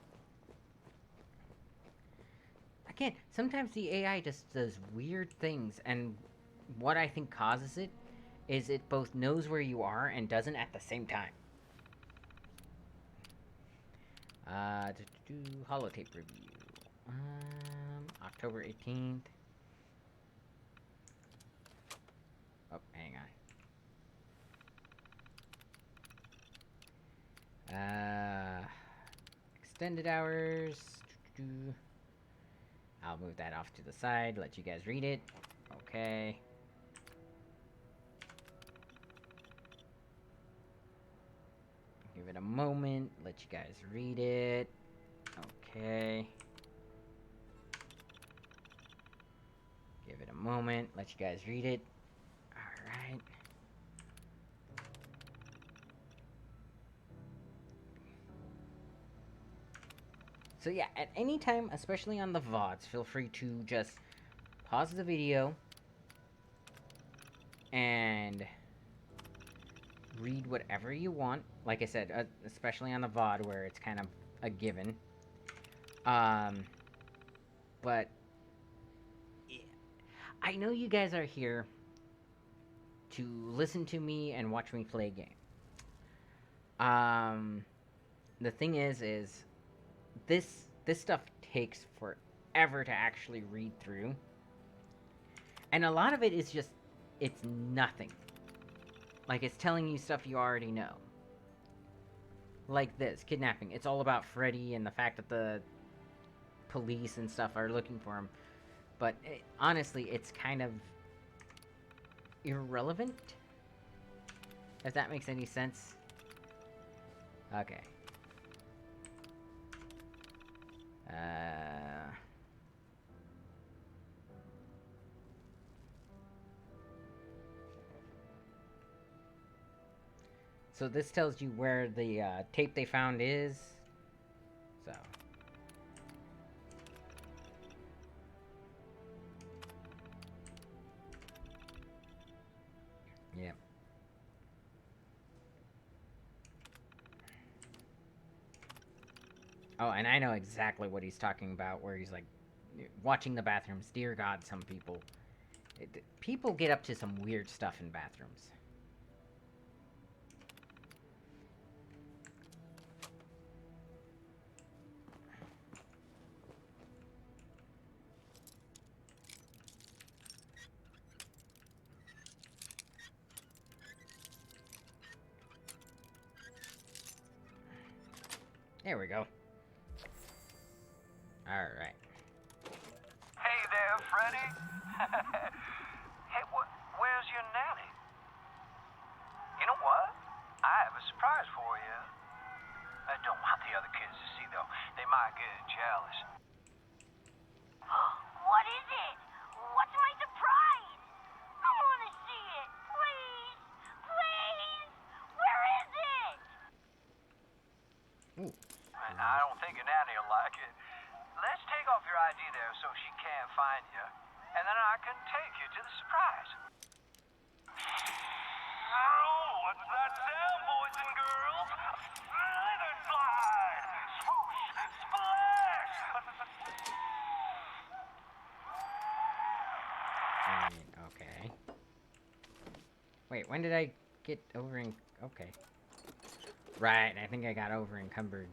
[SPEAKER 1] Again, sometimes the AI just does weird things, and what I think causes it is it both knows where you are and doesn't at the same time. Holotape review. October 18th. Oh, hang on. Extended hours. I'll move that off to the side, let you guys read it. Okay. Give it a moment, let you guys read it. Okay. Give it a moment, let you guys read it. Alright. So yeah, at any time, especially on the VODs, feel free to just pause the video and read whatever you want. Like I said, especially on the VOD where it's kind of a given. But yeah, I know you guys are here to listen to me and watch me play a game. The thing is this stuff takes forever to actually read through. And a lot of it is just, it's nothing. Like, it's telling you stuff you already know. Like this, kidnapping. It's all about Freddy and the fact that the police and stuff are looking for him. But honestly, it's kind of irrelevant. If that makes any sense. Okay. So this tells you where the tape they found is. So. Yep. Oh, and I know exactly what he's talking about, where he's like, watching the bathrooms. Dear God, some people. People get up to some weird stuff in bathrooms. There we go. Alright.
[SPEAKER 18] Hey there, Freddy. Hey, where's your nanny? You know what? I have a surprise for you. Don't want the other kids to see, though. They might getting jealous.
[SPEAKER 11] What is it? What's my surprise? I want to see it. Please. Please. Where is it?
[SPEAKER 1] Ooh.
[SPEAKER 18] I don't think your nanny will like it. Let's take off your ID there so she can't find you, and then I can take you to the surprise. Oh, what's that sound, boys and girls? Slither slide! Swoosh! Splash!
[SPEAKER 1] Okay. Wait, when did I get over in... Okay. Right, I think I got over encumbered.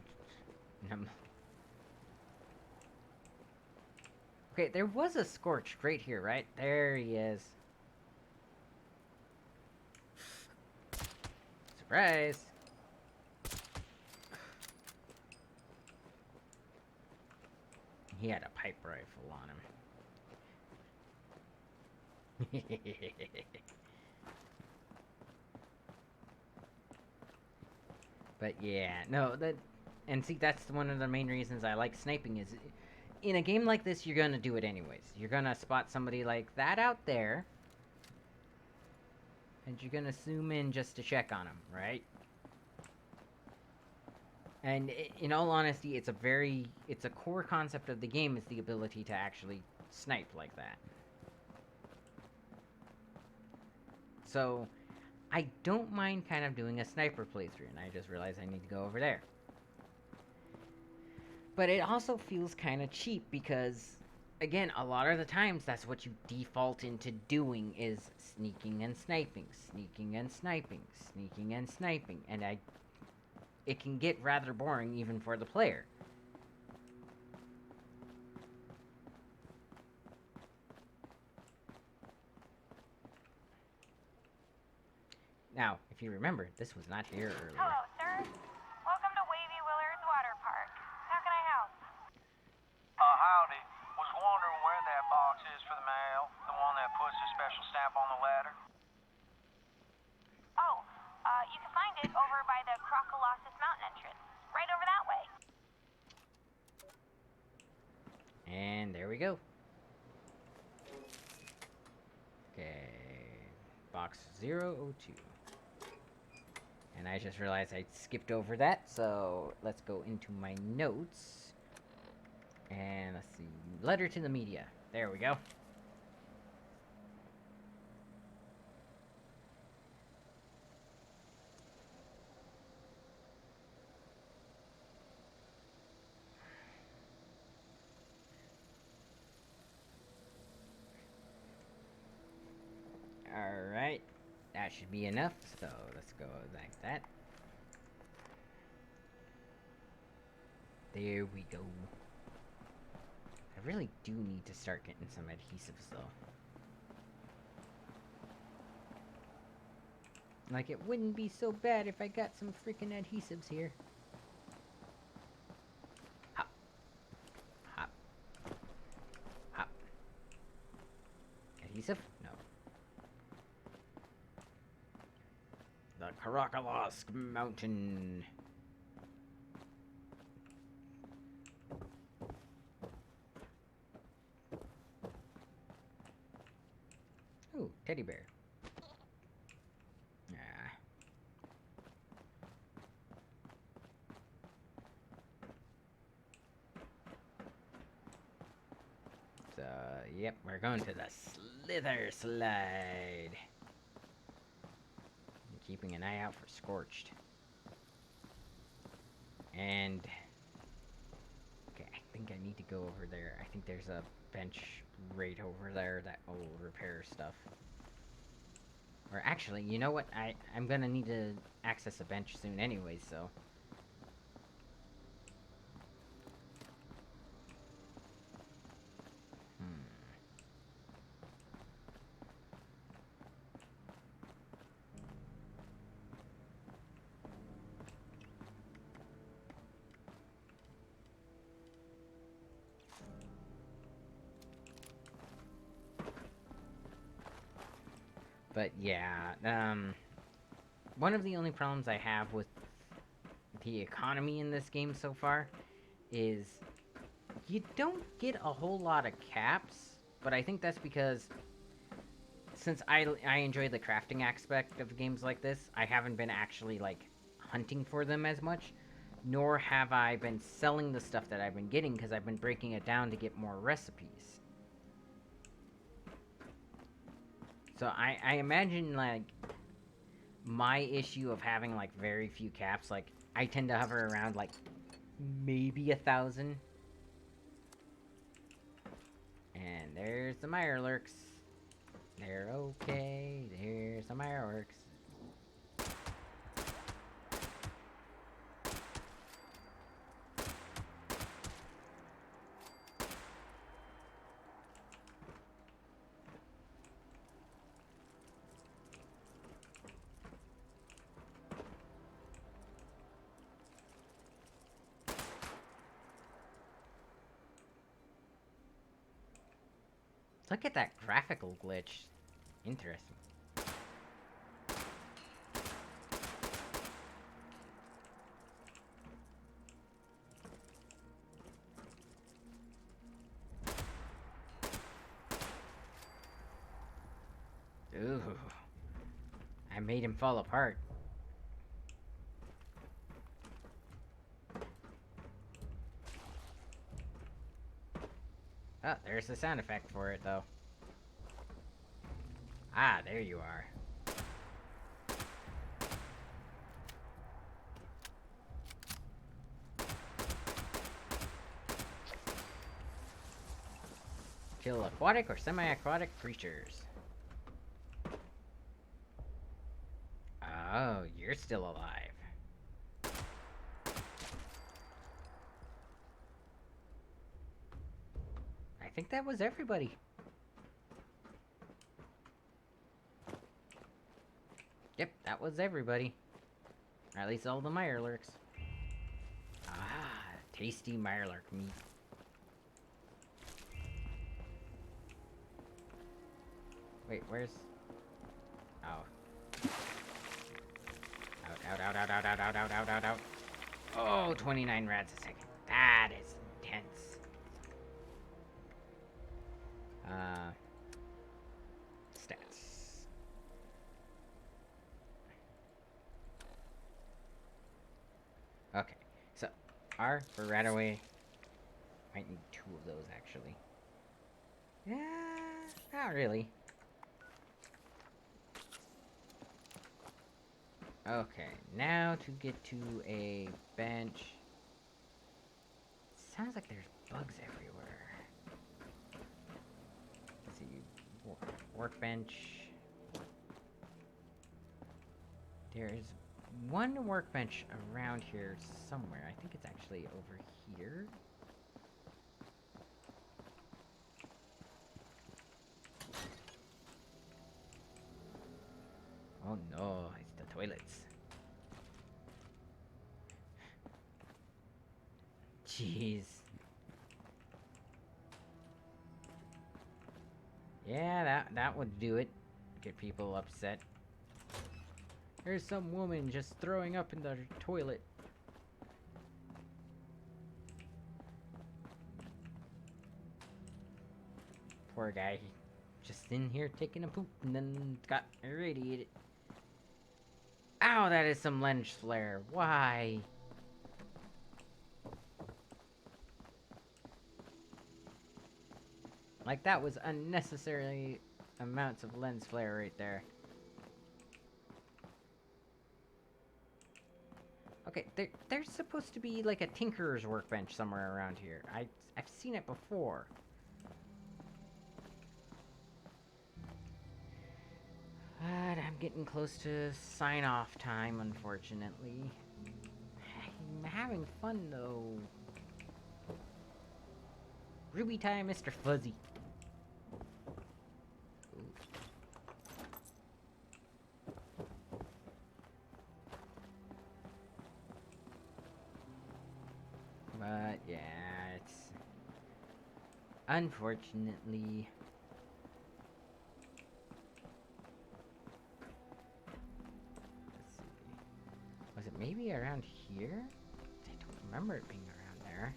[SPEAKER 1] Okay, there was a Scorch right here, right? There he is. Surprise! He had a pipe rifle on him. But yeah, no, and see, that's one of the main reasons I like sniping is, in a game like this, you're gonna do it anyways. You're gonna spot somebody like that out there, and you're gonna zoom in just to check on them, right? And in all honesty, it's a core concept of the game is the ability to actually snipe like that. So, I don't mind kind of doing a sniper playthrough, and I just realized I need to go over there. But it also feels kind of cheap because, again, a lot of the times that's what you default into doing is sneaking and sniping, sneaking and sniping, sneaking and sniping, and it can get rather boring even for the player. Now, if you remember, this was not here earlier.
[SPEAKER 11] Hello, sir. Welcome to Wavy Willard's Water Park. How can I help?
[SPEAKER 18] Howdy. Was wondering where that box is for the mail. The one that puts a special stamp on the ladder.
[SPEAKER 11] Oh, you can find it over by the Croccolossus Mountain entrance. Right over that way.
[SPEAKER 1] And there we go. Okay. Box 002. And I just realized I skipped over that, so let's go into my notes. And let's see. Letter to the media. There we go. Alright. That should be enough, so let's go like that. There we go. I really do need to start getting some adhesives, though. Like, it wouldn't be so bad if I got some freaking adhesives here. Hop. Hop. Hop. Adhesive? No. The Croccolossus Mountain. Ooh, teddy bear. Yeah. So, yep, we're going to the Slither Slide. I'm keeping an eye out for Scorched. And okay, I think I need to go over there. I think there's a bench right over there that will repair stuff. Or actually, you know what? I'm gonna need to access a bench soon anyway, so. But yeah, one of the only problems I have with the economy in this game so far is you don't get a whole lot of caps, but I think that's because since I enjoy the crafting aspect of games like this, I haven't been actually, like, hunting for them as much, nor have I been selling the stuff that I've been getting, because I've been breaking it down to get more recipes. So I imagine, like, my issue of having, like, very few caps, like, I tend to hover around, like, maybe 1,000. And there's the Mirelurks. They're okay. There's the Mirelurks. Look at that graphical glitch. Interesting. Ooh. I made him fall apart. Oh, there's the sound effect for it, though. Ah, there you are. Kill aquatic or semi-aquatic creatures. Oh, you're still alive. I think that was everybody. Yep, that was everybody. Or at least all the Mirelurks. Ah, tasty Mirelurk meat. Wait, where's... Oh. Out. Oh, 29 rats a second. That is intense. Stats. Okay, so R for rat away. Might need 2 of those actually. Yeah, not really. Okay, now to get to a bench. Sounds like there's bugs everywhere. Let's see, workbench. There's one workbench around here somewhere. I think it's actually over here. Oh no, it's the toilets. Jeez. Yeah, that would do it. Get people upset. There's some woman just throwing up in the toilet. Poor guy. He just in here taking a poop and then got irradiated. Ow, that is some lens flare. Why? Like, that was unnecessary amounts of lens flare right there. Okay, there's supposed to be like a tinkerer's workbench somewhere around here. I've seen it before. But I'm getting close to sign-off time, unfortunately. I'm having fun, though. Ruby time, Mr. Fuzzy. But, yeah, it's... Unfortunately... Let's see. Was it maybe around here? I don't remember it being around there.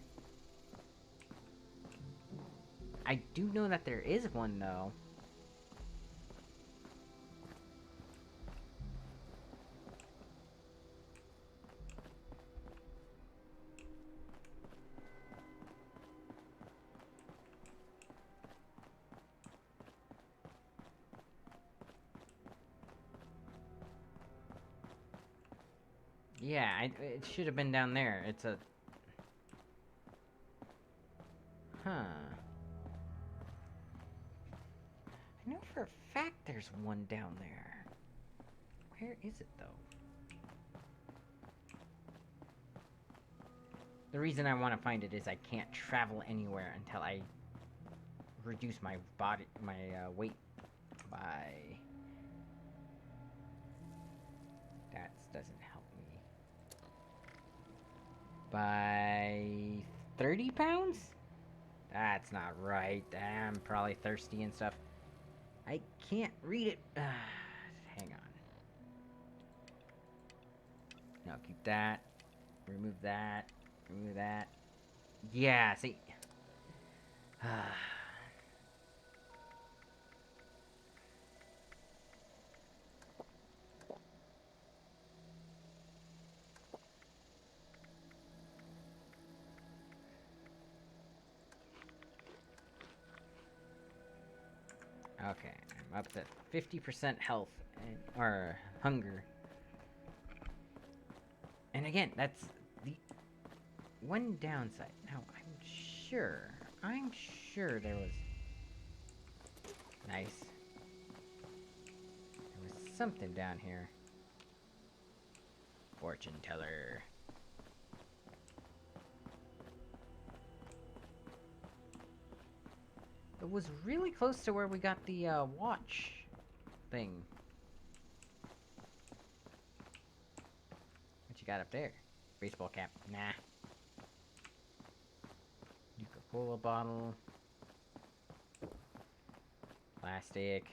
[SPEAKER 1] I do know that there is one, though. Yeah, it should have been down there. It's a... Huh. I know for a fact there's one down there. Where is it, though? The reason I want to find it is I can't travel anywhere until I reduce my weight by... That doesn't help me. By 30 pounds? That's not right. I'm probably thirsty and stuff. I can't read it. Hang on. No, keep that. Remove that. Remove that. Yeah, see. Okay, I'm up to 50% health or hunger. And again, that's the one downside. Now, I'm sure there was... Nice. There was something down here. Fortune teller. It was really close to where we got the watch thing. What you got up there? Baseball cap. Nah. Coca-Cola bottle. Plastic.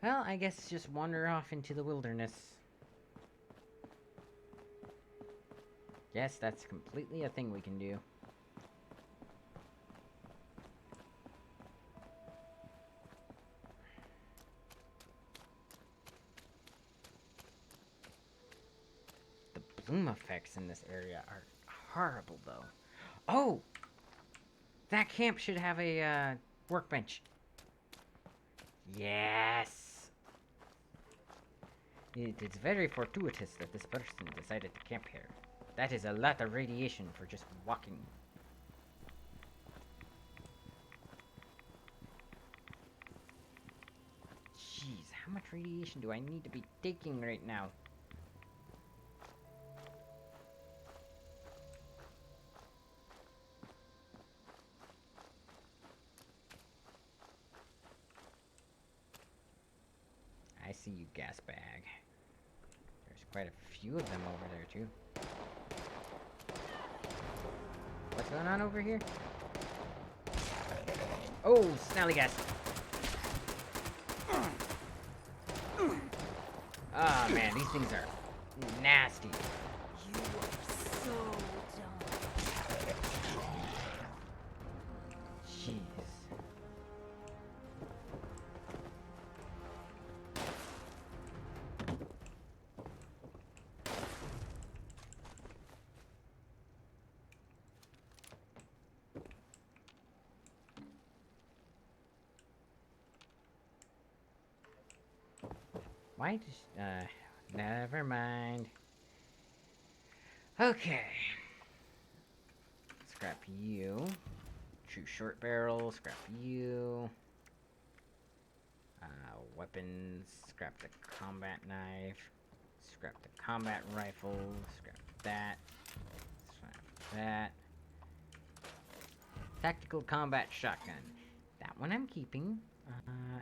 [SPEAKER 1] Well, I guess just wander off into the wilderness. Yes, that's completely a thing we can do. The bloom effects in this area are horrible, though. Oh! That camp should have a, workbench. Yes! It is very fortuitous that this person decided to camp here. That is a lot of radiation for just walking. Jeez, how much radiation do I need to be taking right now? I see you, gas bag. There's quite a few of them over there, too. What's going on over here? Oh, snally gas. Oh man, these things are nasty.
[SPEAKER 3] You are so dumb.
[SPEAKER 1] Jeez. Why just, never mind. Okay. Scrap you. True short barrel, scrap you. Weapons, scrap the combat knife. Scrap the combat rifle, scrap that. Scrap that. Tactical combat shotgun. That one I'm keeping.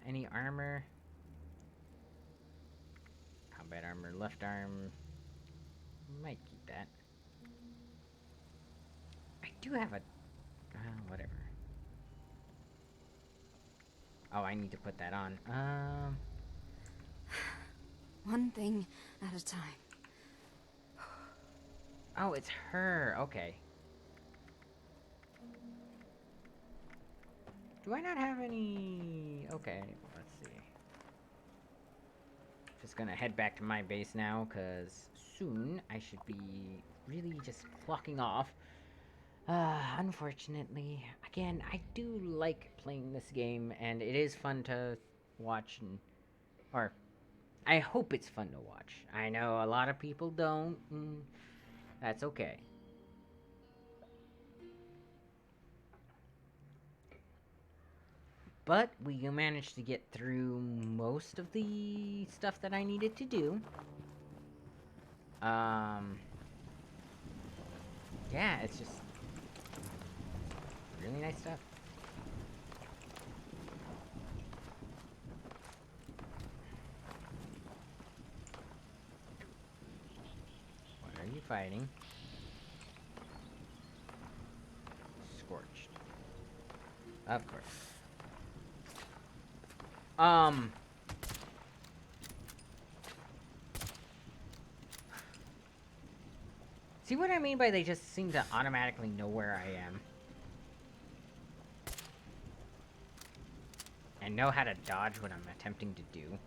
[SPEAKER 1] Any armor? Combat armor, left arm. Might keep that. I do have a... whatever. Oh, I need to put that on.
[SPEAKER 8] One thing at a time.
[SPEAKER 1] Oh, it's her. Okay. Do I not have any... Okay, let's see. Just gonna head back to my base now, because soon I should be really just clocking off. Unfortunately, again, I do like playing this game, and it is fun to watch, and... Or, I hope it's fun to watch. I know a lot of people don't, and that's okay. But we managed to get through most of the stuff that I needed to do. Yeah, it's just really nice stuff. What are you fighting? Scorched. Of course. See what I mean by they just seem to automatically know where I am? And know how to dodge what I'm attempting to do.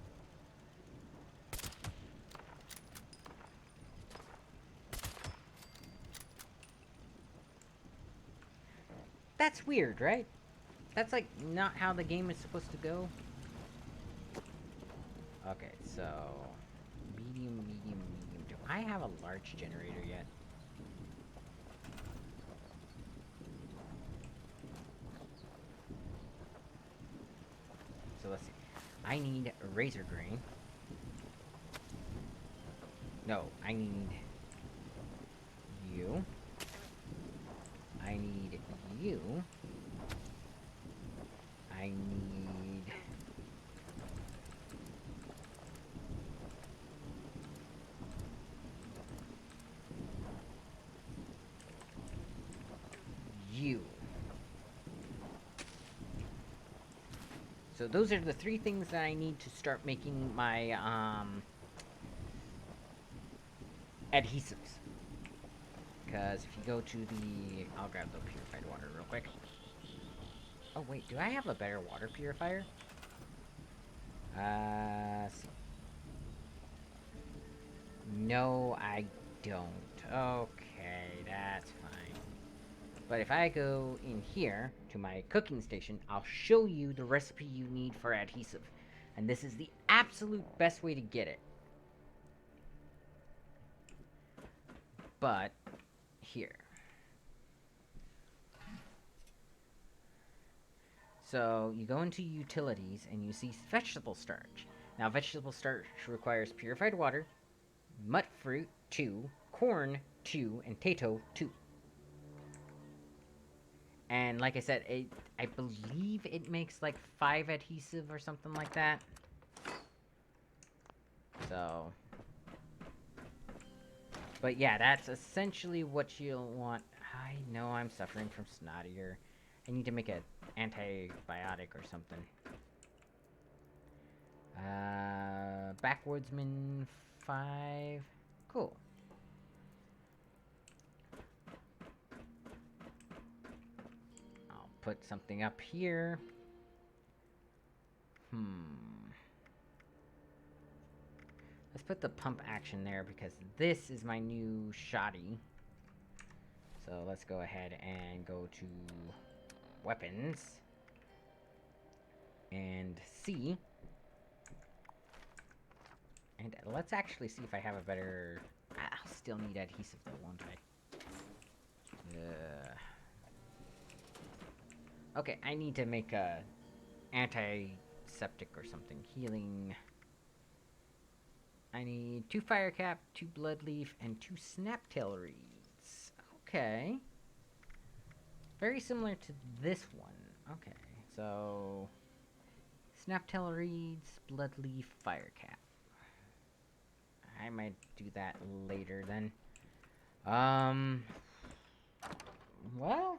[SPEAKER 1] That's weird, right? That's like not how the game is supposed to go. Okay, so medium, medium, medium. Do I have a large generator yet? So let's see. I need razor grain. No, I need you. I need you. I need... you. So those are the 3 things that I need to start making my, adhesives. Because if you go to the... I'll grab the purified water real quick. Oh, wait, do I have a better water purifier? See. No, I don't. Okay, that's fine. But if I go in here to my cooking station, I'll show you the recipe you need for adhesive. And this is the absolute best way to get it. But, here. So, you go into utilities and you see vegetable starch. Now, vegetable starch requires purified water, mut fruit 2, corn 2, and tato 2. And like I said, I believe it makes like 5 adhesive or something like that. So... But yeah, that's essentially what you'll want. I know I'm suffering from snot ear. I need to make an antibiotic or something. Backwoodsman 5. Cool. I'll put something up here. Let's put the pump action there because this is my new shoddy. So let's go ahead and go to weapons and C. And let's actually see if I have a better... I'll still need adhesive though, won't I? Okay, I need to make a antiseptic or something. Healing... I need 2 fire cap, 2 blood leaf, and 2 snaptail reeds. Okay. Very similar to this one. Okay, so... Snaptail reeds, blood leaf, fire cap. I might do that later then. Well,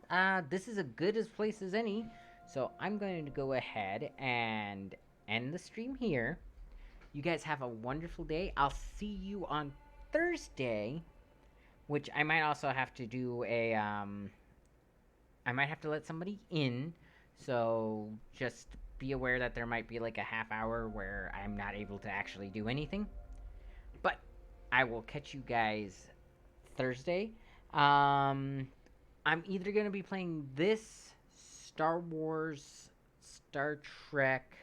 [SPEAKER 1] this is as good a place as any. So I'm going to go ahead and end the stream here. You guys have a wonderful day. I'll see you on Thursday which I might also have to do a, I might have to let somebody in, so just be aware that there might be like a half hour where I'm not able to actually do anything. But I will catch you guys Thursday. I'm either going to be playing this, Star Wars, Star Trek,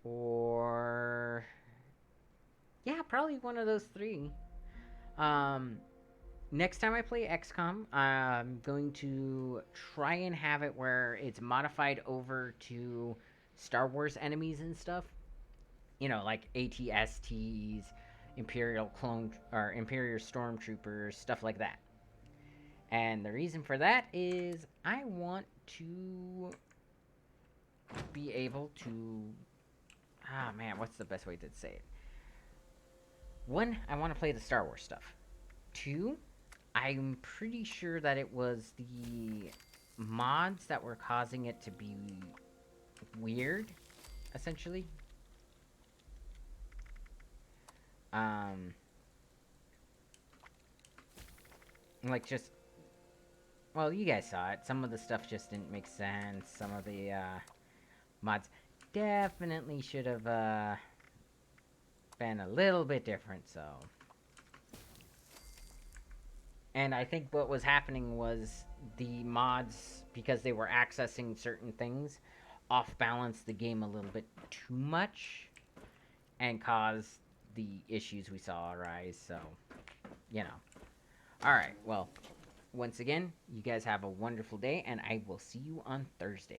[SPEAKER 1] or yeah, probably one of those three. Um, Next time I play XCOM, I'm going to try and have it where it's modified over to Star Wars enemies and stuff. You know, like ATSTs, Imperial clone or Imperial stormtroopers, stuff like that. And the reason for that is I want to be able to. Ah, man, what's the best way to say it? One, I want to play the Star Wars stuff. Two, I'm pretty sure that it was the mods that were causing it to be weird, essentially. Like just, well, you guys saw it. Some of the stuff just didn't make sense. Some of the, mods definitely should have, been a little bit different, so. And I think what was happening was the mods, because they were accessing certain things, off-balanced the game a little bit too much and caused the issues we saw arise, so, you know. Alright, well, once again, you guys have a wonderful day, and I will see you on Thursday.